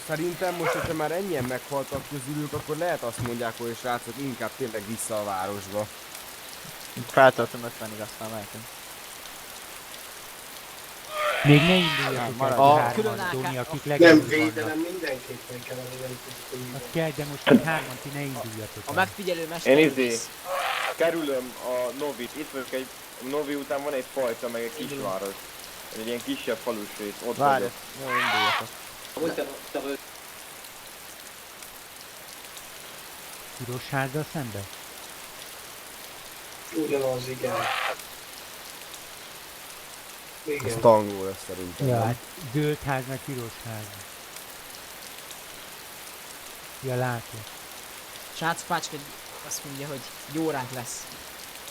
Speaker 4: szerintem most, hogyha már ennyien meghaltak közülük, akkor lehet azt mondják, hogy srácok, inkább tényleg vissza a városba.
Speaker 6: Feltöltöm 50-ig, aztán mehetünk.
Speaker 9: Még ne induljatok
Speaker 6: marad.
Speaker 9: el a
Speaker 6: A
Speaker 5: külön
Speaker 9: hárman, akik
Speaker 3: Nem,
Speaker 9: legelőbb vannak.
Speaker 3: védelem mindenképpen kell, hogy nem tudjuk, hogy mi
Speaker 9: Az
Speaker 3: van.
Speaker 9: kell, de most egy hárman ti ne induljatok
Speaker 5: A
Speaker 9: el.
Speaker 5: megfigyelő mester
Speaker 7: Én izé,
Speaker 5: visz.
Speaker 7: kerülöm a Novit. Itt vagyok egy... Novi után van egy fajta, meg egy kisváros. Egy ilyen kisebb falus rész. Ott
Speaker 6: Várj,
Speaker 7: vagyok.
Speaker 6: jó, induljatok.
Speaker 9: Piros házzal szembe?
Speaker 3: Ugyanaz, igen.
Speaker 4: Ez
Speaker 3: Igen.
Speaker 4: tangó lesz szerintem.
Speaker 9: Ja,
Speaker 4: nem?
Speaker 9: hát zöld ház meg piros ház. Ja, látod.
Speaker 5: Srác Pácska azt mondja, hogy egy óránk lesz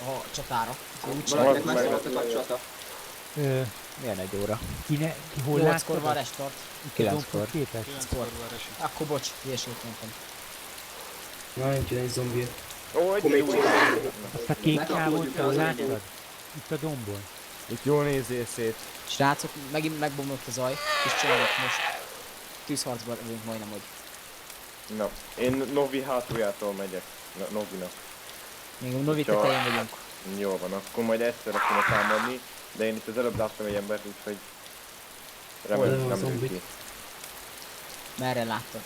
Speaker 5: a csatára. Úgyhogy úgy
Speaker 1: Valakinek
Speaker 7: meg-
Speaker 1: megszólalt a kapcsolata.
Speaker 6: Milyen egy óra?
Speaker 9: Hol
Speaker 5: 8-kor van
Speaker 9: láttad?
Speaker 5: restart.
Speaker 9: Itt a
Speaker 6: 9-kor.
Speaker 9: dombot képes?
Speaker 10: 9-kor vár esik.
Speaker 5: Akkor bocs, hülyeséget mondtam.
Speaker 2: Na, nincs egy zombi.
Speaker 7: Ó, egy
Speaker 3: Akkor még
Speaker 7: jó.
Speaker 3: csináljuk.
Speaker 9: Azt a kék
Speaker 1: Megkapod,
Speaker 9: csávot
Speaker 1: hogy
Speaker 9: hol
Speaker 1: az
Speaker 9: láttad?
Speaker 1: legyen.
Speaker 9: Itt a dombon.
Speaker 4: Itt jól nézzél szét.
Speaker 5: Srácok, megint megbomlott a zaj, és csinálok most. Tűzharcban vagyunk majdnem, hogy.
Speaker 7: Na, én Novi hátuljától megyek. Novinak.
Speaker 5: Még a Novi
Speaker 7: Csak-
Speaker 5: tetején vagyunk.
Speaker 7: Jó van, akkor majd egyszerre kéne támadni, de én itt az előbb láttam egy embert, úgyhogy remélem
Speaker 2: Hol van a
Speaker 7: nem lő
Speaker 2: zombi?
Speaker 7: ki.
Speaker 5: Merre láttad?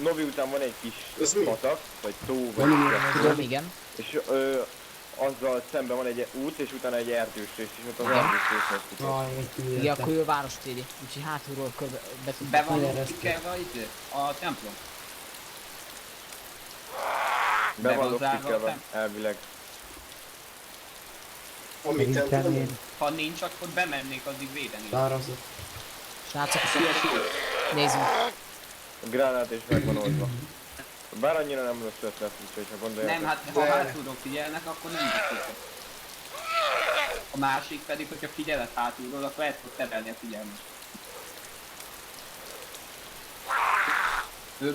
Speaker 7: Novi után van egy kis
Speaker 3: Ez mi?
Speaker 7: patak, vagy tó, vagy
Speaker 2: Van ilyen
Speaker 7: ilyesmi.
Speaker 5: Tudom, igen.
Speaker 7: És azzal szemben van egy út, és utána egy erdős rész, és ott az
Speaker 5: Igen.
Speaker 7: erdős résznek futott.
Speaker 2: Aj, egy
Speaker 5: Igen,
Speaker 2: kiülete.
Speaker 5: akkor ő a város téri. Úgyhogy hátulról körbe be tud
Speaker 8: Be van
Speaker 2: Kileresztő.
Speaker 8: kikelve a templom.
Speaker 7: Be van
Speaker 8: hozzá
Speaker 7: lokkikelve,
Speaker 8: voltam?
Speaker 7: elvileg.
Speaker 3: Amit
Speaker 9: Szerintem
Speaker 3: nem
Speaker 9: én
Speaker 8: Ha nincs, akkor bemennék addig védeni.
Speaker 2: Szárazott.
Speaker 5: Srácok, nézzünk.
Speaker 7: A gránát is meg van oldva. Bár annyira nem rossz ötlet, úgyhogy ha gondoljátok.
Speaker 8: Nem, hát ha hátulról figyelnek, akkor nem beszéltek. A másik pedig, hogyha figyeled hátulról, akkor ezt fog terelni a figyelmet.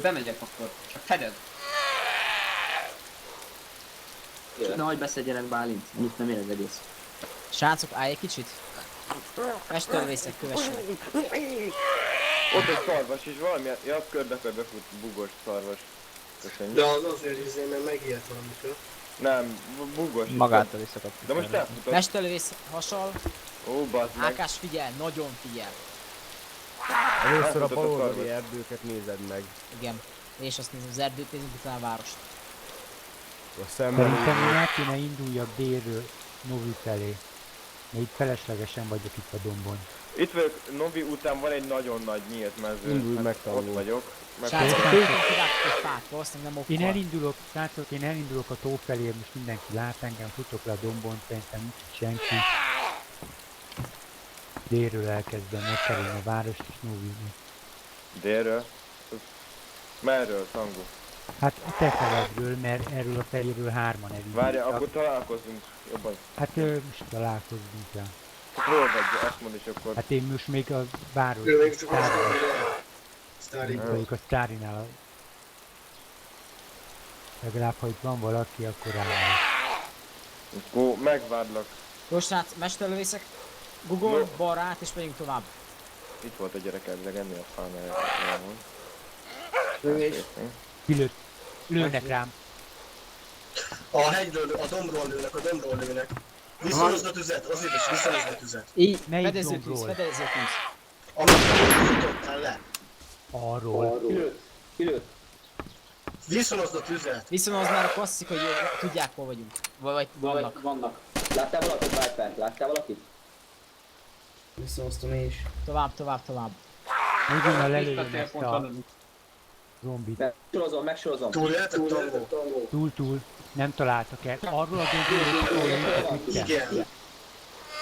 Speaker 8: Bemegyek akkor, csak fedez.
Speaker 1: Nehogy beszedjenek Bálint, mit nem ér az egész.
Speaker 5: Srácok, állj egy kicsit. Mestervészek, kövessenek.
Speaker 7: Ott egy szarvas is valami, ja, körbe-körbe fut, bugos szarvas. Köszönjük.
Speaker 3: De az azért mert megijedt valamikor.
Speaker 7: Nem, bugos.
Speaker 6: Magától is szokott.
Speaker 7: De most elfutott.
Speaker 5: Mestervész hasal.
Speaker 7: Ó, bazd meg.
Speaker 5: Ákás figyel, nagyon figyel.
Speaker 4: Először a
Speaker 7: Elfutott a
Speaker 4: baloldali
Speaker 7: szarvas.
Speaker 4: erdőket nézed meg.
Speaker 5: Igen. És azt nézem, az erdőt nézünk, utána a várost.
Speaker 4: A szemben
Speaker 9: szerintem én
Speaker 4: lévő-
Speaker 9: el kéne induljak délről Novi felé. Mert itt feleslegesen vagyok itt a dombon.
Speaker 7: Itt vagyok, Novi után van egy nagyon nagy nyílt mező.
Speaker 4: Indulj
Speaker 7: Hát
Speaker 4: meg,
Speaker 7: ott
Speaker 4: tanuló.
Speaker 7: vagyok.
Speaker 5: Srácok,
Speaker 9: Én-
Speaker 5: kirágtuk egy fát, valószínűleg nem
Speaker 9: Én
Speaker 5: okkal.
Speaker 9: elindulok, srácok, én elindulok a tó felé, most mindenki lát engem, futok le a dombon, szerintem nincs itt senki. Délről elkezdem megkerülni a várost és Novi-t.
Speaker 7: Délről. Merről, Tango?
Speaker 9: Hát a te feledről, mert erről a feléről hárman elindultak.
Speaker 7: Várja, akkor találkozzunk jobban.
Speaker 9: Hát most találkozzunk el.
Speaker 7: Hol vagy? Azt mondd, és akkor...
Speaker 9: Hát én most még a város
Speaker 3: Ő még csak azt
Speaker 9: Sztárinál-
Speaker 3: mondja, Sztári.
Speaker 9: vagyok a Sztárinál. Legalább, ha itt van valaki, akkor rááll.
Speaker 7: Akkor megvárlak.
Speaker 5: Jó srác, mesterlövészek. Google,
Speaker 7: Jó.
Speaker 5: balra át és megyünk tovább.
Speaker 7: Itt volt a gyerek elvileg ennél a fánál.
Speaker 2: Lövés.
Speaker 9: Kilőtt. Lőnek rám.
Speaker 3: A hegyről, a dombról lőnek, a dombról lőnek. Viszonozd a tüzet, azért is viszonozd a tüzet.
Speaker 5: Így,
Speaker 9: Melyik
Speaker 5: fedezőtűz,
Speaker 9: dombról?
Speaker 5: fedezőtűz.
Speaker 3: Amit futottál le.
Speaker 9: Arról.
Speaker 1: Kilőtt.
Speaker 3: Viszonozd a tüzet.
Speaker 5: Viszont az már a klasszik, hogy tudják hol vagyunk. Vagy vannak.
Speaker 1: Vannak. Láttál valakit, Viper? Láttál valakit?
Speaker 2: Viszonoztam én is.
Speaker 5: Tovább, tovább, tovább.
Speaker 9: Még onnan lelőjem
Speaker 8: Visszatérj
Speaker 9: ezt
Speaker 8: pont
Speaker 9: a
Speaker 8: oda.
Speaker 9: zombit.
Speaker 1: Megsorozom.
Speaker 3: Túléltek, Tango?
Speaker 9: Túl. Nem találtak el. Arról a dombról mit kell.
Speaker 3: Igen.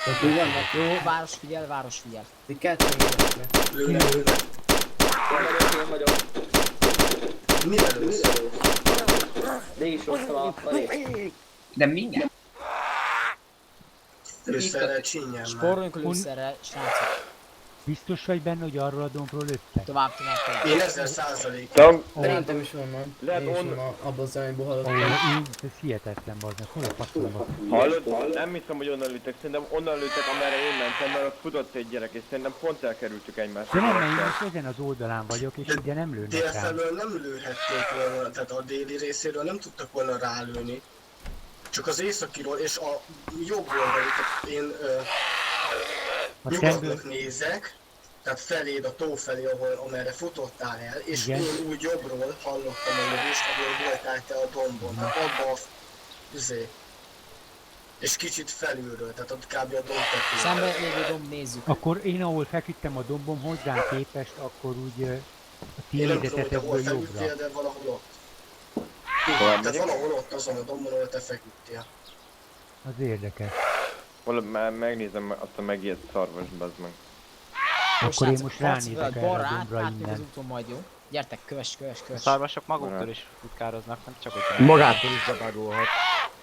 Speaker 2: Tehát úgy vannak.
Speaker 5: Jó, város figyel.
Speaker 2: Ti ketten jöttek.
Speaker 3: Lőnek, lőnek.
Speaker 1: Én vagyok.
Speaker 3: Mire lősz?
Speaker 1: Végig soroztam a falét.
Speaker 8: De mindjárt.
Speaker 3: Lőszerrel csinyel már.
Speaker 5: Spóroljunk a lőszerrel, srácok.
Speaker 9: Biztos vagy benne, hogy arról a dombról lőttek?
Speaker 5: Tovább.
Speaker 3: Én 1000%.
Speaker 2: Szerintem is onnan.
Speaker 7: Lehet
Speaker 2: Én is
Speaker 7: onnan-
Speaker 2: onnan abban az irányból
Speaker 9: Ahol
Speaker 2: haladtam.
Speaker 9: én, ez hihetetlen baznak. Hol a faszomba?
Speaker 7: Hallod? Nem hiszem, hogy onnan lőttek. Szerintem onnan lőttek, amerre én mentem, mert ott futott egy gyerek, és szerintem pont elkerültük egymást.
Speaker 9: De nem, mert én most ezen az oldalán vagyok, és ide nem lőnek
Speaker 3: Dél
Speaker 9: rám.
Speaker 3: felől nem lőhették volna, tehát a déli részéről nem tudtak volna rálőni. Csak az északiról és a jobb oldali, tehát én
Speaker 9: A
Speaker 3: nyugatnak
Speaker 9: szemből,
Speaker 3: nézek, tehát feléd, a tó felé, amerre futottál el, és
Speaker 9: Igen.
Speaker 3: én úgy jobbról hallottam a lövést, ahol voltál te a dombon, tehát abba a és kicsit felülről, tehát ott kb. A domb tetőre.
Speaker 5: Szemben lévő domb nézzük.
Speaker 9: akkor én ahol feküdtem a dombom hozzám képest, akkor úgy a
Speaker 3: Én nem tudom, hogy te
Speaker 9: tiédetet
Speaker 3: hol
Speaker 9: ebből jobbra.
Speaker 3: feküdtél, de valahol ott.
Speaker 7: Tovább
Speaker 3: Tehát
Speaker 7: megyek?
Speaker 3: valahol ott azon a dombon, ahol te feküdtél.
Speaker 9: Az érdekes.
Speaker 7: Már megnézem azt a megijedt szarvast, bazd meg.
Speaker 5: Jó,
Speaker 9: Akkor én
Speaker 5: srácok,
Speaker 9: most
Speaker 5: harc
Speaker 9: ránézek
Speaker 5: veled,
Speaker 9: erre
Speaker 5: balra
Speaker 9: a
Speaker 5: át,
Speaker 9: dombra
Speaker 5: átmegyünk az
Speaker 9: innen.
Speaker 5: úton majd, jó? Gyertek, kövess.
Speaker 6: A szarvasok maguktól is futkároznak, nem csak hogy...
Speaker 4: Magától is bebagolhat.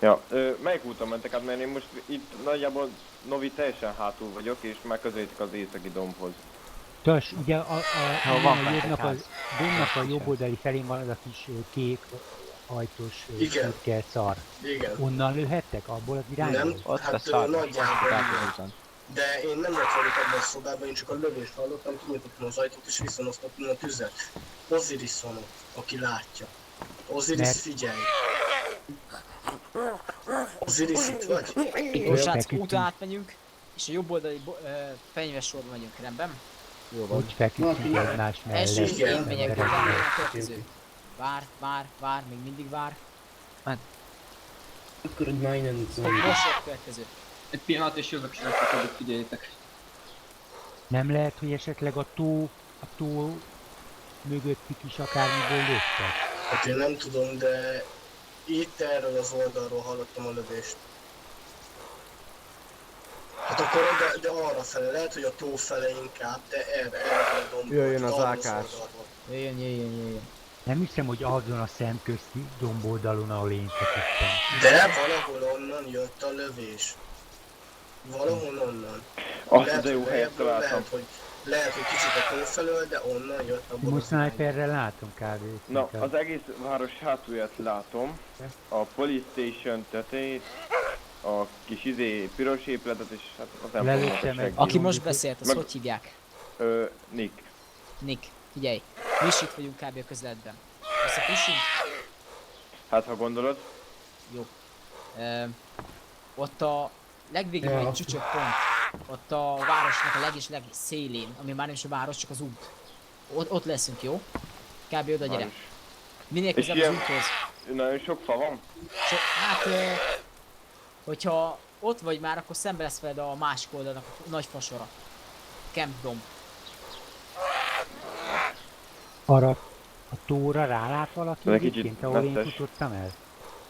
Speaker 7: Ja, melyik úton mentek át, mert én most itt nagyjából Novi teljesen hátul vagyok, és már közelítek az északi dombhoz.
Speaker 9: Tös, ugye
Speaker 6: van
Speaker 9: a
Speaker 6: bent egy
Speaker 9: jobbnak,
Speaker 6: ház.
Speaker 9: dombnak a jobb oldali felén van az a kis kék ajtós
Speaker 3: Igen.
Speaker 9: szürke szar.
Speaker 3: Igen.
Speaker 9: Onnan lőhettek? Abból az irányból?
Speaker 3: Nem,
Speaker 6: Ott a
Speaker 3: hát
Speaker 6: szar.
Speaker 3: nagyjából igen.
Speaker 6: Párhuzam.
Speaker 3: De én nem ott vagyok ebben a szobában, én csak a lövést hallottam, kinyitottam az ajtót és visszanosztottam a tüzet. Osiris van ott, aki látja. Osiris,
Speaker 9: Mert-
Speaker 3: figyelj! Osiris, itt vagy?
Speaker 5: Jó, srác,
Speaker 9: feküdtünk.
Speaker 5: úton átmegyünk, és a jobb oldali fenyves sorba megyünk, rendben?
Speaker 4: Jó van.
Speaker 9: Úgy feküdtünk egymás
Speaker 5: Első
Speaker 9: mellett.
Speaker 3: igen.
Speaker 5: én megyek,
Speaker 9: emberek
Speaker 5: utána
Speaker 9: mellett.
Speaker 5: a következő. Vár, még mindig vár.
Speaker 2: Akkor egy majdnem
Speaker 5: Hogy
Speaker 2: zombi.
Speaker 5: most jön a következő.
Speaker 8: Egy pillanat és jövök srácok, addig figyeljétek.
Speaker 9: Nem lehet, hogy esetleg a tó mögötti kis akármiből lőttek?
Speaker 3: Hát én nem tudom, de itt erről az oldalról hallottam a lövést. Hát akkor de arra fele, lehet, hogy a tó fele inkább, de erre a dombról.
Speaker 4: Jöjjön az
Speaker 3: arról
Speaker 4: ákás.
Speaker 3: oldalról.
Speaker 5: Jöjjön.
Speaker 9: Nem hiszem, hogy azon a szemközti domboldalon, ahol én feküdtem.
Speaker 3: De valahol onnan jött a lövés. Valahol onnan.
Speaker 7: Azt de jó
Speaker 3: hogy
Speaker 7: helyet
Speaker 3: lejjebről,
Speaker 7: találtam.
Speaker 3: lehet, hogy kicsit a tó felől, de onnan jött a
Speaker 9: Most sniperrel látom kb.
Speaker 7: Na, az egész város hátulját látom. A police station tetejét, a kis piros épületet és hát az nem
Speaker 9: Lelőttem
Speaker 7: fogom
Speaker 9: egy-
Speaker 5: Aki
Speaker 7: segíteni.
Speaker 5: most beszélt, az
Speaker 7: Meg-
Speaker 5: hogy hívják?
Speaker 7: Nick.
Speaker 5: Nick, figyelj. Mi is itt vagyunk kb. A közeledben. Összepussunk?
Speaker 7: Hát ha gondolod,
Speaker 5: Jó. Ott a legvégén van
Speaker 2: Ja.
Speaker 5: egy csücsök pont. Ott a városnak a legszélén, ami már nem is a város, csak az út. Ott leszünk, jó? Kb. Oda gyere.
Speaker 7: város.
Speaker 5: Minél
Speaker 7: És
Speaker 5: közelebb az
Speaker 7: ilyen-
Speaker 5: úthoz.
Speaker 7: Nagyon sok fa van?
Speaker 5: Hát, hogyha ott vagy már, akkor szembe lesz veled a másik oldalnak a nagy fasora. Camp Dome.
Speaker 9: Arra a tóra rálát valaki
Speaker 7: Ez egy kicsit
Speaker 9: egyébként, ahol én
Speaker 7: netes.
Speaker 9: futottam el?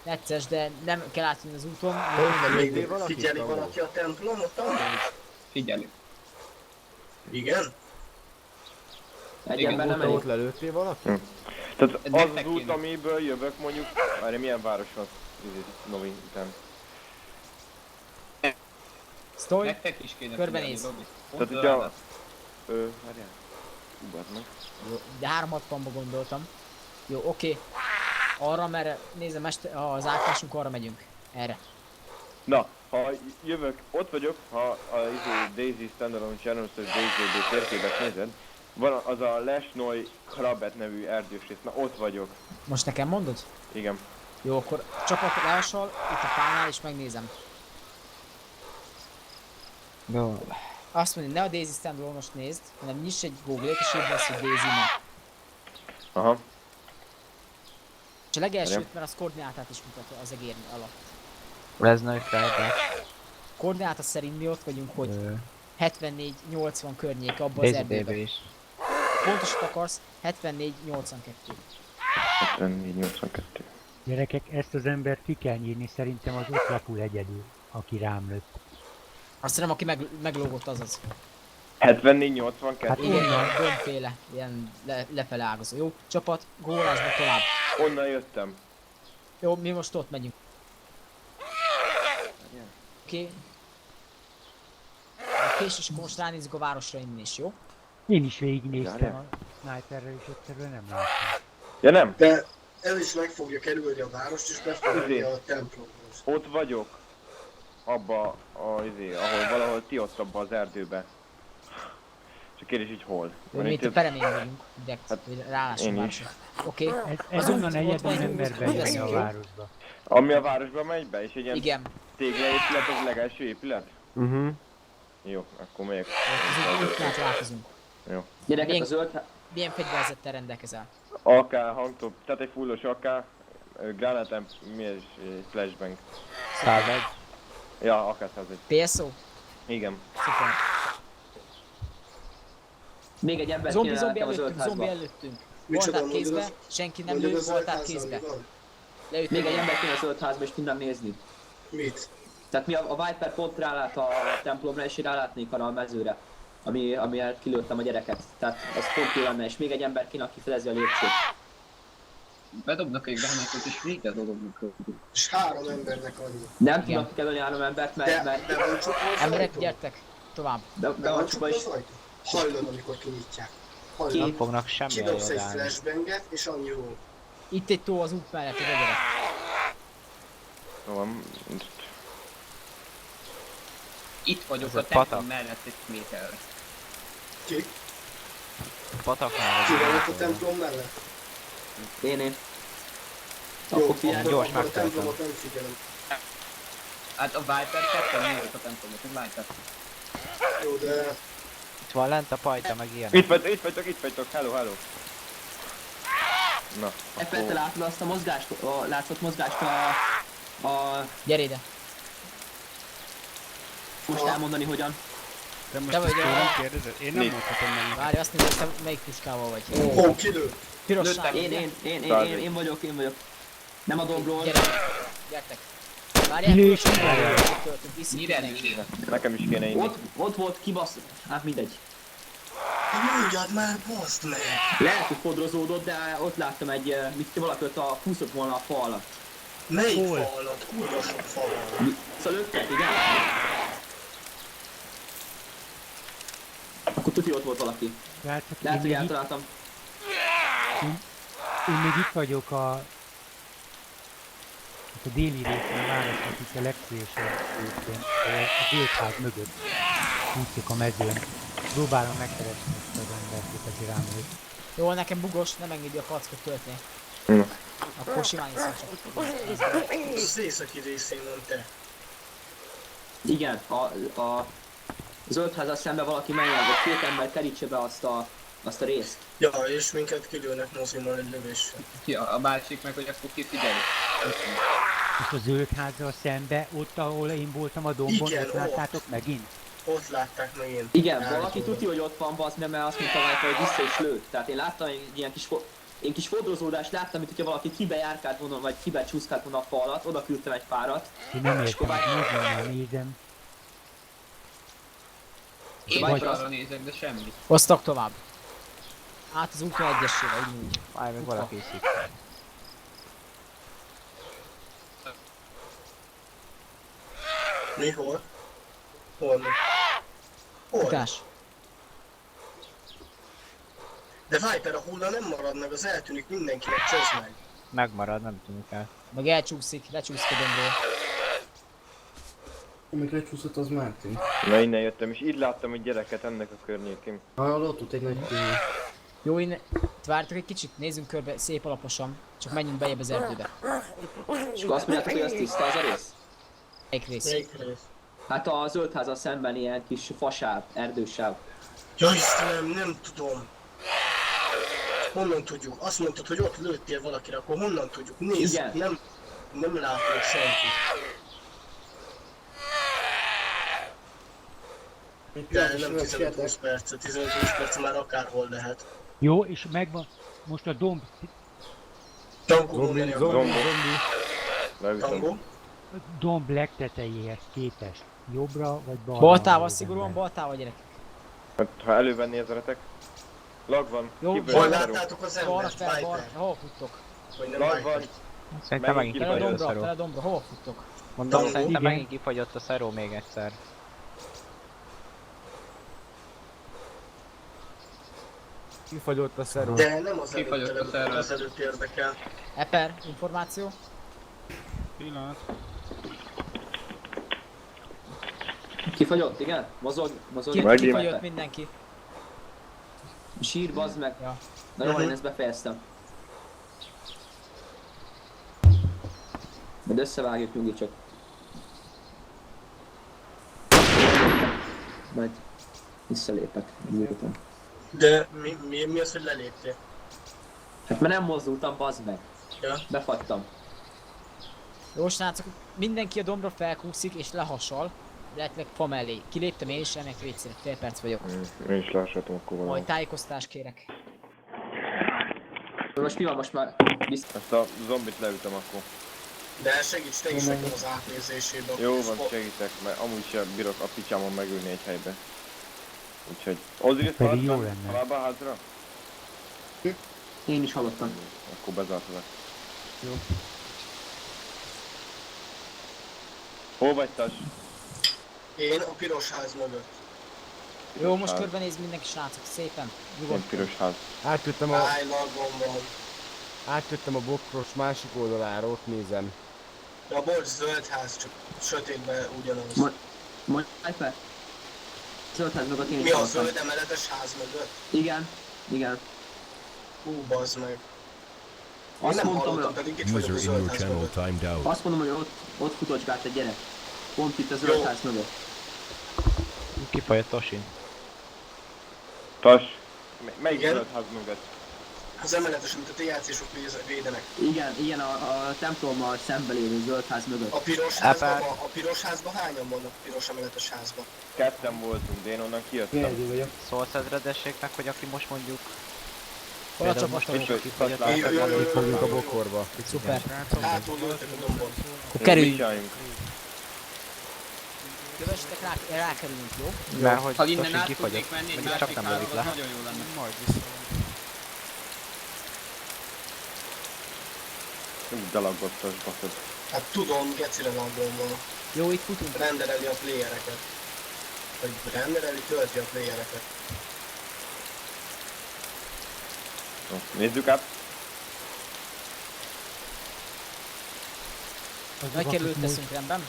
Speaker 5: Necces, de nem kell átjönni az úton.
Speaker 3: Még
Speaker 4: valaki
Speaker 3: figyeli
Speaker 4: való?
Speaker 3: valaki a templomot amúgy?
Speaker 8: Figyelj.
Speaker 3: Igen?
Speaker 1: Egy
Speaker 8: Igen,
Speaker 1: ember nem
Speaker 4: Ott
Speaker 1: elég.
Speaker 4: lelőttél valaki?
Speaker 7: Tehát az
Speaker 8: Nektek
Speaker 7: az út,
Speaker 8: kéne.
Speaker 7: amiből jövök mondjuk, várj, milyen város van? Novi után.
Speaker 5: Sztoj!
Speaker 8: Nektek is kéne
Speaker 5: Körbenéz.
Speaker 8: figyelni, Robi.
Speaker 7: Tehát
Speaker 8: Pont
Speaker 7: ugye
Speaker 8: olyan
Speaker 7: a...
Speaker 8: lesz.
Speaker 7: Várjál. Hú, meg.
Speaker 5: Jó, de 360-ba gondoltam. Jó, oké. Arra, mert nézem, az átlásunk, arra megyünk. Erre.
Speaker 7: Na, ha jövök, ott vagyok, ha a Daisy Standalone Channel DayZ térképet nézed, van az a Lesnoy Krabet nevű erdős rész, na ott vagyok.
Speaker 5: Most nekem mondod?
Speaker 7: Igen.
Speaker 5: Jó, akkor csapat lehassal, itt a fánál, és megnézem.
Speaker 6: Jó.
Speaker 5: Azt mondja, ne a Daisy Standalone most nézd, hanem nyiss egy Google-ét, és írd azt, hogy Daisy ma.
Speaker 7: Aha.
Speaker 5: És a legelsőt,
Speaker 7: Várjam.
Speaker 5: mert az koordinátát is mutat az egér alatt.
Speaker 6: Ez nagy felbe.
Speaker 5: Koordináta szerint mi ott vagyunk, hogy 74-80 környék abban az
Speaker 6: Daisy
Speaker 5: erdőben.
Speaker 6: Baby is.
Speaker 5: Pontosat akarsz, 74-82.
Speaker 7: 74-82.
Speaker 9: Gyerekek, ezt az embert ki kell nyírni, szerintem az ott lapul egyedül, aki rám lőtt.
Speaker 5: Azt hiszem, aki meglógott az.
Speaker 7: 74-82.
Speaker 5: Hát igen, gömbféle, ilyen lefele ágazó. Jó, csapat, gólásba tovább.
Speaker 7: Onnan jöttem.
Speaker 5: Jó, mi most ott megyünk. Oké. Oké, és akkor most ránézzük a városra innen is, jó?
Speaker 9: Én is végignéztem
Speaker 7: Várjál.
Speaker 9: a sniperrel, és egyszerűen nem láttam.
Speaker 7: Ja nem,
Speaker 3: De el is meg fogja kerülni a várost, és be fog menni a templomhoz.
Speaker 7: ott vagyok. Abba ahol valahol ti ott abba az erdőbe. Csak kérdés így hol?
Speaker 5: Jó,
Speaker 7: Van
Speaker 5: mi
Speaker 7: itt
Speaker 5: itt a peremén vagyunk, direkt,
Speaker 7: Hát,
Speaker 5: hogy rálássunk
Speaker 7: én is.
Speaker 5: városra. Oké,
Speaker 9: Ez
Speaker 5: Az
Speaker 9: onnan
Speaker 5: út,
Speaker 9: egyetlen
Speaker 5: ott van,
Speaker 9: ember
Speaker 5: ott
Speaker 9: bejönni
Speaker 5: leszünk,
Speaker 9: a
Speaker 5: jó?
Speaker 9: városba.
Speaker 7: Ami a városba megy be, és egy ilyen
Speaker 5: igen.
Speaker 7: téglaépület az a legelső épület? Jó, akkor megyek.
Speaker 5: Az útnál találkozunk.
Speaker 1: Gyerekek,
Speaker 5: Milyen-
Speaker 1: a zöld...
Speaker 5: Milyen fegyverzettel rendelkezel?
Speaker 7: AK, hangtop, tehát egy fullos AK, gránátem, mi ez, flashbang.
Speaker 6: 101.
Speaker 7: Ja, AK 101.
Speaker 5: PSO?
Speaker 7: Igen.
Speaker 5: Szuper.
Speaker 1: Még egy ember
Speaker 5: Zombi,
Speaker 1: kéne
Speaker 5: zombi
Speaker 1: nekem a zöld
Speaker 5: előttünk, zombi
Speaker 1: házba.
Speaker 5: előttünk.
Speaker 3: Micsoda,
Speaker 5: Voltál kézbe,
Speaker 3: mondod
Speaker 5: senki nem
Speaker 3: Mondjuk
Speaker 5: lő,
Speaker 3: az
Speaker 5: voltál
Speaker 3: ötházal
Speaker 5: kézbe.
Speaker 3: mi van?
Speaker 5: Leütünk.
Speaker 1: Még egy ember kéne a zöld házba, és minden nézni.
Speaker 3: Mit?
Speaker 1: Tehát mi a Viper pont rálát a templomra, és én rálátnék arra a mezőre, amiért kilőttem a gyereket. Tehát az pont jó lenne, és még egy ember kéne, aki felezi a lépcsőt.
Speaker 8: Bedobnak egy gránátot és végre dobnak.
Speaker 3: És 3 embernek annyi.
Speaker 1: Nem
Speaker 5: Igen.
Speaker 1: tudok kikerülni 3 embert,
Speaker 3: De,
Speaker 1: mert
Speaker 3: de van csak az
Speaker 5: Emberek,
Speaker 3: ajtó?
Speaker 5: gyertek, tovább.
Speaker 1: be
Speaker 3: De
Speaker 1: van
Speaker 3: van
Speaker 1: csupa
Speaker 3: csak
Speaker 1: is.
Speaker 3: az ajtó? Hallod, amikor kinyitják.
Speaker 6: Nem
Speaker 3: Hallod.
Speaker 6: fognak semmilyen
Speaker 3: Kidobsz
Speaker 6: jól
Speaker 3: egy
Speaker 6: állni.
Speaker 3: flashbanget, és annyi volt.
Speaker 5: Itt egy tó az út mellett, ide gyere.
Speaker 7: Jó van.
Speaker 8: Itt vagyok
Speaker 6: Ez
Speaker 8: a
Speaker 6: egy
Speaker 8: templom
Speaker 6: patak.
Speaker 8: mellett egy méterre.
Speaker 3: Ki?
Speaker 6: Pataknál
Speaker 3: Ki van
Speaker 6: vagy.
Speaker 3: ott a templom mellett?
Speaker 1: Én.
Speaker 3: Jó,
Speaker 1: Akkor figyelj,
Speaker 6: gyors
Speaker 3: akkor a
Speaker 6: megteltem.
Speaker 3: templomot nem figyelem.
Speaker 8: Hát a Viper ketten nézett a templomot, a Viper.
Speaker 3: Jó, de
Speaker 6: Itt van lent a pajta, meg ilyen.
Speaker 7: Itt vagytok, hello. Na,
Speaker 1: Eppel, te
Speaker 7: akkor...
Speaker 1: látod azt a mozgást, a látszott mozgást a
Speaker 5: Gyere ide.
Speaker 1: most elmondani hogyan.
Speaker 10: De most
Speaker 5: Te
Speaker 10: ezt
Speaker 5: vagy
Speaker 10: tőlem
Speaker 5: a-
Speaker 10: kérdezed? Én nem
Speaker 7: Mi?
Speaker 10: mondhatom meg neked.
Speaker 5: Várj, azt nézd, te melyik puskával vagy.
Speaker 3: ó, kilő.
Speaker 5: Piros
Speaker 8: Lőttek.
Speaker 5: sárga.
Speaker 1: Én vagyok. Nem a dombról.
Speaker 5: Gyere. Gyertek. Várjál,
Speaker 9: Lős,
Speaker 5: piros
Speaker 9: várjál.
Speaker 5: sárga. Töltünk, iszik
Speaker 8: Mire
Speaker 5: mindenki.
Speaker 8: lőne?
Speaker 7: Nekem is kéne inni.
Speaker 1: Ott volt kibasz... Hát mindegy.
Speaker 3: Mondjad már, baszd meg!
Speaker 1: Lehet, hogy fodrozódott, de ott láttam egy, mit valaki ott kúszott volna a fa alatt.
Speaker 3: Melyik
Speaker 9: Hol?
Speaker 3: fa alatt? Kurva sok fa van.
Speaker 1: Szóval lőttek, igen? Akkor tuti ott volt valaki.
Speaker 9: Srácok,
Speaker 1: Lehet, hogy
Speaker 9: én még
Speaker 1: eltaláltam.
Speaker 9: itt vagyok itt a déli részén a városnak, itt a legszélesebb részén, a Zöldház mögött úszik a mezőn. Próbálom megkeresni ezt az embert, itt aki rám lőtt.
Speaker 5: Jó, nekem bugos, nem engedi a packot tölteni.
Speaker 7: Na.
Speaker 5: Akkor simán iszom csak.
Speaker 3: Az északi részén van te.
Speaker 1: Igen, a zöldházal szemben valaki menjen, vagy két ember terítse be azt a részt.
Speaker 3: Ja, és minket kilőnek mozimmal egy lövéssel.
Speaker 8: Ja, a másik meg, hogy akkor kifigyelj.
Speaker 9: És a Zöldházzal szembe, ott ahol én voltam a dombon,
Speaker 3: Igen,
Speaker 9: ott láttátok
Speaker 3: ott.
Speaker 9: megint?
Speaker 3: Ott látták meg én.
Speaker 1: Igen, valaki
Speaker 3: Állítólag.
Speaker 1: tudja, hogy ott van, bazd meg, mert azt mondta Viper, hogy vissza is lőtt. Tehát én láttam egy ilyen kis fodrozódást, láttam, mint hogyha valaki kibe járkált volna, vagy kibe csúszkált volna a fa alatt, oda küldtem egy párat.
Speaker 9: Én nem
Speaker 1: És
Speaker 9: értem,
Speaker 1: akkor
Speaker 9: hogy nézem.
Speaker 8: Én
Speaker 1: Vagy
Speaker 8: is
Speaker 1: az-
Speaker 8: arra nézek, de semmi.
Speaker 5: Hoztak tovább. Át az úton egyesével, úgy.
Speaker 6: Várj, még valaki iszik.
Speaker 3: Mi hol? Hol mi? Hol?
Speaker 5: Futás.
Speaker 3: De Viper, a hulla nem marad meg, az eltűnik mindenkinek, csözd meg.
Speaker 6: Megmarad, nem tűnik el.
Speaker 5: Meg elcsúszik, lecsúszik a dombról.
Speaker 2: Amíg lecsúszott, az Mártin.
Speaker 7: Na, innen jöttem, és így láttam egy gyereket ennek a környékén.
Speaker 2: Hallott ott egy nagy tűnő.
Speaker 5: Jó, innen... Várjátok egy kicsit, nézzünk körbe szép alaposan. Csak menjünk bejebb az erdőbe.
Speaker 1: És akkor azt mondjátok, hogy az tiszta az a rész?
Speaker 5: Melyik rész?
Speaker 3: Melyik rész?
Speaker 1: Hát a zöldházal szemben ilyen kis fasáv, erdősáv.
Speaker 3: Ja Istenem, nem tudom. Honnan tudjuk? Azt mondtad, hogy ott lőttél valakire, akkor honnan tudjuk? Nézd,
Speaker 1: Igen.
Speaker 3: nem látunk senkit. De nem 15-20 perc, 15-20 perc már akárhol lehet.
Speaker 9: Jó, és megvan most a domb,
Speaker 3: Tankó, menj a
Speaker 7: Zombi. Leütöm.
Speaker 3: Tankó.
Speaker 9: domb legtetejéhez képest. Jobbra vagy balra?
Speaker 5: Baltával,
Speaker 9: van az
Speaker 5: szigorúan
Speaker 9: ember?
Speaker 5: baltával, gyerek.
Speaker 7: Hát, ha elővenné ezretek. Lag van,
Speaker 5: Jó,
Speaker 7: kívül
Speaker 3: Hol
Speaker 7: záró.
Speaker 3: láttátok az
Speaker 5: Balra
Speaker 3: embert,
Speaker 5: fel, balra.
Speaker 3: Viper?
Speaker 5: Hol futtok?
Speaker 3: Vagy nem
Speaker 7: Lag van.
Speaker 3: Viper?
Speaker 6: Szerintem megint
Speaker 7: Megint
Speaker 5: Fel a
Speaker 6: kifagyott a
Speaker 5: dombra,
Speaker 6: szaró.
Speaker 5: fel a dombra, hol futtok?
Speaker 6: Mondom,
Speaker 3: Tango.
Speaker 6: szerintem
Speaker 9: Igen.
Speaker 6: megint kifagyott a szaró még egyszer.
Speaker 4: Kifagyott a szeró.
Speaker 3: De nem az
Speaker 8: Kifagyott a
Speaker 3: előtt,
Speaker 8: szerver.
Speaker 3: az előtt érdekel.
Speaker 5: Eper, információ.
Speaker 10: Pillanat.
Speaker 1: Kifagyott, igen? Mozog.
Speaker 7: Megint.
Speaker 5: Kifagyott mindenki.
Speaker 1: Sír, bazd meg.
Speaker 5: Ja.
Speaker 1: Na jó, én ezt befejeztem. Majd összevágjuk nyugi csak. Majd visszalépek, nyugodtan.
Speaker 3: De mi az, hogy leléptél?
Speaker 1: Hát mert nem mozdultam, bazd meg.
Speaker 3: Ja.
Speaker 1: Befagytam.
Speaker 5: Jó, srácok, mindenki a dombra felkúszik és lehasal. Lehetleg fa mellé. Kiléptem én is, ennek vécére. Fél perc vagyok.
Speaker 7: Én is lássatom akkor
Speaker 5: Majd
Speaker 7: valamit.
Speaker 5: tájékoztást kérek.
Speaker 1: Most mi van, most már vissza.
Speaker 7: Ezt a zombit leütöm akkor.
Speaker 3: De segíts te is nekem az átnézésébe.
Speaker 7: Jó van, segítek, mert amúgy sem bírok a picsámon megülni egy helybe. Úgyhogy... Ozrisz
Speaker 9: Pedig jó
Speaker 7: haladsz
Speaker 9: lenne.
Speaker 7: tovább a házra?
Speaker 1: Én is hallottam.
Speaker 7: Akkor bezártalak.
Speaker 4: Jó.
Speaker 7: Hol vagy, Tas?
Speaker 3: Én a piros ház mögött.
Speaker 5: Jó, most körbenéz mindenki, srácok, szépen.
Speaker 7: Én
Speaker 5: Nyugodt.
Speaker 7: piros ház.
Speaker 4: Átjöttem a...
Speaker 3: Állagom van.
Speaker 4: Átjöttem a bokros másik oldalára, ott nézem.
Speaker 3: De a bocs, zöld ház, csak sötétben ugyanaz.
Speaker 1: Mondj be. Zöldház mögött én is
Speaker 3: Mi a
Speaker 1: hallottam.
Speaker 3: zöld emeletes ház mögött?
Speaker 1: Igen, igen.
Speaker 3: Hú, bazd meg. Én
Speaker 1: Azt
Speaker 3: nem
Speaker 1: mondtam,
Speaker 3: hallottam,
Speaker 1: hogy
Speaker 3: pedig itt vagyok a zöld ház mögött.
Speaker 1: azt mondom, hogy ott futocsgált egy gyerek. Pont itt a zöldház mögött.
Speaker 6: Kifajott Tosin.
Speaker 7: Tas. Melyik
Speaker 3: Igen?
Speaker 7: zöld ház mögött?
Speaker 3: Az emeletes, amit a THC-sok védenek.
Speaker 1: Igen, a templommal szembe lévő zöldház mögött.
Speaker 3: A piros házban hányan vannak a piros emeletes házban?
Speaker 7: Ketten voltunk, de én onnan kijöttem.
Speaker 2: Kérdő vagyok.
Speaker 6: Szólsz ezredességnek, hogy aki most mondjuk...
Speaker 5: Hol a
Speaker 6: például most
Speaker 5: csapatom?
Speaker 6: is kifagyott
Speaker 3: Jó,
Speaker 6: át,
Speaker 3: jó, jó,
Speaker 6: akkor
Speaker 3: jó,
Speaker 4: Fogjuk a
Speaker 3: jó, jó.
Speaker 4: bokorba.
Speaker 5: Szuper.
Speaker 3: Hátul ültek a dombon.
Speaker 5: Akkor kerüljünk.
Speaker 7: Csináljunk.
Speaker 5: Kövessetek rá, rákerülünk, jó?
Speaker 6: mert hogy
Speaker 8: Ha innen
Speaker 6: Tosin
Speaker 8: át
Speaker 6: kifagyott,
Speaker 8: tudnék menni egy
Speaker 6: vagy csak
Speaker 8: másik
Speaker 6: nem lövik
Speaker 8: hálóba,
Speaker 6: le.
Speaker 8: nagyon jó lenne.
Speaker 10: Majd vissza.
Speaker 7: Dalagottas baszod.
Speaker 3: Hát tudom, gecire laggom van.
Speaker 5: Jó, itt futunk.
Speaker 3: Rendereli a playereket. Vagy rendereli, tölti a playereket.
Speaker 7: Nézzük át.
Speaker 5: Megkerült teszünk rendben?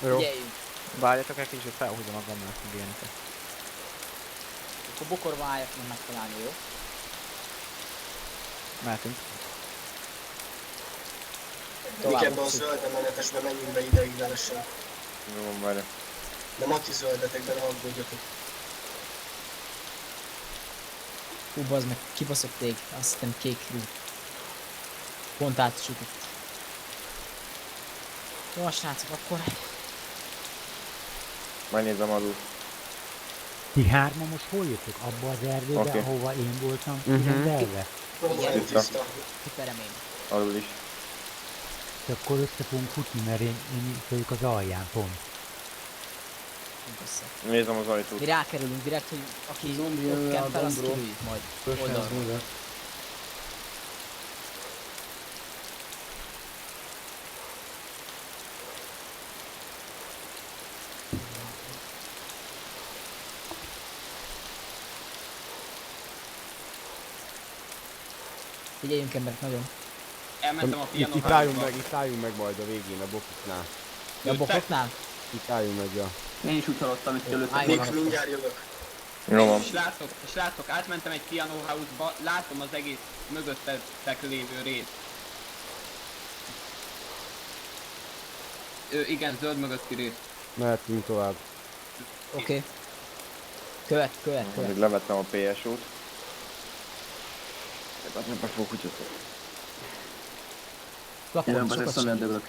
Speaker 4: Jó.
Speaker 5: Figyeljünk.
Speaker 6: Várjatok egy kicsit, felhúzom a gannát, meg ilyeneket.
Speaker 5: Akkor bokorba álljak meg megtalálni, jó?
Speaker 6: Mehetünk.
Speaker 3: Mik ebbe a zöld emeletesbe menjünk be ideiglenesen.
Speaker 7: Jó van, várja.
Speaker 3: De Mati zöldetekben ne aggódjatok.
Speaker 5: Hú, bazd meg, kibaszott ég. Azt hiszem kék rú. Pont átsütött. Jó, srácok, akkor...
Speaker 7: Megnézem alul.
Speaker 9: Ti hárman most hol jöttök? Abba az erdőbe,
Speaker 7: Oké.
Speaker 9: ahova én voltam
Speaker 4: Mhm.
Speaker 9: kirendelve?
Speaker 3: Próbáljuk tiszta.
Speaker 5: Szuper remény.
Speaker 7: Alul is.
Speaker 9: És akkor össze fogunk futni, mert én itt vagyok az alján pont.
Speaker 5: Fogunk össze.
Speaker 7: Nézem az ajtót.
Speaker 5: Mi rákerülünk direkt, hogy aki
Speaker 2: Zombi jön
Speaker 5: ott
Speaker 2: le a
Speaker 5: kempel, azt
Speaker 2: dombról.
Speaker 5: kilőjük majd.
Speaker 2: Piros ház
Speaker 5: Oldalról.
Speaker 2: mögött.
Speaker 5: Figyeljünk emberek, nagyon.
Speaker 8: Elmentem a piano
Speaker 4: Itt álljunk meg majd a végén, a bokoknál.
Speaker 5: Ja, a bokoknál?
Speaker 4: Itt álljunk meg, ja.
Speaker 1: Én is úgy hallottam, hogy előtt.
Speaker 5: Állj.
Speaker 3: Még mindjárt jövök.
Speaker 7: Jó van.
Speaker 8: És látok, átmentem egy piano house-ba, látom az egész mögöttetek lévő részt. Igen, zöld mögötti rész.
Speaker 4: Mehetünk tovább.
Speaker 5: Oké. Követ.
Speaker 7: Még levettem a PSO-t. Nem be fogok kutyot.
Speaker 5: Lakon,
Speaker 1: Jön,
Speaker 5: sokat
Speaker 1: bazd,
Speaker 5: segít.
Speaker 1: döglök.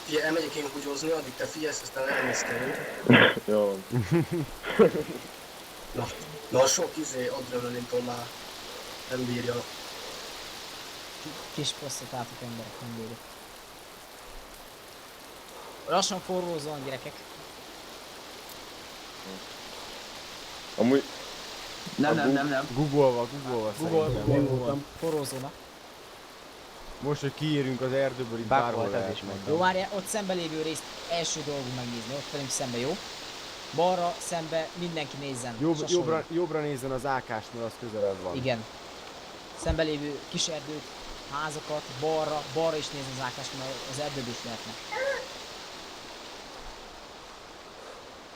Speaker 3: Figyelj, elmegyek én húgyozni, addig te figyelsz, aztán elmész te, jó?
Speaker 7: Jó van.
Speaker 3: Na, a sok adrenalintól már nem bírja.
Speaker 5: Kis prostatátok emberek, nem bírjuk. Lassan forrózóan, gyerekek.
Speaker 7: Amúgy
Speaker 1: Nem.
Speaker 4: Googolva szerintem.
Speaker 2: Én voltam.
Speaker 5: Forrózóna.
Speaker 4: Most, hogy kiérünk az erdőből, itt
Speaker 6: Bug
Speaker 4: bárhol
Speaker 6: volt, ez
Speaker 4: lehet
Speaker 6: is
Speaker 4: meg.
Speaker 5: Jó, várjál, ott szembe lévő részt első dolgunk megnézni, ott velünk szembe, jó? Balra, szembe, mindenki nézzen. Sasonló.
Speaker 4: Jobbra nézzen az ákásnál, az közelebb van.
Speaker 5: Igen. Szembe lévő kis erdőt, házakat, balra is nézzen az ákásnál, az erdőből is lehetnek.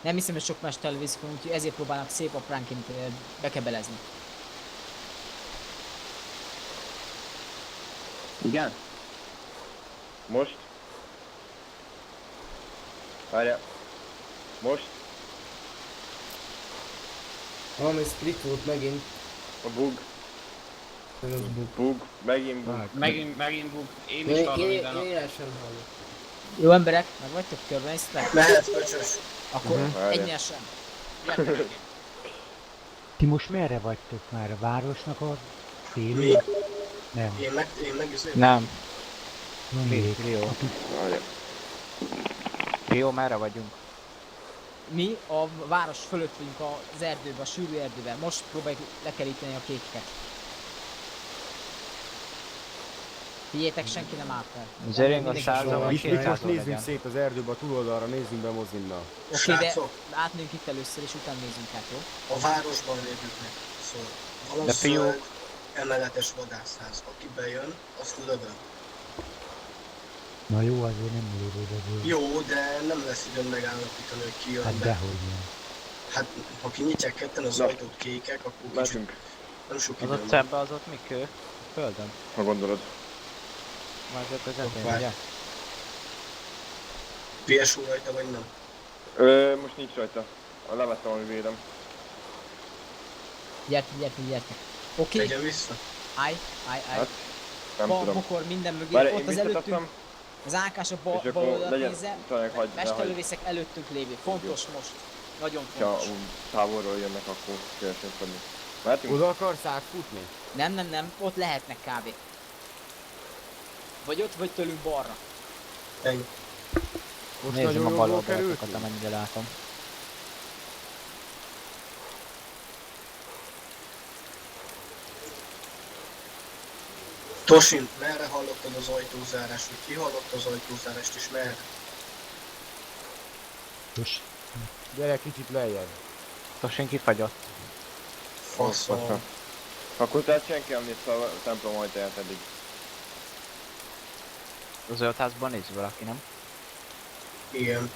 Speaker 5: Nem hiszem, hogy sok más televíziókon, úgyhogy ezért próbálnak szép apránként bekebelezni.
Speaker 1: Igen?
Speaker 7: most. Várja. Most.
Speaker 2: Valami split volt megint.
Speaker 7: A bug.
Speaker 2: Ez az buk.
Speaker 7: Bug. Megint bug.
Speaker 8: Megint bug. Én is hallom minden nap.
Speaker 2: Én el sem hallok.
Speaker 5: Jó emberek, meg vagytok körbenéztek?
Speaker 3: Mehet, pöcsös.
Speaker 5: Akkor
Speaker 7: Várjál.
Speaker 5: egyenesen. Gyertek.
Speaker 9: Ti most merre vagytok már? A városnak a szélén? Nem.
Speaker 3: Én meg
Speaker 6: Nem.
Speaker 9: Mondjék.
Speaker 6: Rio.
Speaker 7: Várja.
Speaker 6: Rio, merre vagyunk?
Speaker 5: Mi a város fölött vagyunk az erdőben, a sűrű erdőben. Most próbáljuk lekeríteni a kékeket. Figyeljetek, senki nem állt el.
Speaker 6: Zering a
Speaker 5: Mindenki
Speaker 6: sázon,
Speaker 5: sorol.
Speaker 6: vagy
Speaker 4: Itt
Speaker 6: 200
Speaker 4: most
Speaker 6: legyen.
Speaker 4: nézzünk szét az erdőbe, a túloldalra nézzünk be mozinnal.
Speaker 5: Oké, de
Speaker 3: Srácok,
Speaker 5: átmegyünk itt először, és utána nézzünk át, jó?
Speaker 3: a városban lévünk meg. Szóval, van
Speaker 6: De
Speaker 3: a
Speaker 6: fiúk-
Speaker 3: zöld emeletes vadászház. Aki bejön, azt lövöm.
Speaker 9: Na jó, azért nem lövődök.
Speaker 3: Jó, de nem lesz időm megállapítani, hogy ki jön
Speaker 9: Hát
Speaker 3: be.
Speaker 9: dehogy nem.
Speaker 3: Hát, ha kinyitják ketten az
Speaker 7: Na.
Speaker 3: ajtót kékek, akkor kicsit
Speaker 7: Mentünk,
Speaker 3: nem sok
Speaker 6: Az
Speaker 3: időm
Speaker 6: ott
Speaker 3: van.
Speaker 6: szembe az ott mi kő? Földön?
Speaker 7: ha gondolod.
Speaker 6: Már a közepén,
Speaker 3: Várj.
Speaker 6: ugye?
Speaker 3: PSU rajta vagy nem?
Speaker 7: Most nincs rajta. Levettem, ami védem.
Speaker 5: Gyertek. Oké,
Speaker 3: Tegyen vissza.
Speaker 5: állj.
Speaker 7: Hát, nem
Speaker 5: Ba,
Speaker 7: tudom.
Speaker 5: bokor minden mögé,
Speaker 7: Várj,
Speaker 5: ott
Speaker 7: én
Speaker 5: az előttünk,
Speaker 7: visszateszem,
Speaker 5: az Ákás a
Speaker 7: és
Speaker 5: bal
Speaker 7: akkor
Speaker 5: oldalt
Speaker 7: legyen,
Speaker 5: nézze,
Speaker 7: talán hagyj,
Speaker 5: mesterlövészek előttünk lévő. Fontos most. Nagyon
Speaker 7: ha
Speaker 5: fontos.
Speaker 7: távolról jönnek, akkor szívesen szedni. Mehetünk?
Speaker 4: Oda akarsz átfutni?
Speaker 5: Nem, ott lehetnek kb. Vagy ott, vagy tőlünk balra.
Speaker 3: Ennyi.
Speaker 4: Most
Speaker 6: Nézzem
Speaker 4: nagyon
Speaker 6: a
Speaker 4: jól
Speaker 6: bal oldalakat,
Speaker 4: kerültünk?
Speaker 6: amennyire látom.
Speaker 3: Tosin, merre hallottad az ajtózárást? Vagy ki hallotta az ajtózárást, és merre?
Speaker 9: Tus.
Speaker 4: Gyere kicsit lejjebb.
Speaker 6: Tosin kifagyott.
Speaker 3: Faszom.
Speaker 7: Akkor tehát senki nem nézte a templom ajtaját eddig.
Speaker 6: Az zöld házban néz valaki, nem?
Speaker 3: Igen.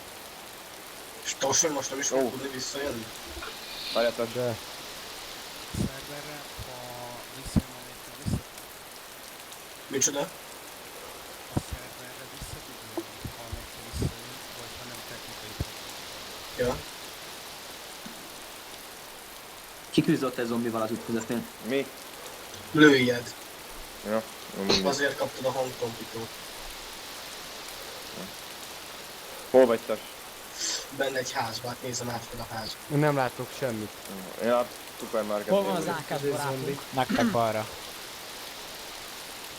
Speaker 3: És Tosin most nem is fog tudni visszajönni?
Speaker 7: Várjátok,
Speaker 4: De
Speaker 10: Szerverre, ha visszajön a létre, vissza
Speaker 3: Micsoda?
Speaker 10: a szerverre vissza tud jönni, ha neki visszajön, vagy ha nem technikai probléma.
Speaker 3: Ja.
Speaker 1: Ki küzdött egy zombival az út közepén?
Speaker 7: mi?
Speaker 3: Lőjed.
Speaker 7: Ja, jó, mindegy.
Speaker 3: Azért kaptad a hangtompítót.
Speaker 7: Hol vagy te?
Speaker 3: Benne egy házba, hát nézem át fel a házba.
Speaker 4: nem látok semmit.
Speaker 7: Én a szupermarket.
Speaker 5: Hol van az Ákás barátunk?
Speaker 6: Nektek balra.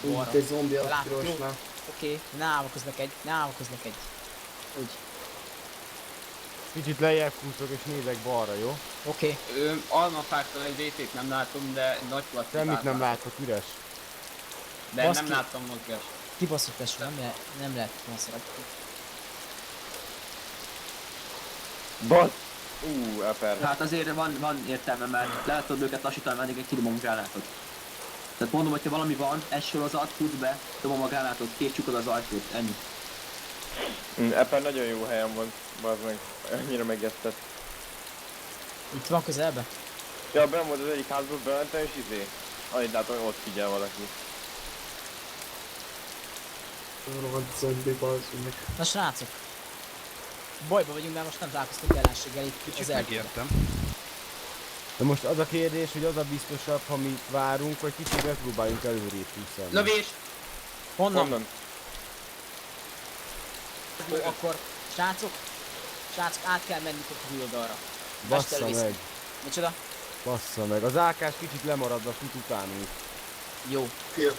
Speaker 5: Balra.
Speaker 2: Egy zombi a
Speaker 5: Látom, jó.
Speaker 2: pirosnál.
Speaker 5: Oké, ne állvakoznak egy. Úgy.
Speaker 4: Kicsit lejjebb futok és nézek balra, jó?
Speaker 5: Oké.
Speaker 8: Almafáktól egy VT-t nem látom, de nagy klasszikát
Speaker 4: Semmit nem látok, üres.
Speaker 8: De
Speaker 5: Baszki.
Speaker 8: nem láttam mozgást.
Speaker 5: Kibaszott tesó, nem lehet konszerat.
Speaker 7: Basz! Eper.
Speaker 1: Hát azért van értelme, mert lehet tudod őket lassítani, mert egy kidobom a gránátot. Tehát mondom, hogyha valami van, egy sorozat, futsz be, dobom a gránátot, kicsukod az ajtót, ennyi.
Speaker 7: Eper nagyon jó helyen van, bazd meg. Annyira megesztett.
Speaker 5: Itt van közelbe?
Speaker 7: Ja, benn volt az egyik házból, bementem és annyit látom, hogy ott figyel valaki.
Speaker 2: Rohadt zombi, bazd meg.
Speaker 5: Na srácok. Bajba vagyunk, mert most nem találkoztunk ellenséggel itt
Speaker 10: Kicsit
Speaker 5: az erdőben.
Speaker 10: megértem.
Speaker 4: De most az a kérdés, hogy az a biztosabb, ha mi várunk, vagy kicsit megpróbáljunk előrébb húszni.
Speaker 8: Lövés!
Speaker 5: Honnan? Jó, akkor srácok, át kell menni a túloldalra.
Speaker 4: Bassza
Speaker 5: Mesterlövész.
Speaker 4: meg,
Speaker 5: Micsoda?
Speaker 4: bassza meg. Az Ákás kicsit lemaradva fut utánunk.
Speaker 5: Jó.
Speaker 3: Jó.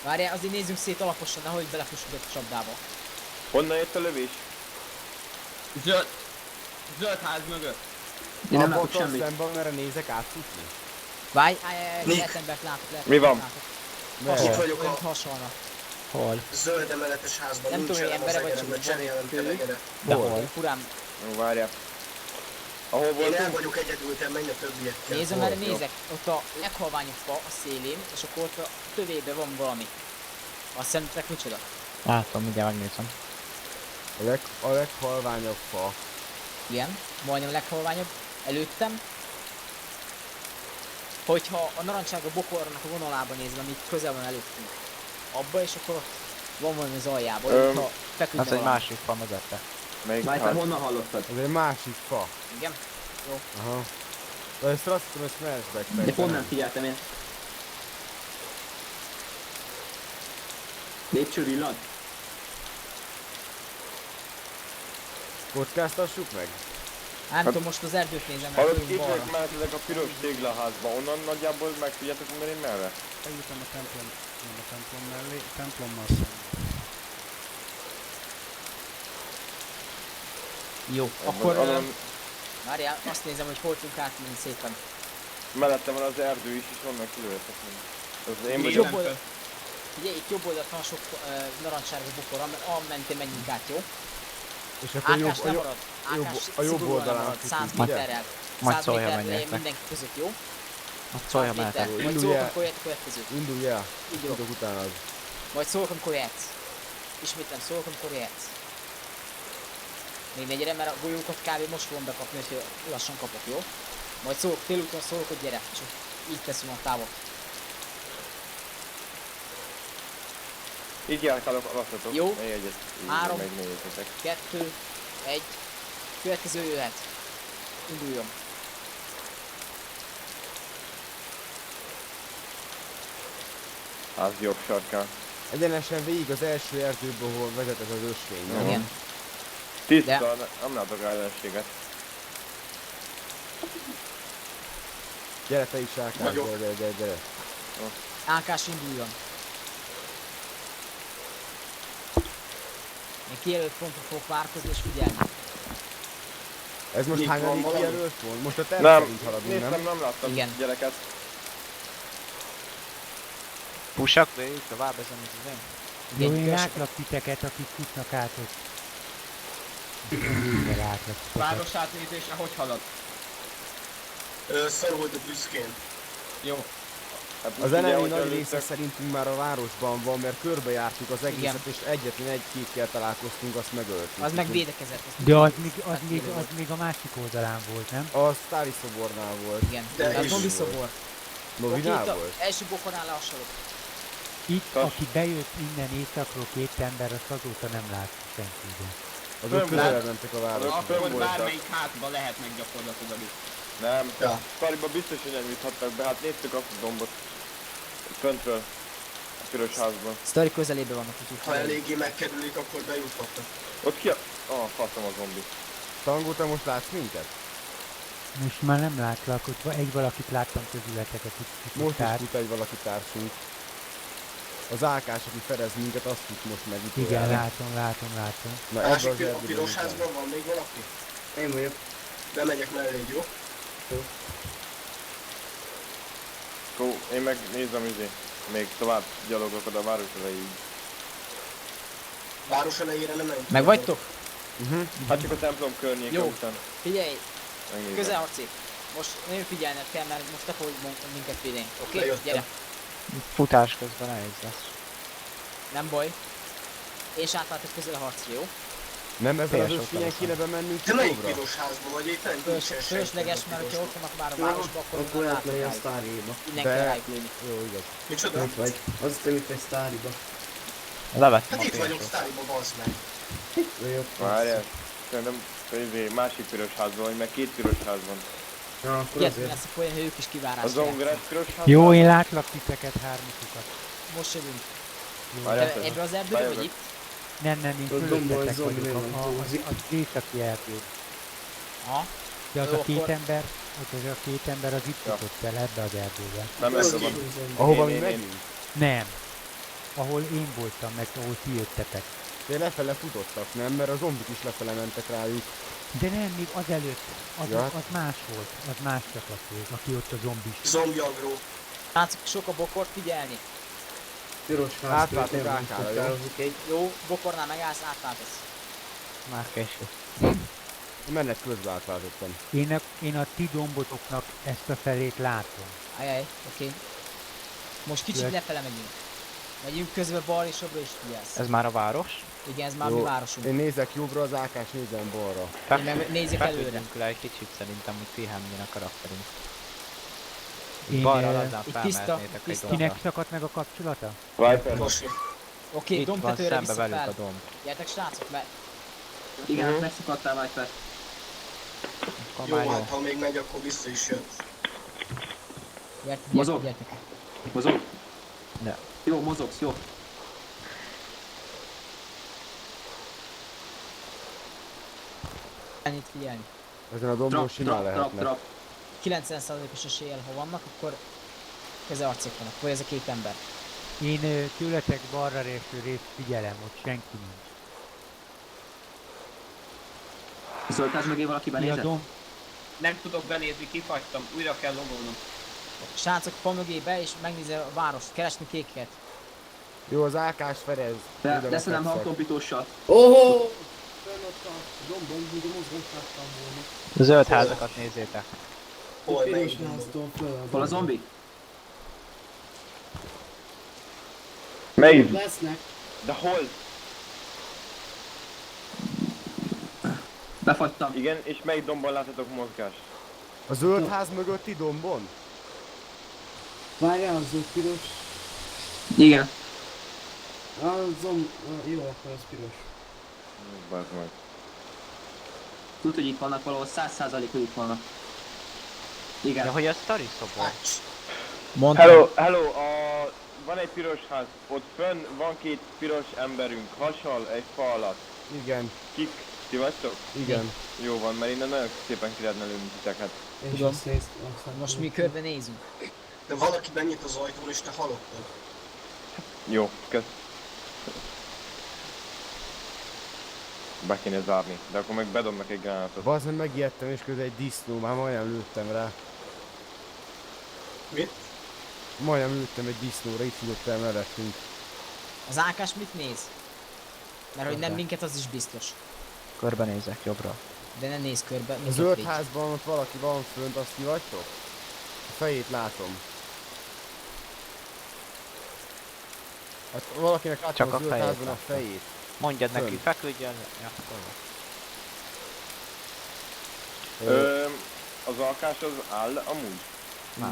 Speaker 5: Várjál, azért nézzünk szét alaposan, nehogy belefussunk egy csapdába.
Speaker 7: Honnan jött a lövés?
Speaker 8: Zöld ház mögött.
Speaker 1: Én nem
Speaker 4: Abba
Speaker 1: látok
Speaker 4: ott
Speaker 1: semmit.
Speaker 4: szemben, merre nézek átfutni?
Speaker 5: Várj,
Speaker 3: Nick.
Speaker 5: lehet embert látok, lehet
Speaker 7: Mi van?
Speaker 5: embert látok.
Speaker 3: Itt
Speaker 4: Merre?
Speaker 3: vagyok
Speaker 5: Olyan
Speaker 3: a
Speaker 5: hasonló.
Speaker 6: Hol?
Speaker 3: zöld emeletes házban,
Speaker 5: Nem tudom, hogy
Speaker 3: nincsenem az
Speaker 5: embere vagy
Speaker 3: egeremben,
Speaker 5: csak
Speaker 3: cserélem
Speaker 5: kő.
Speaker 3: kelegere.
Speaker 6: De
Speaker 4: Hol?
Speaker 6: hol?
Speaker 5: Urám,
Speaker 7: Jó, várjál. Ahol
Speaker 3: Én el
Speaker 7: voltunk?
Speaker 3: vagyok egyedül, te menj a többiekkel.
Speaker 5: nézem,
Speaker 7: hol?
Speaker 5: erre
Speaker 7: Jó.
Speaker 5: nézek, ott a leghalványabb fa a szélén, és akkor ott a tövében van valami. Azt szerintetek micsoda?
Speaker 6: Látom, mindjárt megnézem.
Speaker 4: A leghalványabb fa.
Speaker 5: Igen, majdnem a leghalványabb. Előttem. Hogyha a narancsága bokornak a vonalában nézem, ami közel van előttünk. Abba, és akkor ott van valami az aljában, hogyha feküdne
Speaker 6: Az egy
Speaker 5: valami.
Speaker 6: másik fa mögötte.
Speaker 7: Melyik
Speaker 1: Már te
Speaker 7: ház?
Speaker 1: honnan hallottad?
Speaker 4: Ez egy másik fa.
Speaker 5: Igen?
Speaker 4: Aha. De ezt azt hiszem, hogy Smashback.
Speaker 1: De pont nem figyeltem én. Lépcső villant?
Speaker 4: Kockáztassuk meg?
Speaker 5: Hát nem tudom, most az erdőt nézem, mert
Speaker 7: Hallod,
Speaker 5: tőlünk balra.
Speaker 7: képzeljük mehetetek a piros téglaházba, onnan nagyjából meg tudjátok mondani merre?
Speaker 10: Bejutom a templom, nem a templom mellé, templommal szemben.
Speaker 5: Jó, akkor
Speaker 7: Azon
Speaker 5: várjál, azt nézem, hogy hol tudunk átmenni szépen.
Speaker 7: mellette van az erdő is, és onnan kilőhetek. Az én
Speaker 8: Mi
Speaker 7: vagyok.
Speaker 5: Jobb oldal. Figyelj, itt jobb oldalt van sok narancssárga bokor, mentén menjünk át, jó?
Speaker 4: És akkor
Speaker 5: Ákás nem marad. Ákás
Speaker 4: a jobb
Speaker 5: szigorúan
Speaker 4: oldalán
Speaker 5: marad,
Speaker 4: futunk,
Speaker 5: 100
Speaker 4: ugye?
Speaker 5: méterrel.
Speaker 6: Majd
Speaker 5: 100
Speaker 6: szólja,
Speaker 5: méterre
Speaker 6: menjek.
Speaker 5: mindenki között, jó?
Speaker 6: Ott szólja
Speaker 5: 100 méter.
Speaker 6: mehetek.
Speaker 5: Majd
Speaker 4: Indulj
Speaker 5: szólok,
Speaker 4: el.
Speaker 5: amikor jöhet a következő.
Speaker 4: Indulj el.
Speaker 5: Így jó.
Speaker 4: Futok utánad.
Speaker 5: Majd szólok, amikor jöhetsz. Ismétlem, szólok, amikor jöhetsz. Még ne gyere, mert a golyókat kb. Most fogom bekapni, hogy lassan kapok, jó? Majd szólok, félúton szólok, hogy gyere, és így teszünk a távot.
Speaker 7: Így járkálok, lassatok.
Speaker 5: Jó.
Speaker 7: Még egyet.
Speaker 5: 3,
Speaker 7: Megnézzetek.
Speaker 5: 2, 1. Következő jöhet. Induljon.
Speaker 7: Az jobb sarkán.
Speaker 4: Egyenesen végig az első erdőből, ahol vezet ez az ösvény.
Speaker 7: Jó.
Speaker 5: Igen.
Speaker 7: Tiszta, nem látok rá ellenséget.
Speaker 4: Gyere te is, Ákás,
Speaker 3: Vagyok.
Speaker 4: gyere.
Speaker 5: Ákás, induljon. Én kijelölt pontra fogok várkozni és figyelni.
Speaker 4: Ez most
Speaker 3: Még van
Speaker 4: hányadik
Speaker 3: valami?
Speaker 4: kijelölt volt? Most a terv
Speaker 7: Nem,
Speaker 4: szerint haladunk,
Speaker 7: néztem,
Speaker 4: nem?
Speaker 7: nem láttam
Speaker 5: Igen.
Speaker 7: gyereket.
Speaker 6: Pusak végig tovább ezen az izén.
Speaker 9: Jó, én
Speaker 5: Igen,
Speaker 9: látlak titeket, akik futnak át ott. Végre látlak titeket.
Speaker 8: Város átnézésre hogy halad?
Speaker 3: Szarul, de büszkén.
Speaker 8: Jó.
Speaker 7: Hát
Speaker 4: Az
Speaker 7: most ugye,
Speaker 4: enemi
Speaker 7: hogy
Speaker 4: nagy
Speaker 7: előttek-
Speaker 4: része szerintünk már a városban van, mert körbejártuk az egészet, és egyetlen egy kékkel találkoztunk, azt megöltük.
Speaker 5: Az meg védekezett. azt
Speaker 9: De az
Speaker 5: tudjuk.
Speaker 9: még,
Speaker 5: Hát védő volt.
Speaker 9: még a másik oldalán volt, nem?
Speaker 4: A Sztári szobornál volt.
Speaker 5: Igen.
Speaker 3: De
Speaker 5: De az
Speaker 3: is
Speaker 5: zombi
Speaker 3: volt.
Speaker 5: szobor.
Speaker 4: Novinál volt?
Speaker 5: Első bokornál lehasalok.
Speaker 9: Itt,
Speaker 7: Tas.
Speaker 9: aki bejött innen északról 2 ember, azt azóta nem látta senki ide.
Speaker 4: Azok
Speaker 7: Fönn
Speaker 4: közelebb
Speaker 7: volt.
Speaker 4: mentek a városba.
Speaker 8: Akkor
Speaker 7: voltak.
Speaker 8: bármelyik házba lehetnek gyakorlatilag itt.
Speaker 7: Nem,
Speaker 3: Ja.
Speaker 7: Stariba biztos, hogy nem juthattak be, hát néztük azt a dombot. Föntről. A piros házban.
Speaker 5: Sztori közelébe vannak, úgyhogy
Speaker 3: Ha eléggé megkerülik, akkor bejuthatnak.
Speaker 7: Ott ki a... faszom a zombi.
Speaker 4: Tangó, te most látsz minket?
Speaker 9: Most már nem látlak, ott egy valakit láttam közületek, akik
Speaker 4: Most is
Speaker 9: futották.
Speaker 4: fut egy valaki társunk. Az Ákás, aki fedez minket, azt fut most meg itt.
Speaker 9: Igen,
Speaker 4: olyan.
Speaker 9: látom.
Speaker 4: Na ebbe
Speaker 3: Másik
Speaker 4: az
Speaker 3: a
Speaker 4: erdőben
Speaker 3: piros
Speaker 4: után.
Speaker 3: házban van még valaki?
Speaker 2: Én vagyok.
Speaker 3: Bemegyek melléd, jó?
Speaker 7: Akkor én meg nézem még tovább gyalogok oda a város elejéig.
Speaker 3: Város elejére nem menjünk.
Speaker 5: Meg vagytok?
Speaker 7: Hát csak a templom környéke
Speaker 5: Jó.
Speaker 7: után.
Speaker 5: Figyelj,
Speaker 7: Megnézem.
Speaker 5: közelharci. Most nagyon figyelned kell, mert most te fogod minket védeni. Oké?
Speaker 3: Bejöttem.
Speaker 5: Gyere.
Speaker 6: Futás közben nehéz lesz.
Speaker 5: Nem baj. És átlátok közelharcra, jó?
Speaker 4: Nem ezzel az
Speaker 6: Fél
Speaker 4: ösvényen
Speaker 6: sokkal
Speaker 4: kéne bemennünk
Speaker 3: Te melyik
Speaker 4: jobbra?
Speaker 3: piros házban vagy? Itt nem nincsen
Speaker 5: Fölösleges,
Speaker 3: senki
Speaker 5: mert
Speaker 3: a
Speaker 5: hogyha ott vannak már a
Speaker 2: Jó,
Speaker 5: városban, akkor
Speaker 2: akkor
Speaker 5: nem
Speaker 2: átmegy
Speaker 5: látunk
Speaker 2: a
Speaker 5: rájuk.
Speaker 2: sztáriba.
Speaker 5: Innen
Speaker 4: De-
Speaker 5: kell rájuk lőni.
Speaker 4: Jó, igaz.
Speaker 3: Micsoda?
Speaker 2: Itt vagy. Azt hiszem itt vagy sztáriba.
Speaker 6: Levettem
Speaker 3: Hát
Speaker 6: a
Speaker 3: itt vagyok
Speaker 6: pénzt.
Speaker 3: sztáriba, bazd meg.
Speaker 2: Itt vagyok.
Speaker 7: Várjál. Szerintem másik piros házban vagy, meg 2 piros ház van.
Speaker 2: Na, akkor
Speaker 5: Ilyet mi
Speaker 2: azért.
Speaker 5: lesz, akkor olyan, hogy ők is
Speaker 7: A
Speaker 5: kivárás
Speaker 7: zongorás piros ház?
Speaker 9: Jó, én látlak titeket, hármatukat.
Speaker 5: Most jövünk.
Speaker 7: Várjál,
Speaker 5: Te ebbe az erdőbe
Speaker 7: bejövök.
Speaker 5: vagy itt?
Speaker 9: Nem, én
Speaker 2: Ott dombol,
Speaker 9: fölöttetek
Speaker 2: zombi
Speaker 9: vagyok,
Speaker 2: van,
Speaker 9: az
Speaker 2: túlzik.
Speaker 9: északi erdő.
Speaker 5: Ha?
Speaker 9: De az
Speaker 5: Jó,
Speaker 9: a két
Speaker 5: akkor-
Speaker 9: ember, az a két ember az itt
Speaker 7: Ja.
Speaker 9: futott el ebbe az erdőbe.
Speaker 7: Nem
Speaker 3: Ez
Speaker 7: ez van.
Speaker 3: ki?
Speaker 4: Ahova mi
Speaker 7: Én-
Speaker 4: megyünk?
Speaker 9: Nem. Ahol én voltam, meg ahol ti jöttetek.
Speaker 4: De lefele futottak, nem? Mert a zombik is lefele mentek rájuk.
Speaker 9: De nem, még azelőtt,
Speaker 4: Ja.
Speaker 9: az más volt, az más csapat volt, aki ott a zombis.
Speaker 3: Zombi agró.
Speaker 5: Látszik sok a bokort, figyelni.
Speaker 2: Piros ház.
Speaker 4: Átváltok
Speaker 2: nem
Speaker 4: Ákára, jó?
Speaker 2: futállozik egy.
Speaker 5: Jó, bokornál megállsz, átváltasz.
Speaker 6: Már késő.
Speaker 4: Menet közben átváltottam.
Speaker 9: Én a ti dombotoknak ezt a felét látom.
Speaker 5: Ajaj, oké. Most kicsit
Speaker 9: Jöhet.
Speaker 5: lefele megyünk. Megyünk közben bal és jobbra is figyelsz.
Speaker 6: Ez már a város?
Speaker 5: Igen, ez már mi
Speaker 4: Jó,
Speaker 5: városunk.
Speaker 4: én nézek jobbra, az Ákás nézem balra.
Speaker 5: Én meg nézzek előre.
Speaker 6: Feküdjünk le egy kicsit szerintem, hogy pihenjen a karakterünk.
Speaker 9: Én,
Speaker 6: Balra
Speaker 9: eh,
Speaker 6: lazán
Speaker 5: itt tiszta,
Speaker 6: felmehetnétek egy
Speaker 5: tiszta.
Speaker 6: dombra.
Speaker 9: Kinek szakadt meg a kapcsolata?
Speaker 7: Viper.
Speaker 3: Mosi.
Speaker 5: Oké,
Speaker 6: Itt van
Speaker 5: dombtetőre
Speaker 6: szembe
Speaker 5: vissza
Speaker 6: velük
Speaker 5: fel.
Speaker 6: a domb.
Speaker 5: Gyertek srácok, mert
Speaker 1: Igen, megszakadtál Viper.
Speaker 6: Akkor
Speaker 3: Jó,
Speaker 6: már
Speaker 3: hát
Speaker 6: jó.
Speaker 3: ha még megy, akkor vissza is jön.
Speaker 5: gyertek,
Speaker 1: Mozog.
Speaker 5: gyertek.
Speaker 1: Mozog?
Speaker 6: Ne.
Speaker 1: Jó, mozogsz, jó.
Speaker 5: Ennyit figyelni.
Speaker 4: Ezen a dombon
Speaker 1: Trap,
Speaker 4: simán
Speaker 1: trap, trap,
Speaker 4: lehetne.
Speaker 1: trap.
Speaker 5: 90%-os eséllyel, ha vannak, akkor közelarcék vannak, vagy ez a két ember.
Speaker 9: Én tőletek balra eső részt figyelem, ott senki nincs.
Speaker 1: Zöldház mögé valaki
Speaker 9: Mi a
Speaker 1: benézett?
Speaker 9: domb?
Speaker 8: Nem tudok benézni, kifagytam, újra kell logolnom.
Speaker 5: Srácok, fa mögé be, és megnézi a várost, keresni kéket.
Speaker 4: Jó, az AK-s Ferez.
Speaker 1: De
Speaker 4: Ide
Speaker 1: szerintem ha a
Speaker 4: megtetszett.
Speaker 1: kompitossat.
Speaker 2: Oh! Fenn ott a dombon, mint a mozgósáttam volna.
Speaker 6: A zöld házakat nézzétek.
Speaker 3: Hol,
Speaker 2: Piros
Speaker 3: melyik dombon?
Speaker 2: háztól föl.
Speaker 1: Hol a zombik?
Speaker 7: Melyik?
Speaker 2: Lesznek.
Speaker 7: De hol?
Speaker 1: Befagytam.
Speaker 7: Igen, és melyik domban láttatok mozgást?
Speaker 4: A zöld ház mögötti dombon?
Speaker 2: Várjál, az zöld piros.
Speaker 1: Igen.
Speaker 2: Jó, akkor az piros.
Speaker 7: Bazd meg.
Speaker 1: Tudod, hogy itt vannak valahol 100% hogy itt vannak. Igen.
Speaker 6: Ja, hogy a sztori szobor?
Speaker 7: Hello, hello, van egy piros ház, ott fönn van két piros emberünk, hasal egy fa alatt.
Speaker 4: Igen,
Speaker 7: Kik? Ti vagytok?
Speaker 4: igen.
Speaker 7: Jó van, mert innen nagyon szépen ki lehetne lőni titeket.
Speaker 2: És
Speaker 5: Tudom.
Speaker 2: azt nézd, aztán
Speaker 5: Most mi körbe nézünk.
Speaker 3: De valaki benyit az ajtón és te hallottad.
Speaker 7: Jó, kösz. Be kéne zárni, de akkor meg bedobnak egy gránátot.
Speaker 4: Bazen megijedtem és közben egy disznó, már majdnem lőttem rá.
Speaker 3: Mit?
Speaker 4: Majdnem lőttem egy disznóra, itt futott el mellettünk.
Speaker 5: Az ákás mit néz? Mert hogy nem minket, az is biztos.
Speaker 6: Körbenézek jobbra.
Speaker 5: De ne nézz körbe,
Speaker 4: A
Speaker 5: minket
Speaker 4: zöld
Speaker 5: védj.
Speaker 4: házban ott valaki van fönt, azt ti vagytok? A fejét látom. Hát valakinek látom
Speaker 6: Csak
Speaker 4: a
Speaker 6: a
Speaker 4: zöld
Speaker 6: fejét
Speaker 4: házban a
Speaker 6: láttam.
Speaker 4: fejét.
Speaker 6: Mondjad neki,
Speaker 4: Fönt.
Speaker 6: feküdjön. Ja, akkor van.
Speaker 7: Az alkás az áll amúgy?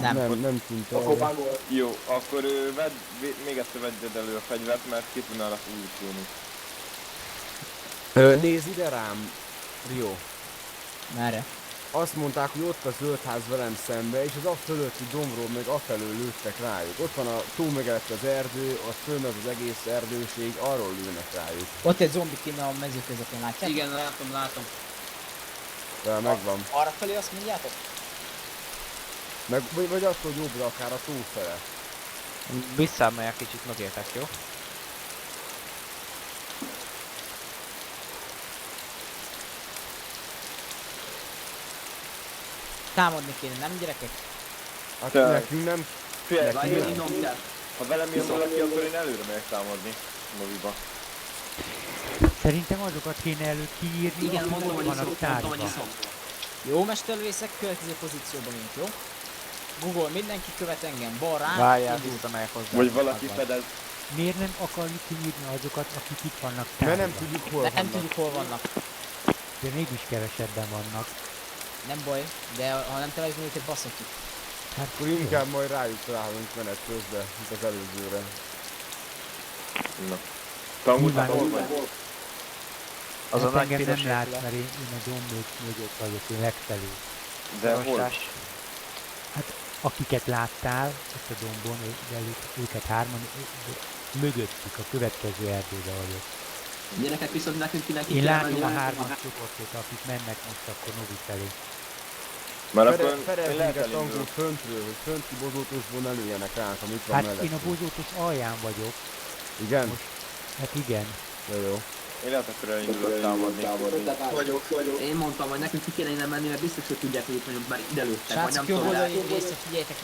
Speaker 5: Nem.
Speaker 4: Nem tűnt
Speaker 3: Akkor
Speaker 4: arra.
Speaker 3: vágol.
Speaker 7: Jó, akkor még egyszer vedd elő a fegyvert, mert ki tudnának úgy is lőni.
Speaker 4: Nézd ide rám, Rio.
Speaker 5: Merre?
Speaker 4: Azt mondták, hogy ott a zöld ház velem szembe, és az a fölötti dombról meg afelől lőttek rájuk. Ott van a túl megelett az erdő, az fönn az egész erdőség, arról lőnek rájuk.
Speaker 5: Ott egy zombi kinne a mező közepén, látják?
Speaker 8: Igen, látom.
Speaker 4: De megvan.
Speaker 5: Arra felé azt mondjátok?
Speaker 4: Vagy attól jobbra, akár a tó fele.
Speaker 6: Visszámolják kicsit mögétek, jó?
Speaker 5: Támadni kéne, nem gyerekek?
Speaker 4: Hát
Speaker 7: Te-
Speaker 4: nekünk nem...
Speaker 7: Figyelj,
Speaker 4: Neki
Speaker 1: Vagy
Speaker 4: nem.
Speaker 1: innom kell.
Speaker 7: ha velem jön valaki, akkor én előre megyek támadni. Moviba.
Speaker 9: Szerintem azokat kéne előtt kiírni,
Speaker 1: Igen,
Speaker 9: akik
Speaker 1: mondom,
Speaker 9: ott
Speaker 1: hogy
Speaker 9: vannak
Speaker 1: iszom, mondom, hogy
Speaker 9: tárgyban.
Speaker 1: iszom.
Speaker 5: Jó, mesterlövészek, következő pozícióban jönk, jó? Google, mindenki követ engem, balra,
Speaker 6: Várjál,
Speaker 5: indul.
Speaker 6: visszamegyek hozzá.
Speaker 7: Vagy valaki
Speaker 6: Azaz.
Speaker 7: fedez.
Speaker 9: Miért nem akarjuk kiírni azokat, akik itt vannak
Speaker 4: Mert
Speaker 9: tárgyban?
Speaker 4: nem tudjuk hol
Speaker 5: Nem
Speaker 4: vannak.
Speaker 5: tudjuk hol vannak.
Speaker 9: De mégis kevesebben vannak.
Speaker 5: Nem baj, de ha nem találjuk őket, baszhatjuk.
Speaker 9: Hát
Speaker 4: Akkor inkább majd rájuk találunk menet közben, mint az előzőre.
Speaker 7: Na. Te amúgy
Speaker 9: Nyilván
Speaker 7: hol
Speaker 9: úgy-
Speaker 7: vagy?
Speaker 6: Az a
Speaker 9: hát
Speaker 6: nagy
Speaker 9: engem
Speaker 6: piros
Speaker 9: nem lát,
Speaker 6: épület.
Speaker 9: mert én a dombok mögött vagyok, én legfelé.
Speaker 7: De hol?
Speaker 6: Rostás.
Speaker 9: Akiket láttál ott a dombon, de őket hárman, mögöttük a következő erdőbe vagyok.
Speaker 1: Gyerekek, viszont nekünk kinek
Speaker 9: Én látom a hármas csoportot, akik mennek most akkor Novi felé.
Speaker 7: Mert akkor én
Speaker 4: Ferenc
Speaker 7: lehet
Speaker 4: minket
Speaker 7: elindulok.
Speaker 4: tankul föntről, hogy fönti bozótosból ne lőjenek ránk, amit van
Speaker 9: Hát
Speaker 4: mellett.
Speaker 9: én a bozótos alján vagyok.
Speaker 4: Igen?
Speaker 9: Most, hát igen.
Speaker 4: Jó.
Speaker 7: Én lehet akkor elindulok támadni.
Speaker 3: Vagyok.
Speaker 1: Én mondtam, hogy nekünk ki kéne innen menni, mert biztos, hogy tudják, hogy itt vagyunk, mert ide lőttek, vagy nem
Speaker 5: Srácok, jobb
Speaker 1: tudom.
Speaker 5: oldali részre figyeljetek,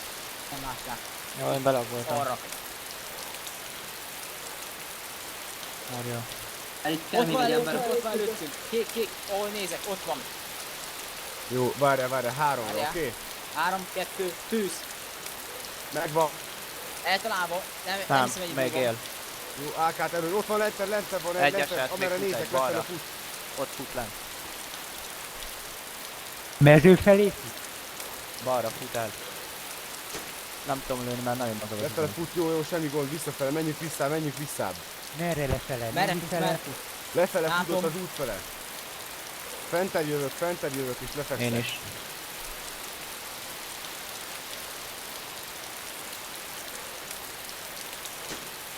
Speaker 5: nem látják.
Speaker 6: Jó, én belagoltam.
Speaker 5: Arra.
Speaker 6: Várja.
Speaker 1: Itt kell
Speaker 5: Ott
Speaker 1: még
Speaker 5: van
Speaker 1: egy
Speaker 5: előttünk,
Speaker 1: ember.
Speaker 5: ott van előttünk. Kék, ahol nézek, ott van.
Speaker 4: Jó, várjál, háromra,
Speaker 5: Várjál.
Speaker 4: oké?
Speaker 5: 3, 2, tűz.
Speaker 4: Megvan.
Speaker 5: Eltalálva. Nem
Speaker 6: Nem,
Speaker 5: hiszem, hogy
Speaker 6: még
Speaker 5: van.
Speaker 6: él.
Speaker 4: Jó, AK-t elő, ott van lentebb van,
Speaker 6: Egy
Speaker 4: lentebb,
Speaker 6: eset,
Speaker 4: amerre
Speaker 6: még fut
Speaker 4: nézek,
Speaker 6: egy
Speaker 4: lefele
Speaker 6: balra.
Speaker 4: fut.
Speaker 6: Ott fut lent.
Speaker 9: Mező felé fut?
Speaker 6: Balra fut el. Nem tudom lőni, mert nagyon maga
Speaker 4: Lefele
Speaker 6: az.
Speaker 4: fut, jó, semmi gond, visszafele, menjünk visszább.
Speaker 9: Merre lefele?
Speaker 5: Merre
Speaker 9: Novi
Speaker 5: fut,
Speaker 9: fele?
Speaker 5: merre fut?
Speaker 4: Lefele
Speaker 5: Látom.
Speaker 4: futott az út fele. Fentebb jövök és lefekszek.
Speaker 6: Én is.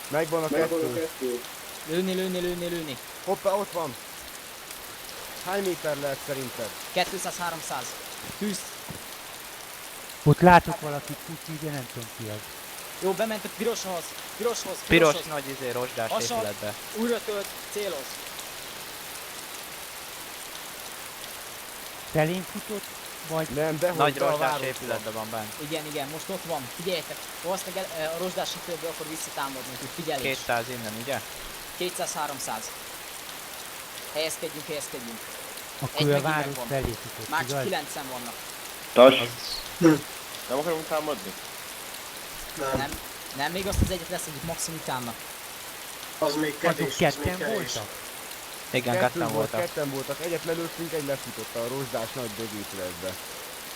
Speaker 4: Megvan a kettő.
Speaker 5: Lőni.
Speaker 4: Hoppá, ott van. Hány méter lehet szerinted?
Speaker 5: 200-300. Tűz.
Speaker 9: Ott látok valakit futni, de nem tudom ki az.
Speaker 5: Jó, bement a piroshoz.
Speaker 6: Piros nagy rozsdás
Speaker 5: Hasonl-
Speaker 6: épületbe.
Speaker 5: Újra tölt, céloz.
Speaker 9: Felén futott, Vagy
Speaker 4: Nem, de
Speaker 6: Nagy
Speaker 4: hogy a
Speaker 6: rozsdás
Speaker 4: városban.
Speaker 6: épületben van bent.
Speaker 5: Igen, most ott van. Figyeljetek, valószínűleg a rozsdás épületbe akkor visszatámadni, úgyhogy figyelés.
Speaker 6: 200 innen, ugye?
Speaker 5: 200-300. Helyezkedjünk.
Speaker 9: akkor
Speaker 5: Egy
Speaker 9: ő a
Speaker 5: megint
Speaker 9: város
Speaker 5: megvan.
Speaker 9: felé futott,
Speaker 5: Már csak
Speaker 9: igaz?
Speaker 5: 9-en vannak.
Speaker 7: Tas, nem akarunk támadni?
Speaker 5: Nem, még azt az egyet lesz, egyik maximum utána.
Speaker 3: Az még
Speaker 9: Azok
Speaker 3: kevés, az még
Speaker 9: ketten
Speaker 3: kevés.
Speaker 9: voltak?
Speaker 6: Igen, ketten voltak.
Speaker 4: Egyet lelőttünk, egy lefutott a rozsdás nagy dögépületbe.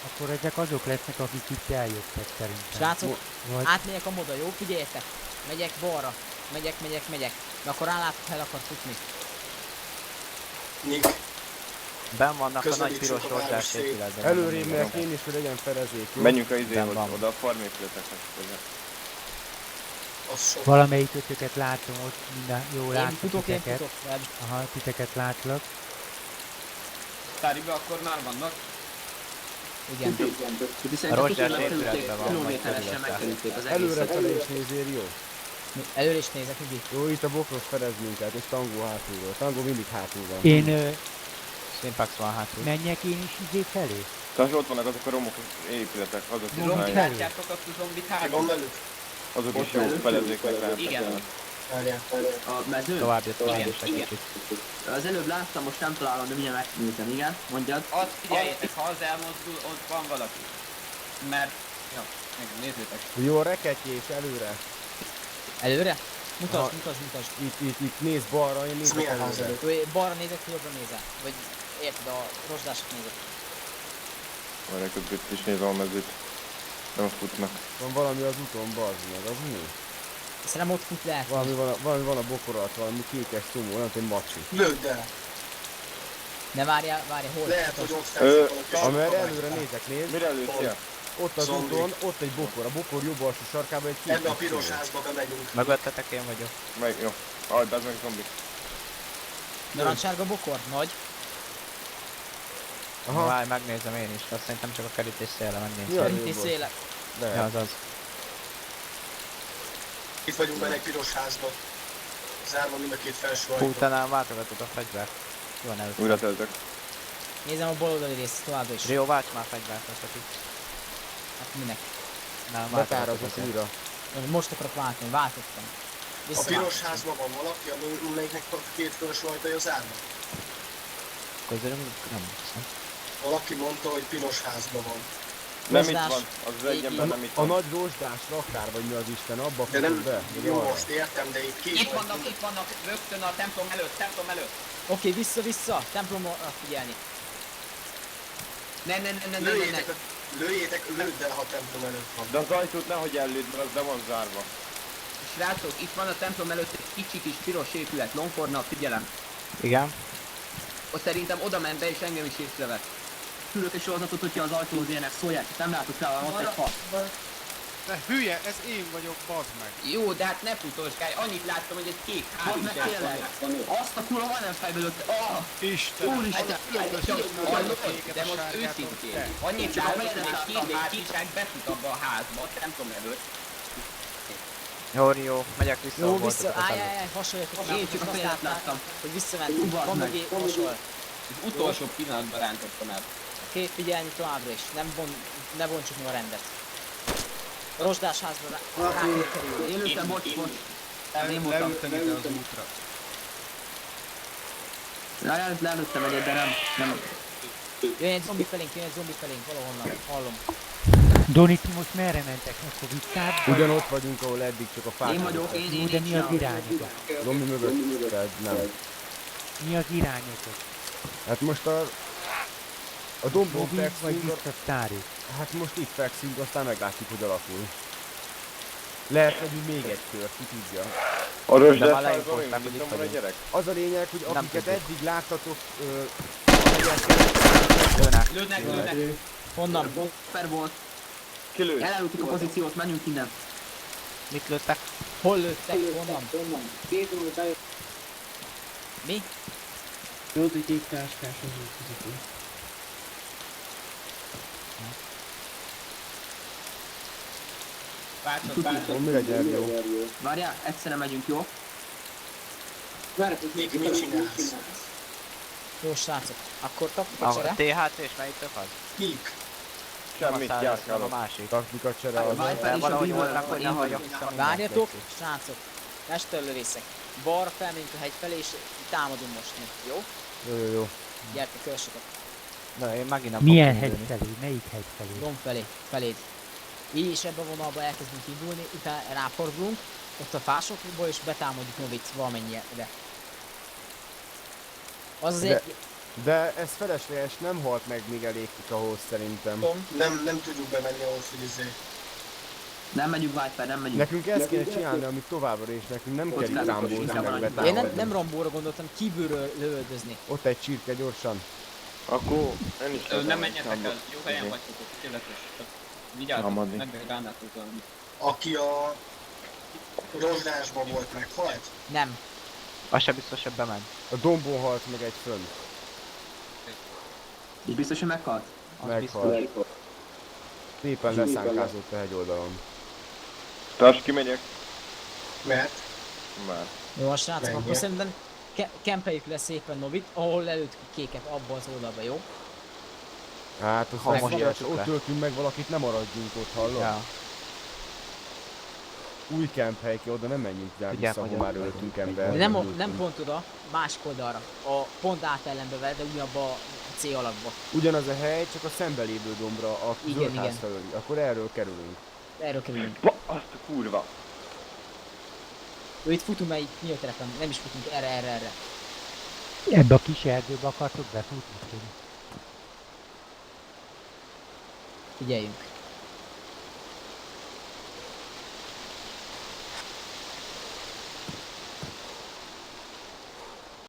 Speaker 9: Akkor ezek azok lesznek, akik itt eljöttek szerintem.
Speaker 5: Srácok,
Speaker 9: Vagy
Speaker 5: átmegyek a moda, jó? Figyeljetek. Megyek balra. Megyek. De akkor rálátok, ha el akar futni.
Speaker 3: Nick,
Speaker 6: Ben vannak a nagy
Speaker 3: Közelítsünk
Speaker 6: piros
Speaker 3: a város
Speaker 6: rozsdás
Speaker 3: szét.
Speaker 6: épületben.
Speaker 4: Előrébb megyek én is, hogy legyen felezék, jó?
Speaker 7: Menjünk a izéhoz,
Speaker 6: van.
Speaker 7: oda a farmépületekhez.
Speaker 3: az sok.
Speaker 9: valamelyik ötöket látom ott, minden jó
Speaker 5: Én
Speaker 9: látom
Speaker 5: futok.
Speaker 9: titeket. Aha, titeket látlak.
Speaker 8: Táriba akkor már vannak.
Speaker 5: Igen.
Speaker 6: A rozsdás épületben van, majd
Speaker 1: kilométeresen
Speaker 6: körülötte.
Speaker 1: megkerülték az
Speaker 4: Előre
Speaker 1: egészet.
Speaker 4: felé is nézél, jó?
Speaker 5: Előre is nézek, ugye?
Speaker 4: Jó, itt a bokros felez minket, és Tango hátulról. Tango mindig hátul van.
Speaker 9: Én
Speaker 6: Simpax van hátul.
Speaker 9: menjek én is izé felé?
Speaker 7: Tas, ott vannak azok a romok épületek, azok is
Speaker 8: Zombit
Speaker 7: nagy.
Speaker 8: látjátok azt a zombit
Speaker 3: Van
Speaker 8: hátul?
Speaker 3: velük?
Speaker 7: Azok is jó felezéknek lehetnek.
Speaker 8: Igen.
Speaker 3: Várjál.
Speaker 1: A mezőn?
Speaker 6: Tovább jött egy
Speaker 8: Igen.
Speaker 6: kicsit.
Speaker 1: Az előbb láttam, most nem találom, de mindjárt megnézem, igen? Mondjad.
Speaker 8: Azt figyeljétek, ha az elmozdul, ott van valaki. Mert... Ja, meg nézzétek.
Speaker 4: Jó, reketyés, előre.
Speaker 5: Előre?
Speaker 4: Aha.
Speaker 5: Mutasd.
Speaker 4: Itt nézz balra, én
Speaker 3: Ez
Speaker 4: nézek
Speaker 3: milyen
Speaker 4: a
Speaker 3: előre?
Speaker 4: előre.
Speaker 5: Ő balra nézek, ki jobbra nézel. Vagy érted, a rozsdásat nézek.
Speaker 7: Várják, hogy itt is nézem a mezőt. Nem futnak.
Speaker 4: Van valami az úton, bazd meg, az mi?
Speaker 5: Szerintem ott fut lehet.
Speaker 4: Valami van a bokorat, valami kékes szumó, nem tudom, macsi.
Speaker 3: Lőd el!
Speaker 5: Ne várjál, hol?
Speaker 3: Lehet, hogy
Speaker 5: Mutasd.
Speaker 3: ott fekszik valaki.
Speaker 4: Amerre előre nézek, nézd.
Speaker 7: Mire lőttél?
Speaker 4: Ott az
Speaker 3: Zombi.
Speaker 4: úton, ott egy bokor. A bokor jobb alsó sarkában egy kékes
Speaker 3: Ebbe a piros
Speaker 4: szumó.
Speaker 3: házba bemegyünk.
Speaker 6: Mögöttetek én vagyok.
Speaker 7: Meg, jó. Aj, bezd meg zombi.
Speaker 5: Narancssárga bokor? Nagy?
Speaker 4: Aha,
Speaker 6: Várj, megnézem én is. Azt szerintem csak a kerítés széle
Speaker 4: Mi a
Speaker 6: megnézem.
Speaker 5: Szerinti
Speaker 4: jobb?
Speaker 5: szélek.
Speaker 6: Ja,
Speaker 4: lehet.
Speaker 6: az.
Speaker 3: Itt vagyunk benne egy piros házba. Zárva mind a két felső
Speaker 6: Hú,
Speaker 3: ajtó.
Speaker 6: te nem váltogatod a fegyvert. Jó, ne
Speaker 7: Újra
Speaker 6: ötlet.
Speaker 7: töltök.
Speaker 5: Nézem a baloldali részt továbbra is.
Speaker 6: Rio, válts már fegyvert, azt akik.
Speaker 5: Hát minek?
Speaker 6: Nem,
Speaker 4: Betárazok
Speaker 6: váltogatok
Speaker 4: újra.
Speaker 5: Most akarok váltani, váltottam.
Speaker 3: A
Speaker 5: Visszaváltottam.
Speaker 3: piros házban van valaki, amelyiknek a két felső ajtaja zárva?
Speaker 6: Közülünk nem hiszem.
Speaker 3: Valaki mondta, hogy piros házban van.
Speaker 7: Nem itt
Speaker 5: Rozsdás.
Speaker 7: van. Az az egy ember nem itt
Speaker 4: A
Speaker 7: van.
Speaker 4: nagy rozsdás raktár, vagy mi az Isten, abba
Speaker 3: De
Speaker 4: futott
Speaker 3: nem,
Speaker 4: be. vagy
Speaker 3: jó,
Speaker 4: arra.
Speaker 3: azt értem, de itt ki is
Speaker 8: Itt vannak, rögtön a templom előtt.
Speaker 5: Oké, vissza, templomra figyelni.
Speaker 8: Ne.
Speaker 3: Lőjétek, lőd el, ha templom előtt van.
Speaker 7: De az ajtót nehogy ellőd, mert az be van zárva.
Speaker 8: Srácok, itt van a templom előtt egy kicsi kis piros épület, Longfordnak, figyelem.
Speaker 6: Igen.
Speaker 8: Ott szerintem oda ment be és engem is észrevett.
Speaker 1: Küldök egy sorozatot, hogyha az ajtóhoz érnek, szólják, nem látok rá, ott egy fa.
Speaker 10: De hülye, ez én vagyok, bazd meg.
Speaker 8: Jó, de hát ne futolskálj, annyit láttam, hogy egy kék ház
Speaker 1: Mondd
Speaker 8: is
Speaker 1: meg tényleg! Azt a kurva majdnem fejbe lőtt.
Speaker 10: Isten.
Speaker 1: Úristen!
Speaker 8: Hallod, de most őszintén. Annyit láttam, hogy egy kék házviság befut abba a házba, a templom előtt.
Speaker 6: Jó, Rio, megyek vissza.
Speaker 5: Jó,
Speaker 6: ahol
Speaker 5: vissza,
Speaker 6: voltatok az előtt.
Speaker 5: állj, hasoljatok
Speaker 1: Én csak a fejet láttam.
Speaker 5: hogy visszament. Van mögé, hasonl.
Speaker 8: Az utolsó pillanatban rántottam el.
Speaker 5: Oké, figyelni továbbra is, ne bontsuk meg a rendet. A rozsdás házba rá kell kerülni.
Speaker 1: Én lőttem, bocs. Én voltam.
Speaker 10: Leültem ide az útra.
Speaker 1: Lelőttem egyet, de nem.
Speaker 5: Jön egy zombi felénk, valahonnan, hallom.
Speaker 9: Doni, ti most merre mentek? Akkor visszább?
Speaker 4: Ugyanott vagyunk, ahol eddig csak a fák.
Speaker 1: Én vagyok,
Speaker 4: voltak.
Speaker 1: én
Speaker 9: De mi az irányotok?
Speaker 4: Zombi mögött, tehát nem.
Speaker 9: Mi az irányotok?
Speaker 4: Hát most a dombon
Speaker 9: Robi vagy
Speaker 4: fekszünk,
Speaker 9: vissza Sztári?
Speaker 4: hát most itt fekszünk, aztán meglátjuk, hogy alakul. Lehet megyünk még egy kört, ki tudja.
Speaker 7: A
Speaker 6: De már
Speaker 7: rozsdás
Speaker 6: leinfozták,
Speaker 7: házban
Speaker 6: hogy
Speaker 7: még
Speaker 6: itt
Speaker 7: van a
Speaker 6: vagyunk.
Speaker 7: gyerek?
Speaker 4: Az a lényeg, hogy
Speaker 6: Nem
Speaker 4: akiket
Speaker 6: tudjuk.
Speaker 4: eddig láttatok,
Speaker 6: Lőnek.
Speaker 5: Honnan?
Speaker 1: Per volt.
Speaker 7: Kilőtt.
Speaker 1: Elelőttük a pozíciót, menjünk innen.
Speaker 6: Mit lőttek?
Speaker 5: Hol lőttek? Honnan? Mi?
Speaker 2: Jó, hogy egy táskás az úgy.
Speaker 4: Ó, mi legyen jó?
Speaker 1: Várjál, egyszerre megyünk, jó?
Speaker 3: Még mit csinálsz?
Speaker 5: Jó srácok, akkor taktika
Speaker 6: A
Speaker 5: csere.
Speaker 6: THC és melyikök az?
Speaker 3: Kik?
Speaker 7: Semmit,
Speaker 6: Nem a
Speaker 7: járkálok.
Speaker 6: másik.
Speaker 4: Taktika csere az.
Speaker 1: Viper
Speaker 6: De
Speaker 1: és a
Speaker 6: valahogy
Speaker 1: Beaver,
Speaker 6: voltak, hogy
Speaker 1: én
Speaker 6: nem
Speaker 1: vagyok.
Speaker 6: vagyok vissza.
Speaker 5: Várjatok, srácok. Mesterlövészek. Balra felmegyünk a hegy felé és támadunk most mi, jó?
Speaker 4: Jó.
Speaker 5: Gyertek, kövessetek.
Speaker 6: Na, én megint nem
Speaker 9: Milyen
Speaker 6: fogok
Speaker 9: hegy
Speaker 6: indulni.
Speaker 9: felé? Melyik hegy felé?
Speaker 5: Domb felé, feléd. Így is ebbe a vonalba elkezdünk indulni, utána ráfordulunk, ott a fásokból és betámadjuk Novit valamennyire. Az azért...
Speaker 4: De ez felesleges, nem halt meg, míg elégtik ahhoz szerintem.
Speaker 3: Nem tudjuk bemenni ahhoz, hogy
Speaker 1: Nem megyünk Viper, nem megyünk.
Speaker 4: Nekünk ezt kéne csinálni, amit továbbra is, nekünk nem kell itt rámbózni, meg
Speaker 5: Én
Speaker 4: betámadni.
Speaker 5: nem Rambóra gondoltam, kívülről lövöldözni.
Speaker 4: Ott egy csirke gyorsan.
Speaker 7: Akkor én is
Speaker 8: Nem menjetek el, jó helyen vagytok, tökéletes. Csak vigyázzatok,
Speaker 7: Támadni.
Speaker 8: meg ránátok valami.
Speaker 3: aki a rozsdásban volt, meghalt?
Speaker 5: Nem.
Speaker 6: Az se biztos, hogy bemegy.
Speaker 4: A dombon halt meg egy fönn.
Speaker 1: És biztos, hogy meghalt?
Speaker 6: Az
Speaker 4: Meghalt.
Speaker 6: biztos.
Speaker 4: Szépen leszánkázott a hegyoldalon.
Speaker 7: Társ, kimegyek?
Speaker 3: Mert
Speaker 7: Már.
Speaker 5: Jó, a srácok,
Speaker 3: Menjél.
Speaker 5: akkor szerintem kempeljük le szépen Novit, ahol lelőttük a kéket abba az oldalba, jó?
Speaker 4: Hát az
Speaker 6: Ha
Speaker 4: az
Speaker 6: most
Speaker 4: igaz,
Speaker 6: jöttük
Speaker 4: ott
Speaker 6: le.
Speaker 4: töltünk meg valakit, nem maradjunk ott, hallod?
Speaker 6: Ja.
Speaker 4: Új camp hely ki, oda nem menjünk rá
Speaker 6: Tudják,
Speaker 4: vissza,
Speaker 6: hogy
Speaker 4: ahol már
Speaker 6: ott
Speaker 4: öltünk embert.
Speaker 5: Nem pont oda, másik oldalra. A pont átellenbe vele, de ugyanabba a C alakba.
Speaker 4: Ugyanaz a hely, csak a szembelévő dombra, a
Speaker 5: Igen,
Speaker 4: zöld ház
Speaker 5: igen.
Speaker 4: felőli. Akkor erről kerülünk.
Speaker 5: Erről kerülünk.
Speaker 7: Azt a kurva.
Speaker 5: Ő itt futunk, mert itt mi a terepen, nem is futunk erre.
Speaker 9: Ebbe a kis erdőbe akartok befutni?
Speaker 5: Figyeljünk.